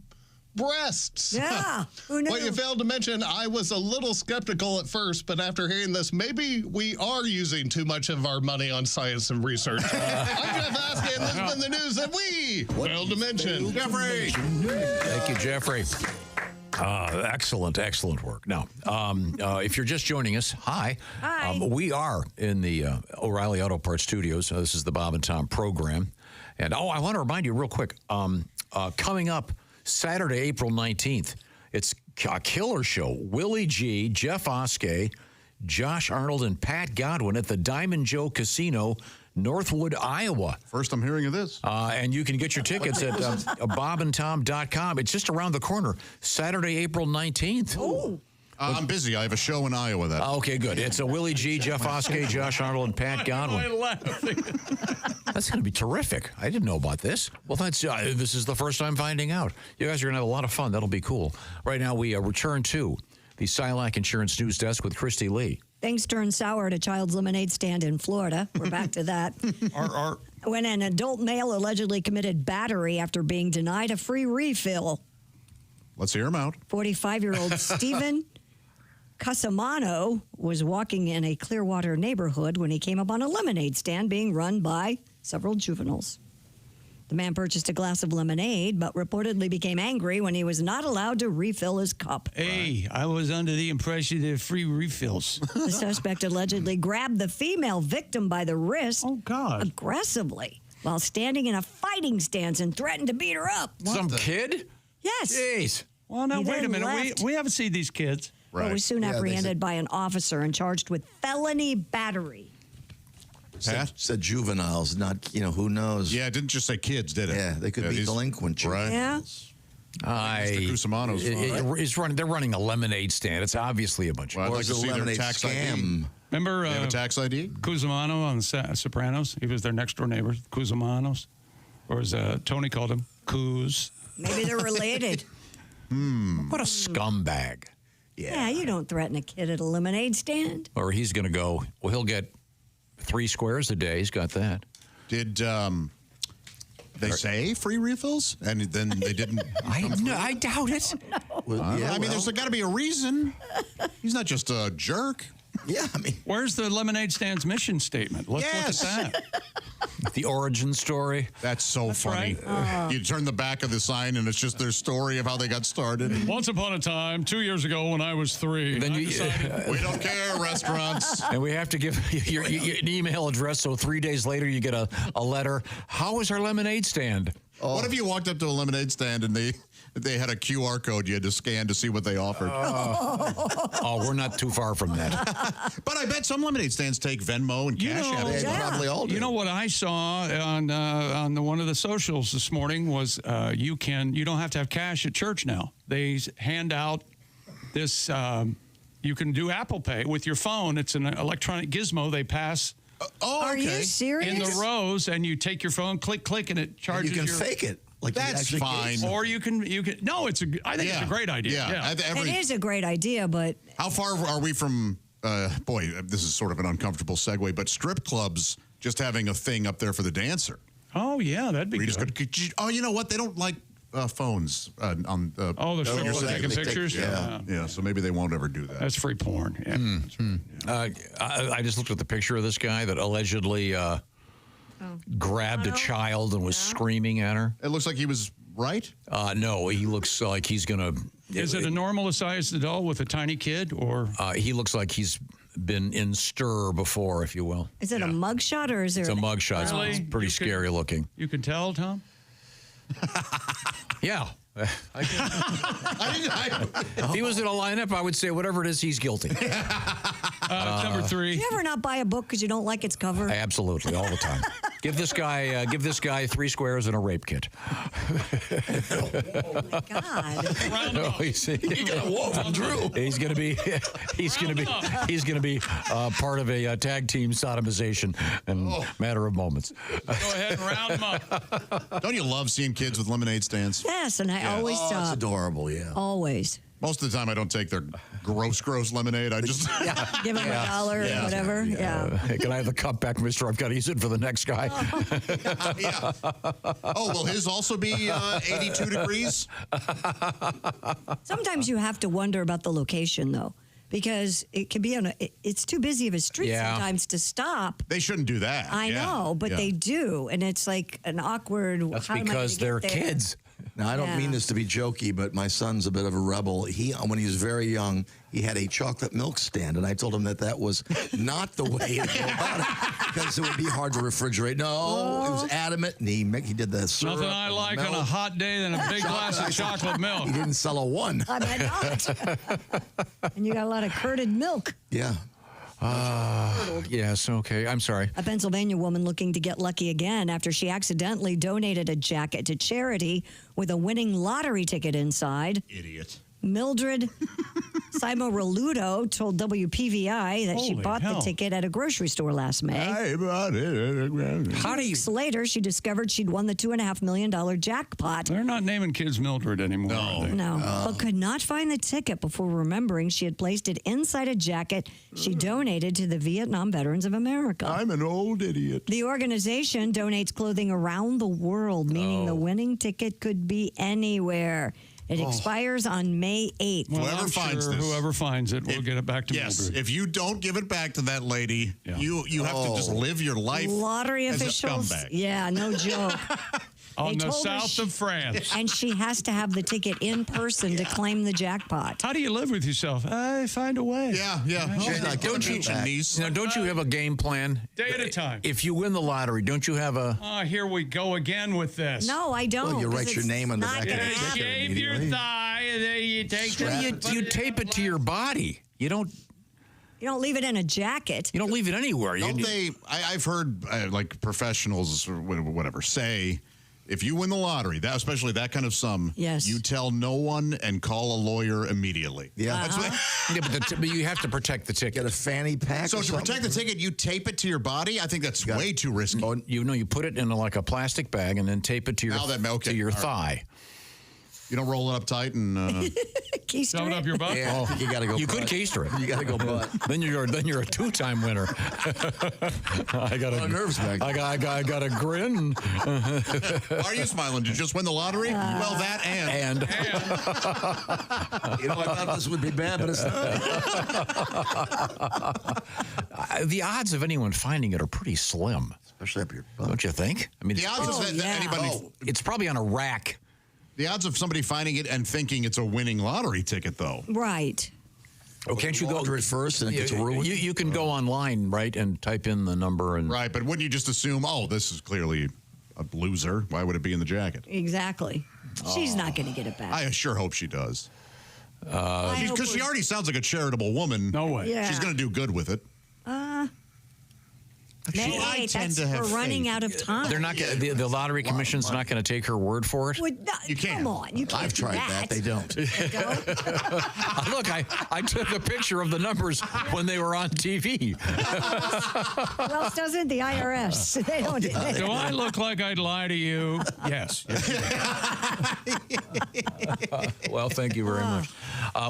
breasts. Yeah, who knew? What you failed to mention, I was a little skeptical at first, but after hearing this, maybe we are using too much of our money on science and research. I'm Jeff Oskey, and this has been the news that we failed to mention. Jeffrey! Thank you, Jeffrey. Excellent work. Now, if you're just joining us, hi. We are in the O'Reilly Auto Parts Studios. This is the Bob and Tom program. And, I want to remind you real quick, coming up Saturday, April 19th, it's a killer show. Willie G, Jeff Oskey, Josh Arnold, and Pat Godwin at the Diamond Joe Casino, Northwood, Iowa. First I'm hearing of this. And you can get your tickets at bobandtom.com. It's just around the corner, Saturday, April 19th. Oh. I'm busy. I have a show in Iowa that. Okay, good. It's a Willie G, Jeff Oskey, Josh Arnold, and Pat Godwin. That's going to be terrific. I didn't know about this. Well, this is the first time finding out. You guys are going to have a lot of fun. That'll be cool. Right now, we return to the Silac Insurance News Desk with Christy Lee. Things turned sour at a child's lemonade stand in Florida. We're back to that. When an adult male allegedly committed battery after being denied a free refill. Let's hear him out. 45-year-old Stephen Casamano was walking in a Clearwater neighborhood when he came upon a lemonade stand being run by several juveniles. The man purchased a glass of lemonade, but reportedly became angry when he was not allowed to refill his cup. Hey, I was under the impression they're free refills. The suspect allegedly grabbed the female victim by the wrist aggressively while standing in a fighting stance and threatened to beat her up. Some kid? Yes. Jeez. Well, now, He wait a then minute. left. We haven't seen these kids. But was soon apprehended by an officer and charged with felony battery. Said juveniles, not, who knows? Yeah, it didn't just say kids, did it? Yeah, they could be delinquent. Right. Yeah. Mr. Cusimano's fine. They're running a lemanade stand. It's obviously a bunch of I'd like to see their tax ID. Remember They have a tax ID? Cusimano on the Sopranos? He was their next door neighbor, Cusimanos. Or as Tony called him, Cus. Maybe they're related. What a scumbag. Yeah, you don't threaten a kid at a lemonade stand. Or he's going to go, well, he'll get 3 squares a day. He's got that. Did they say free refills? And then they didn't? I doubt it. I mean, there's got to be a reason. He's not just a jerk. Yeah, I mean. Where's the lemonade stand's mission statement? Let's look at that. The origin story. That's so funny. right. You turn the back of the sign, and it's just their story of how they got started. Once upon a time, 2 years ago when I was 3, Then I you- decided... We don't care, restaurants. And we have to give your an email address, so 3 days later you get a letter. How is our lemonade stand? What if you walked up to a lemonade stand and they had a QR code you had to scan to see what they offered? Oh, we're not too far from that. But I bet some lemonade stands take Venmo and cash out. They probably all do. You know what I saw on one of the socials this morning was you don't have to have cash at church now. They hand out this. You can do Apple Pay with your phone. It's an electronic gizmo they pass. Are you serious? In the rows, and you take your phone, click, and it charges. You can your, fake it. Like That's fine. Or you can. No, I think it's a great idea. Yeah. It is a great idea, but How far are we from? Boy, this is sort of an uncomfortable segue, but strip clubs just having a thing up there for the dancer. Oh yeah, that'd be Where you good. just go, oh, you know what? They don't like phones on. The strippers are taking pictures. Yeah. So maybe they won't ever do that. That's free porn. Yeah. I just looked at the picture of this guy that allegedly grabbed a child and was screaming at her. It looks like he was right. No, he looks like he's gonna. Is it a normal sized adult with a tiny kid, or he looks like he's been in stir before, if you will. is it a mugshot or is there? It's a mugshot. Really? It's pretty scary looking. You can tell, Tom? Yeah. If he was in a lineup, I would say whatever it is, he's guilty. Number 3. Do you ever not buy a book because you don't like its cover? Absolutely, all the time. Give this guy 3 squares and a rape kit. Oh my God! No, he's gonna be part of a tag team sodomization in a matter of moments. Go ahead and round them up. Don't you love seeing kids with lemonade stands? Yes, and I always It's stop. adorable, yeah. Always. Most of the time, I don't take their gross lemonade. I just Give him $1 or whatever. Yeah. Hey, can I have the cup back, mister? I've got to use it for the next guy. Oh, will his also be 82 degrees? Sometimes you have to wonder about the location, though, because it can be it's too busy of a street sometimes to stop. They shouldn't do that. I know, but they do, and it's like an awkward. That's how am I gonna because get they're there? kids. Now, I don't mean this to be jokey, but my son's a bit of a rebel. When he was very young, he had a chocolate milk stand, and I told him that was not the way to go about it because it would be hard to refrigerate. No, it was adamant, and he did the syrup. Nothing I like on a hot day than a big glass of chocolate milk. He didn't sell a one. I bet not. And you got a lot of curded milk. Yeah. Yes, okay. I'm sorry. A Pennsylvania woman looking to get lucky again after she accidentally donated a jacket to charity with a winning lottery ticket inside. Idiot. Mildred Simoroludo told WPVI that she Holy bought hell. the ticket at a grocery store last May. I bought it. How do you? Weeks later, she discovered she'd won the $2.5 million jackpot. They're not naming kids Mildred anymore, are they? No, but could not find the ticket before remembering she had placed it inside a jacket she donated to the Vietnam Veterans of America. I'm an old idiot. The organization donates clothing around the world, meaning the winning ticket could be anywhere. It expires on May 8th. Well, whoever finds it will get it back to Mildred. If you don't give it back to that lady, you have to just live your life Lottery as officials. a scumbag. Yeah, no joke. On They the told her south of France. And she has to have the ticket in person to claim the jackpot. How do you live with yourself? I find a way. Yeah. She's not Don't you- Now, don't you have a game plan? Day at a time. If you win the lottery, don't you have a... Oh, here we go again with this. No, I don't. Well, you 'cause write your it's name on the not back of gonna the ticket happen. Shave your immediately. thigh, and then you take You tape it to your body. You don't leave it in a jacket. You don't leave it anywhere. Don't they? I've heard like professionals or whatever say, if you win the lottery, that especially that kind of sum, yes, you tell no one and call a lawyer immediately. Yeah, That's what, but you have to protect the ticket. Get a fanny pack. so or to something? protect the ticket, you tape it to your body. I think that's way too risky. Oh, you put it in like a plastic bag and then tape it to your to your thigh. You don't roll it up tight and keister shove it up your butt. Yeah, you got to go. You butt. could keister it. You got to go butt. Then you're a two-time winner. I got a lot of nerves back. I got a grin. Why are you smiling? Did you just win the lottery? Well, that and You know, I thought this would be bad, but it's not. The odds of anyone finding it are pretty slim, especially up your butt. Don't you think? I mean, the odds of anybody. It's probably on a rack. The odds of somebody finding it and thinking it's a winning lottery ticket, though. Right. Oh, can't you go it first and it gets ruined? You can go online, right, and type in the number and Right, but wouldn't you just assume, oh, this is clearly a loser? Why would it be in the jacket? Exactly. She's not going to get it back. I sure hope she does. I hope Because she already sounds like a charitable woman. No way. Yeah. She's going to do good with it. May I 8th, tend that's to have we're running faith. out of time. they're not the lottery commission's not going to take her word for it. You can't. Come on, you can't I've do tried that. They don't. Look, I took a picture of the numbers when they were on TV. Who else doesn't? The IRS. They don't. Do I look like I'd lie to you? Yes. Well, thank you very much. I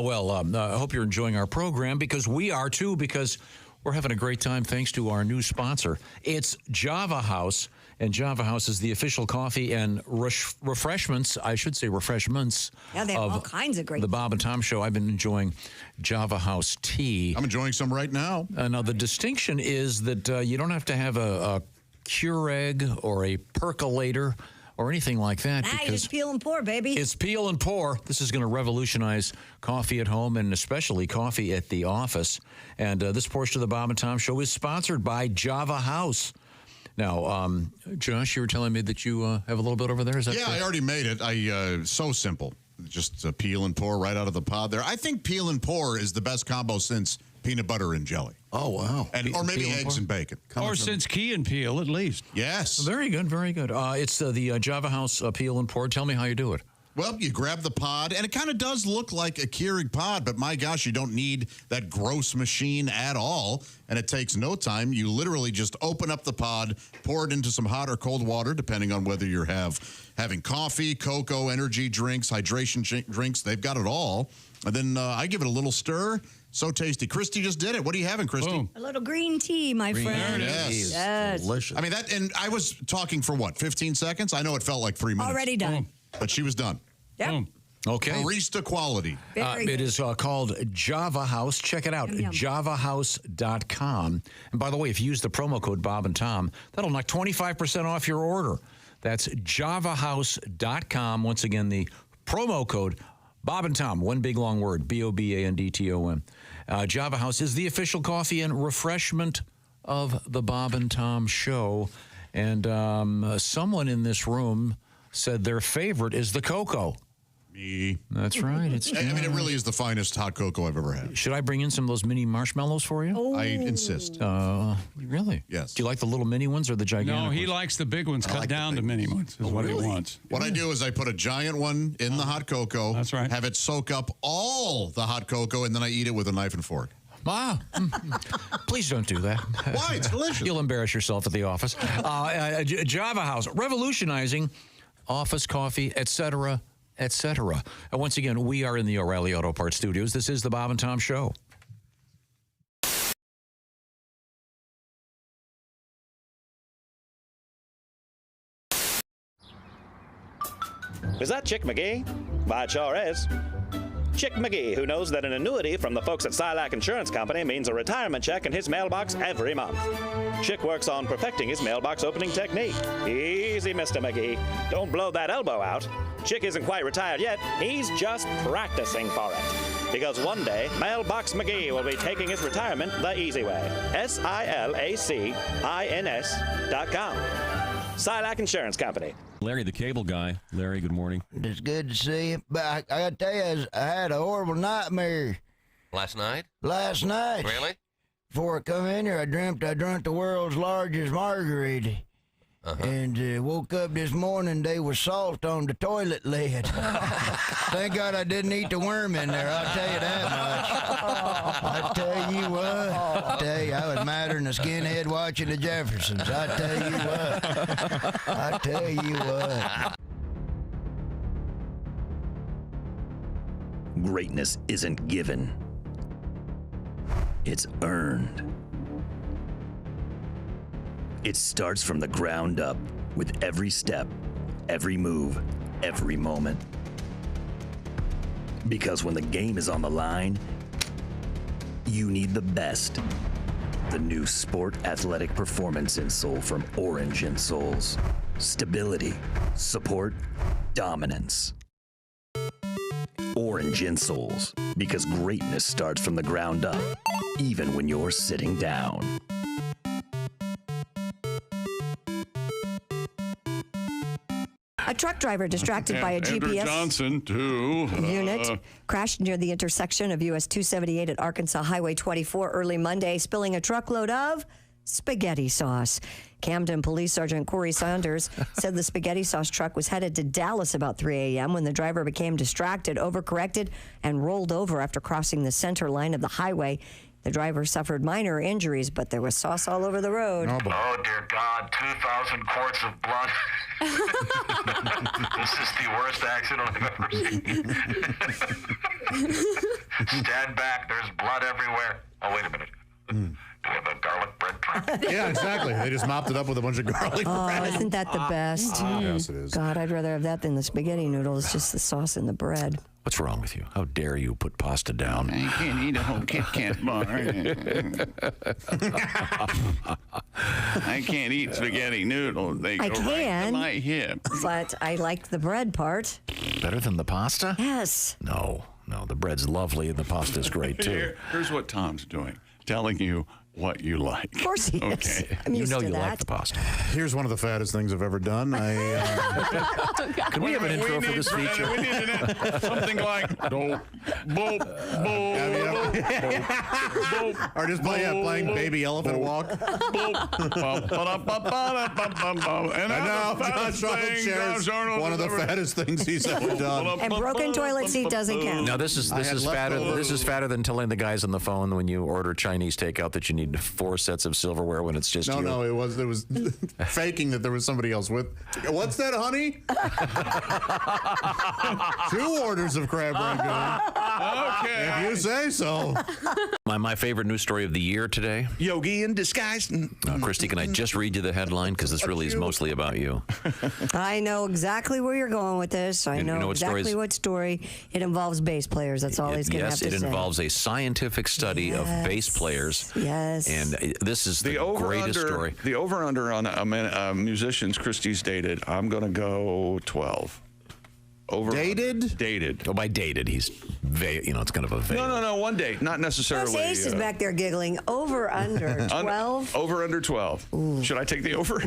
hope you're enjoying our program because we are too, because we're having a great time thanks to our new sponsor. It's Java House, and Java House is the official coffee and refreshments, I should say refreshments. Yeah, they have of all kinds of great. The Bob and Tom Show. I've been enjoying Java House tea. I'm enjoying some right now. Now, the distinction is that you don't have to have a Keurig or a percolator or anything like that. Nah, you because just peel and pour, baby. it's peel and pour. This is going to revolutionize coffee at home and especially coffee at the office. And this portion of the Bob and Tom Show is sponsored by Java House. Now, Josh, you were telling me that you have a little bit over there. Is that Yeah, correct? I already made it. So simple. Just peel and pour right out of the pod there. I think peel and pour is the best combo since peanut butter and jelly. Oh, wow. Or maybe Peel and eggs pour? and bacon. Or since Key and Peel, at least. Yes. Very good, very good. It's the Java House peel and pour. Tell me how you do it. Well, you grab the pod, and it kind of does look like a Keurig pod, but my gosh, you don't need that gross machine at all, and it takes no time. You literally just open up the pod, pour it into some hot or cold water, depending on whether you're having coffee, cocoa, energy drinks, hydration drinks. They've got it all. And then I give it a little stir. So tasty. Christy just did it. What are you having, Christy? Boom. A little green tea, my friend. Yes. Yes. Delicious. I mean, and I was talking for what, 15 seconds? I know it felt like 3 minutes. Already done. But she was done. Yep. Boom. Okay. Barista quality. Very It good. is called Java House. Check it out, Yum, yum. javahouse.com. And by the way, if you use the promo code Bob and Tom, that'll knock 25% off your order. That's javahouse.com. Once again, the promo code Bob and Tom, one big long word, BOBANDTOM. Java House is the official coffee and refreshment of the Bob and Tom Show. And someone in this room said their favorite is the cocoa. That's right. It's I mean, it really is the finest hot cocoa I've ever had. Should I bring in some of those mini marshmallows for you? I insist. Really? Yes. Do you like the little mini ones or the gigantic No, he ones? likes the big ones cut down to mini ones is what he wants. What I do is I put a giant one in the hot cocoa. That's right. Have it soak up all the hot cocoa, and then I eat it with a knife and fork. Ah, please don't do that. Why? It's delicious. You'll embarrass yourself at the office. Java House, revolutionizing office coffee, etc., etc. And once again, we are in the O'Reilly Auto Parts studios. This is the Bob and Tom Show. Is that Chick McGee? Why, it sure is. Chick McGee, who knows that an annuity from the folks at Silac Insurance Company means a retirement check in his mailbox every month. Chick works on perfecting his mailbox opening technique. Easy, Mr. McGee. Don't blow that elbow out. Chick isn't quite retired yet. He's just practicing for it. Because one day, Mailbox McGee will be taking his retirement the easy way. SILACINS.com. Silac Insurance Company. Larry, the cable guy. Larry, good morning. It's good to see you. But I got to tell you, I had a horrible nightmare Last night? last night. Really? Before I come in here, I dreamt I drunk the world's largest margarita. And woke up this morning, there was salt on the toilet lid. Thank God I didn't eat the worm in there, I'll tell you that much. I tell you what, I was madder than a skinhead watching the Jeffersons. I tell you what. Greatness isn't given. It's earned. It starts from the ground up with every step, every move, every moment. Because when the game is on the line, you need the best. The new Sport Athletic Performance insole from Orange Insoles. Stability, support, dominance. Orange Insoles, because greatness starts from the ground up, even when you're sitting down. A truck driver distracted by a Andrew GPS Johnson, too. unit crashed near the intersection of US 278 at Arkansas Highway 24 early Monday, spilling a truckload of spaghetti sauce. Camden Police Sergeant Corey Saunders said the spaghetti sauce truck was headed to Dallas about 3 a.m. when the driver became distracted, overcorrected, and rolled over after crossing the center line of the highway. The driver suffered minor injuries, but there was sauce all over the road. Oh, dear God, 2,000 quarts of blood. This is the worst accident I've ever seen. Stand back, there's blood everywhere. Oh, wait a minute. Do we have a garlic bread truck? Yeah, exactly. They just mopped it up with a bunch of garlic bread. Oh, isn't that the best? Yes, it is. God, I'd rather have that than the spaghetti noodles, just the sauce and the bread. What's wrong with you? How dare you put pasta down? I can't eat a whole Kit Kat bar. I can't eat spaghetti noodles. They I go right can, to my hip. but I like the bread part. Better than the pasta? Yes. No, the bread's lovely and the pasta's great too. Here's what Tom's doing, telling you what you like. Of course he is. Okay. I'm You used know to you that. like the pasta. Here's one of the fattest things I've ever done. Can we have an intro for this feature? We need something like boop, boop, boop, Or just playing Baby Elephant Walk. and now Josh Arnold shares one of the fattest things he's ever done. And broken toilet seat doesn't count. Now this is fatter. This is fatter than telling the guys on the phone when you order Chinese takeout that you need 4 sets of silverware when it's just you. No, it was faking that there was somebody else with. What's that, honey? 2 orders of crab rangoon. Okay. If you say so. My favorite news story of the year today. Yogi in disguise. Christy, can I just read you the headline? Because this really is mostly about you. I know exactly where you're going with this. I know what exactly what story. It involves bass players. That's all he's going to have to say. Yes, it involves a scientific study of bass players. Yes. And this is the greatest story. The over-under on musicians Christie's dated, I'm going to go 12. Dated? Oh, by dated, he's, it's kind of a vague. No, one date. Not necessarily. Ace is back there giggling. Over, under, 12? Over, under 12. Ooh. Should I take the over?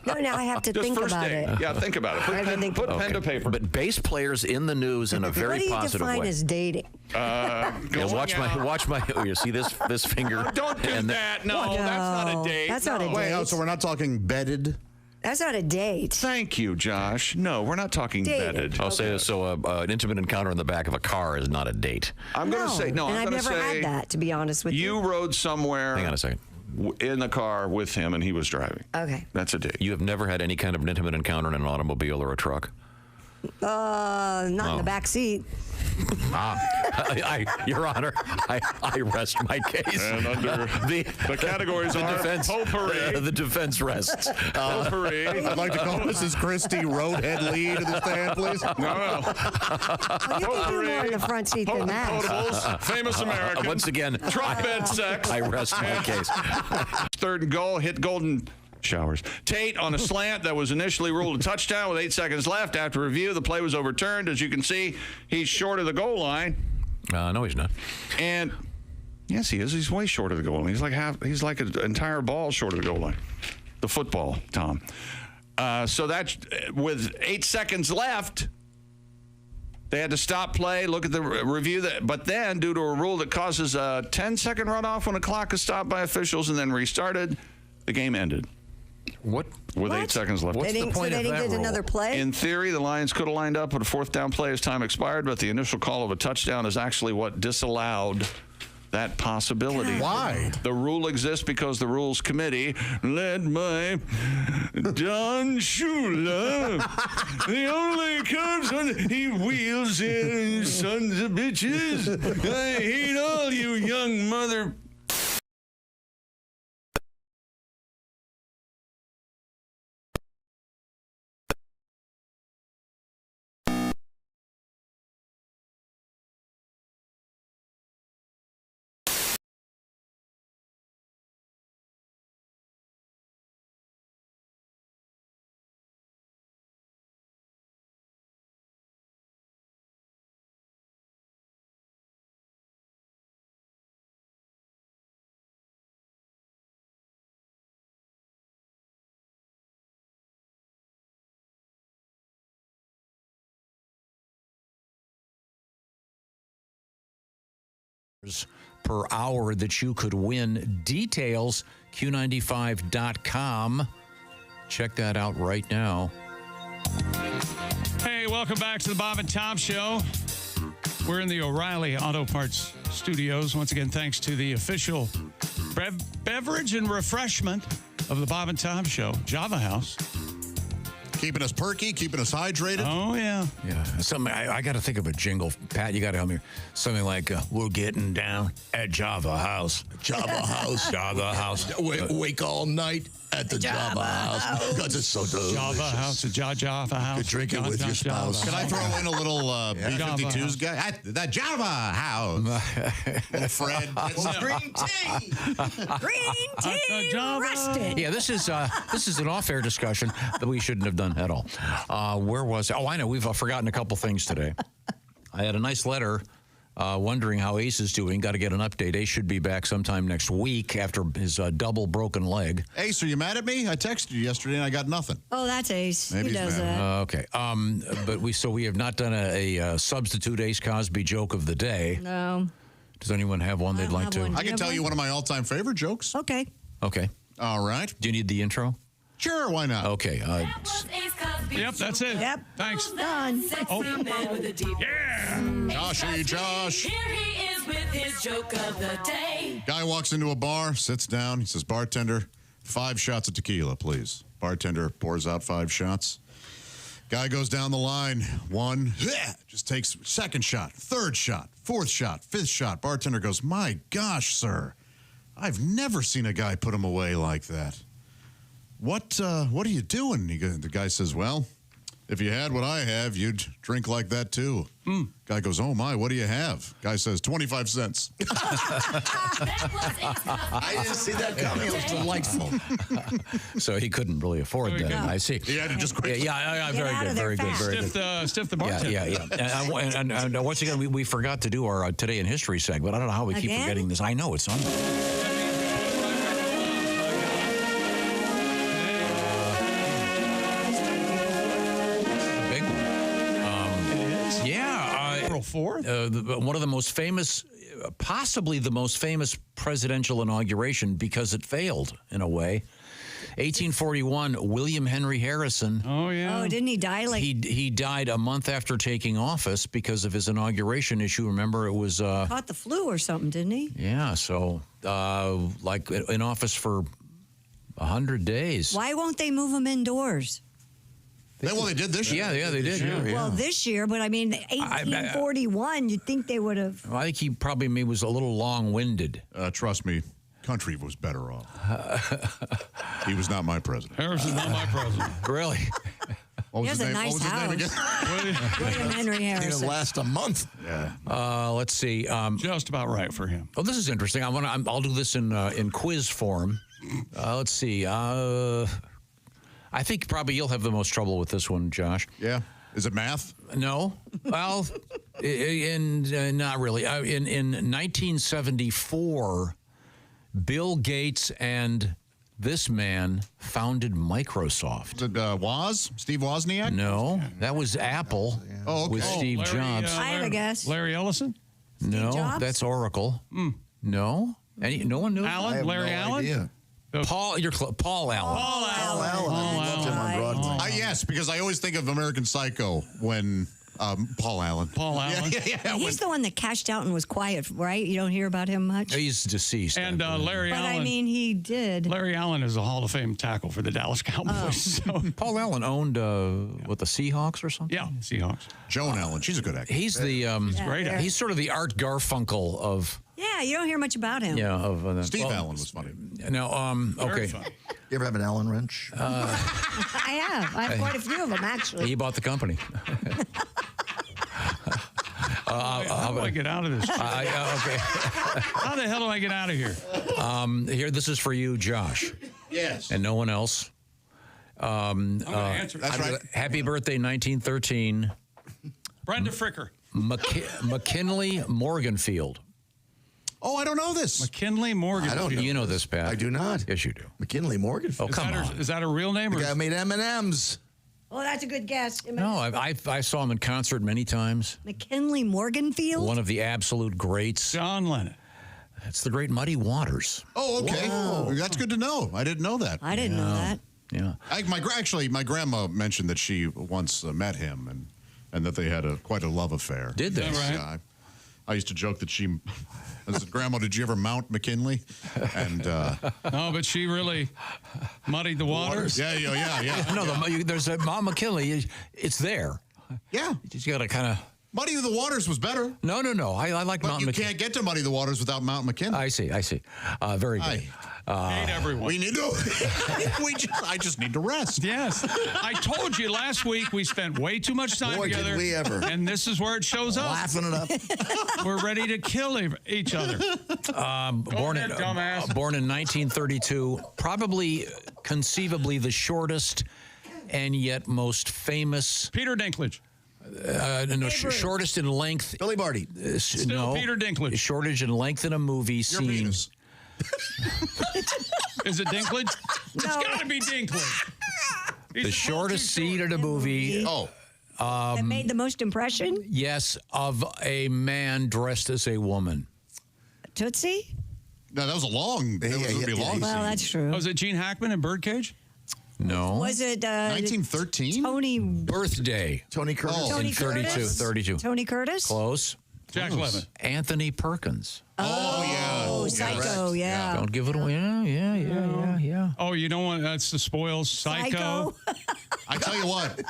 No, now I have to think about it. Yeah, think about it. Put pen to paper. But bass players in the news in a very positive way. What do you define as dating? Watch my. You see this finger? Don't do that. No, that's not a date. That's not a date. Wait, so we're not talking bedded? That's not a date. Thank you, Josh. No, we're not talking bedded. I'll say so. An intimate encounter in the back of a car is not a date. I'm going to say no. And I'm I've going to never say had that, to be honest with you. you rode somewhere. Hang on a second. In the car with him, and he was driving. Okay. That's a date. You have never had any kind of an intimate encounter in an automobile or a truck? Not in the back seat. Your Honor, I rest my case. And under the categories are defense, potpourri. The defense rests. Potpourri. I'd like to call Mrs. Christie roadhead lead to the stand, please. No. You can do more in the front seat than that. Potables, famous American. Once again, truck bed sex. I rest my case. Third and goal, hit golden showers. Tate on a slant that was initially ruled a touchdown with 8 seconds left. After review, the play was overturned. As you can see, he's short of the goal line. No, he's not. And yes, he is. He's way short of the goal line. He's like an entire ball short of the goal line. The football, Tom. So that's with 8 seconds left. They had to stop play, look at the review. But then, due to a rule that causes a 10-second runoff when a clock is stopped by officials and then restarted, the game ended. What? With 8 seconds left. What's the point so they of didn't that get rule? another play? In theory, the Lions could have lined up with a fourth down play as time expired, but the initial call of a touchdown is actually what disallowed that possibility. Why? The rule exists because the Rules Committee, led by Don Shula, the only comes when he wheels in, sons of bitches. I hate all you young mother... per hour that you could win. Details, Q95.com. Check that out right now. Hey, welcome back to the Bob and Tom Show. We're in the O'Reilly Auto Parts studios. Once again, thanks to the official beverage and refreshment of the Bob and Tom Show, Java House. Keeping us perky, keeping us hydrated. Oh, yeah. Yeah. Something I got to think of a jingle. Pat, you got to help me. Something like, we're getting down at Java House. Java House. Java House. Wake all night at the Java House because it's so delicious. Java House, Java House. You could drink it with your spouse. Can I throw in a little B-52s guy? At the Java House. Little Fred. Green tea. Green tea. Rested. Yeah, this is an off-air discussion that we shouldn't have done at all. Where was it? Oh, I know. We've forgotten a couple things today. I had a nice letter wondering how Ace is doing. Got to get an update. Ace should be back sometime next week after his double broken leg. Ace, are you mad at me? I texted you yesterday and I got nothing. Oh, that's Ace. Maybe he he's does mad. that. Okay. But we have not done a substitute Ace Cosby joke of the day. No. Does anyone have one they'd like to? I can tell you one of my all-time favorite jokes. Okay. Okay. All right. Do you need the intro? Sure, why not? Okay. Yep, that's it. Yep. Thanks. Done. Oh. Yeah. Josh. Here he is with his joke of the day. Guy walks into a bar, sits down. He says, bartender, 5 shots of tequila, please. Bartender pours out 5 shots. Guy goes down the line. 1, just takes second shot, third shot, fourth shot, fifth shot. Bartender goes, my gosh, sir, I've never seen a guy put him away like that. What are you doing? The guy says, well, If you had what I have, you'd drink like that too. Guy goes, oh my, what do you have? Guy says, 25 cents. I didn't see that coming. It was delightful. So he couldn't really afford that. I see. He had to just quit. Yeah, very good, very good, very good. Stiff the bartender. Yeah. And once again, we forgot to do our Today in History segment. I don't know how we keep forgetting this. I know it's on. Big one. April 4th? One of the most famous, possibly the most famous presidential inauguration because it failed in a way. 1841, William Henry Harrison. Oh, yeah. Oh, didn't he die? He died a month after taking office because of his inauguration issue. Remember, it was... caught the flu or something, didn't he? Yeah, so like in office for 100 days. Why won't they move him indoors? Well, they did this year. Yeah, they did. Yeah. Well, this year, but I mean, 1841, you'd think they would have. I think he probably was a little long-winded. Trust me, country was better off. He was not my president. Harrison's not my president. Really? What He was has his a name? nice What was his name again? house. William Henry Harrison. It'll last a month. Yeah. Let's see. Just about right for him. Oh, this is interesting. I'll do this in quiz form. Let's see. I think probably you'll have the most trouble with this one, Josh. Yeah. Is it math? No. Well, not really. In 1974, Bill Gates and this man founded Microsoft. Is it Woz? Steve Wozniak? No, that was Apple with Steve Jobs. I have a guess. Larry Ellison? No, Jobs? that's Oracle. No? No one knew? Allen? Larry Allen? Idea. Paul, Paul Allen. Paul Allen. I loved him on Broadway. Yes, because I always think of American Psycho when Paul Allen. Paul Allen. He's the one that cashed out and was quiet, right? You don't hear about him much. He's deceased. And Larry But Allen. I mean, he did. Larry Allen is a Hall of Fame tackle for the Dallas Cowboys. So. Paul Allen owned the Seahawks or something. Yeah, Seahawks. Joan Allen, she's a good actor. He's the great. He's sort of the Art Garfunkel of Yeah, you don't hear much about him. Steve Allen was funny. No, okay. You ever have an Allen wrench? I have. I have quite a few of them, actually. He bought the company. How do I get out of this? Okay. How the hell do I get out of here? Here, this is for you, Josh. Yes. And no one else. I'm going to answer. That's right. Happy birthday, 1913. Brenda Fricker. McKinley Morganfield. Oh, I don't know this. McKinley Morgan. I don't know. You know this, Pat. I do not. Yes, you do. McKinley Morgan. Oh, come on. Is that a real name? The Or guy made M&M's. Oh, that's a good guess. No, I saw him in concert many times. McKinley Morganfield? One of the absolute greats. John Lennon. It's the great Muddy Waters. Oh, okay. Whoa. That's good to know. I didn't know that. I didn't know that. Yeah. My grandma mentioned that she once met him and that they had quite a love affair. Did they? Right? Yeah, I used to joke that I said, Grandma, did you ever mount McKinley? And No, but she really muddied the waters. Yeah. No, there's a Mount McKinley. It's there. Yeah. You just got to kind of. Muddy the Waters was better. No. I like But Mount you McKinley. can't get to Muddy the Waters without Mount McKinley. I see. Very good. Hate everyone. We need to. I just need to rest. Yes. I told you last week we spent way too much time Boy, together. did we ever. And this is where it shows up. Laughing it up. We're ready to kill each other. Born in 1932, probably conceivably the shortest and yet most famous. Peter Dinklage. Shortest in length. Billy Barty. Still Peter Dinklage. Shortage in length in a movie scene. penis. Is it Dinklage? It's got to be Dinklage. The shortest scene in a movie. Oh. That made the most impression? Yes, of a man dressed as a woman. Tootsie? No, that was a long. That was gonna be a long. Well, that's true. Was it Gene Hackman in Birdcage? No. Was it 1913? Tony Birthday. Tony Curtis. Oh. Tony 32. Curtis? 32. Tony Curtis? Close. Jack Lemmon. Anthony Perkins. Oh, Psycho, yeah. Don't give it away. Yeah. Oh, you don't want that's the spoils. Psycho. I tell you what,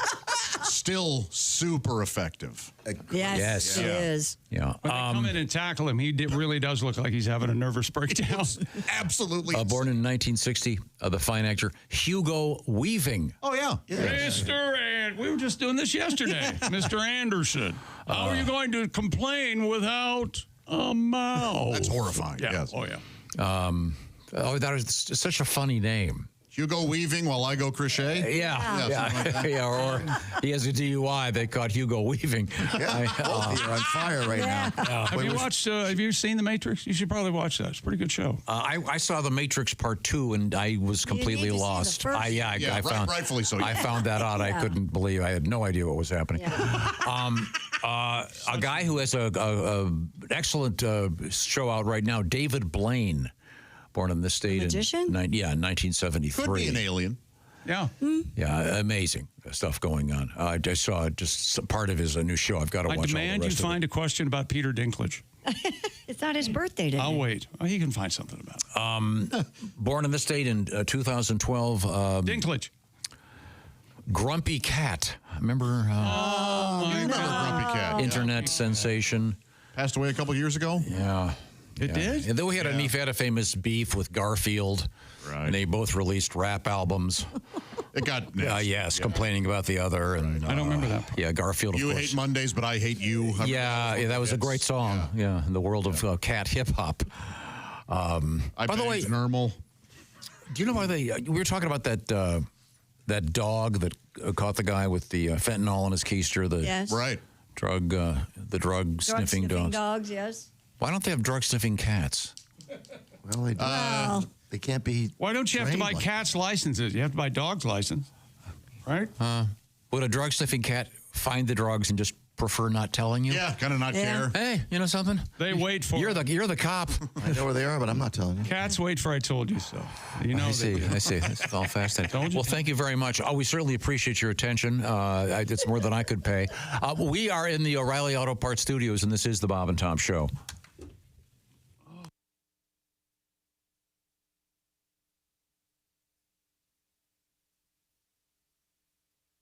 still super effective. Yes, it is. Yeah. When they come in and tackle him, he really does look like he's having a nervous breakdown. Absolutely. Born in 1960, the fine actor Hugo Weaving. Oh, yeah. Mr. And we were just doing this yesterday. Mr. Anderson, how are you going to complain without a mouth? That's horrifying. Yeah. Yes. Oh, yeah. That is such a funny name. Hugo Weaving while I go crochet? Yeah. Or he has a DUI. They caught Hugo Weaving. Yeah. You're on fire right now. Have you seen The Matrix? You should probably watch that. It's a pretty good show. I saw The Matrix Part 2, and I was completely need to see the lost. first. I found rightfully so. I found that out. I couldn't believe. I had no idea what was happening. A guy who has a excellent show out right now, David Blaine, born in this state magician? in 1973. Could be an alien. Yeah. Yeah, amazing stuff going on. I just saw just part of his new show. I've got to watch all the demand you rest of it. find a question about Peter Dinklage. It's not his birthday today. I'll wait. Oh, he can find something about it. Born in this state in 2012. Dinklage. Grumpy Cat. Remember? Grumpy Cat. Internet sensation. Passed away a couple years ago? Yeah. It did? And then we had a famous beef with Garfield. Right. And they both released rap albums. It got complaining about the other. And I don't remember that. Yeah, Garfield, of You course. hate Mondays, but I hate you. Yeah, that was a great song. Yeah, in the world of cat hip hop. By the way, normal. Do you know why we were talking about that dog that caught the guy with the fentanyl in his keister? Yes. Right. The drug sniffing dogs. Dogs, yes. Why don't they have drug sniffing cats? Well, they do. They can't be. Why don't you have to buy trained like cats' licenses? You have to buy dogs' license, right? Would a drug sniffing cat find the drugs and just prefer not telling you? Yeah, kind of not care. Hey, you know something? They wait for You're the cop. I know where they are, but I'm not telling you. Cats wait for I told you so. You know. I see. It's all fascinating. Well, thank you very much. We certainly appreciate your attention. It's more than I could pay. We are in the O'Reilly Auto Parts Studios, and this is the Bob and Tom Show.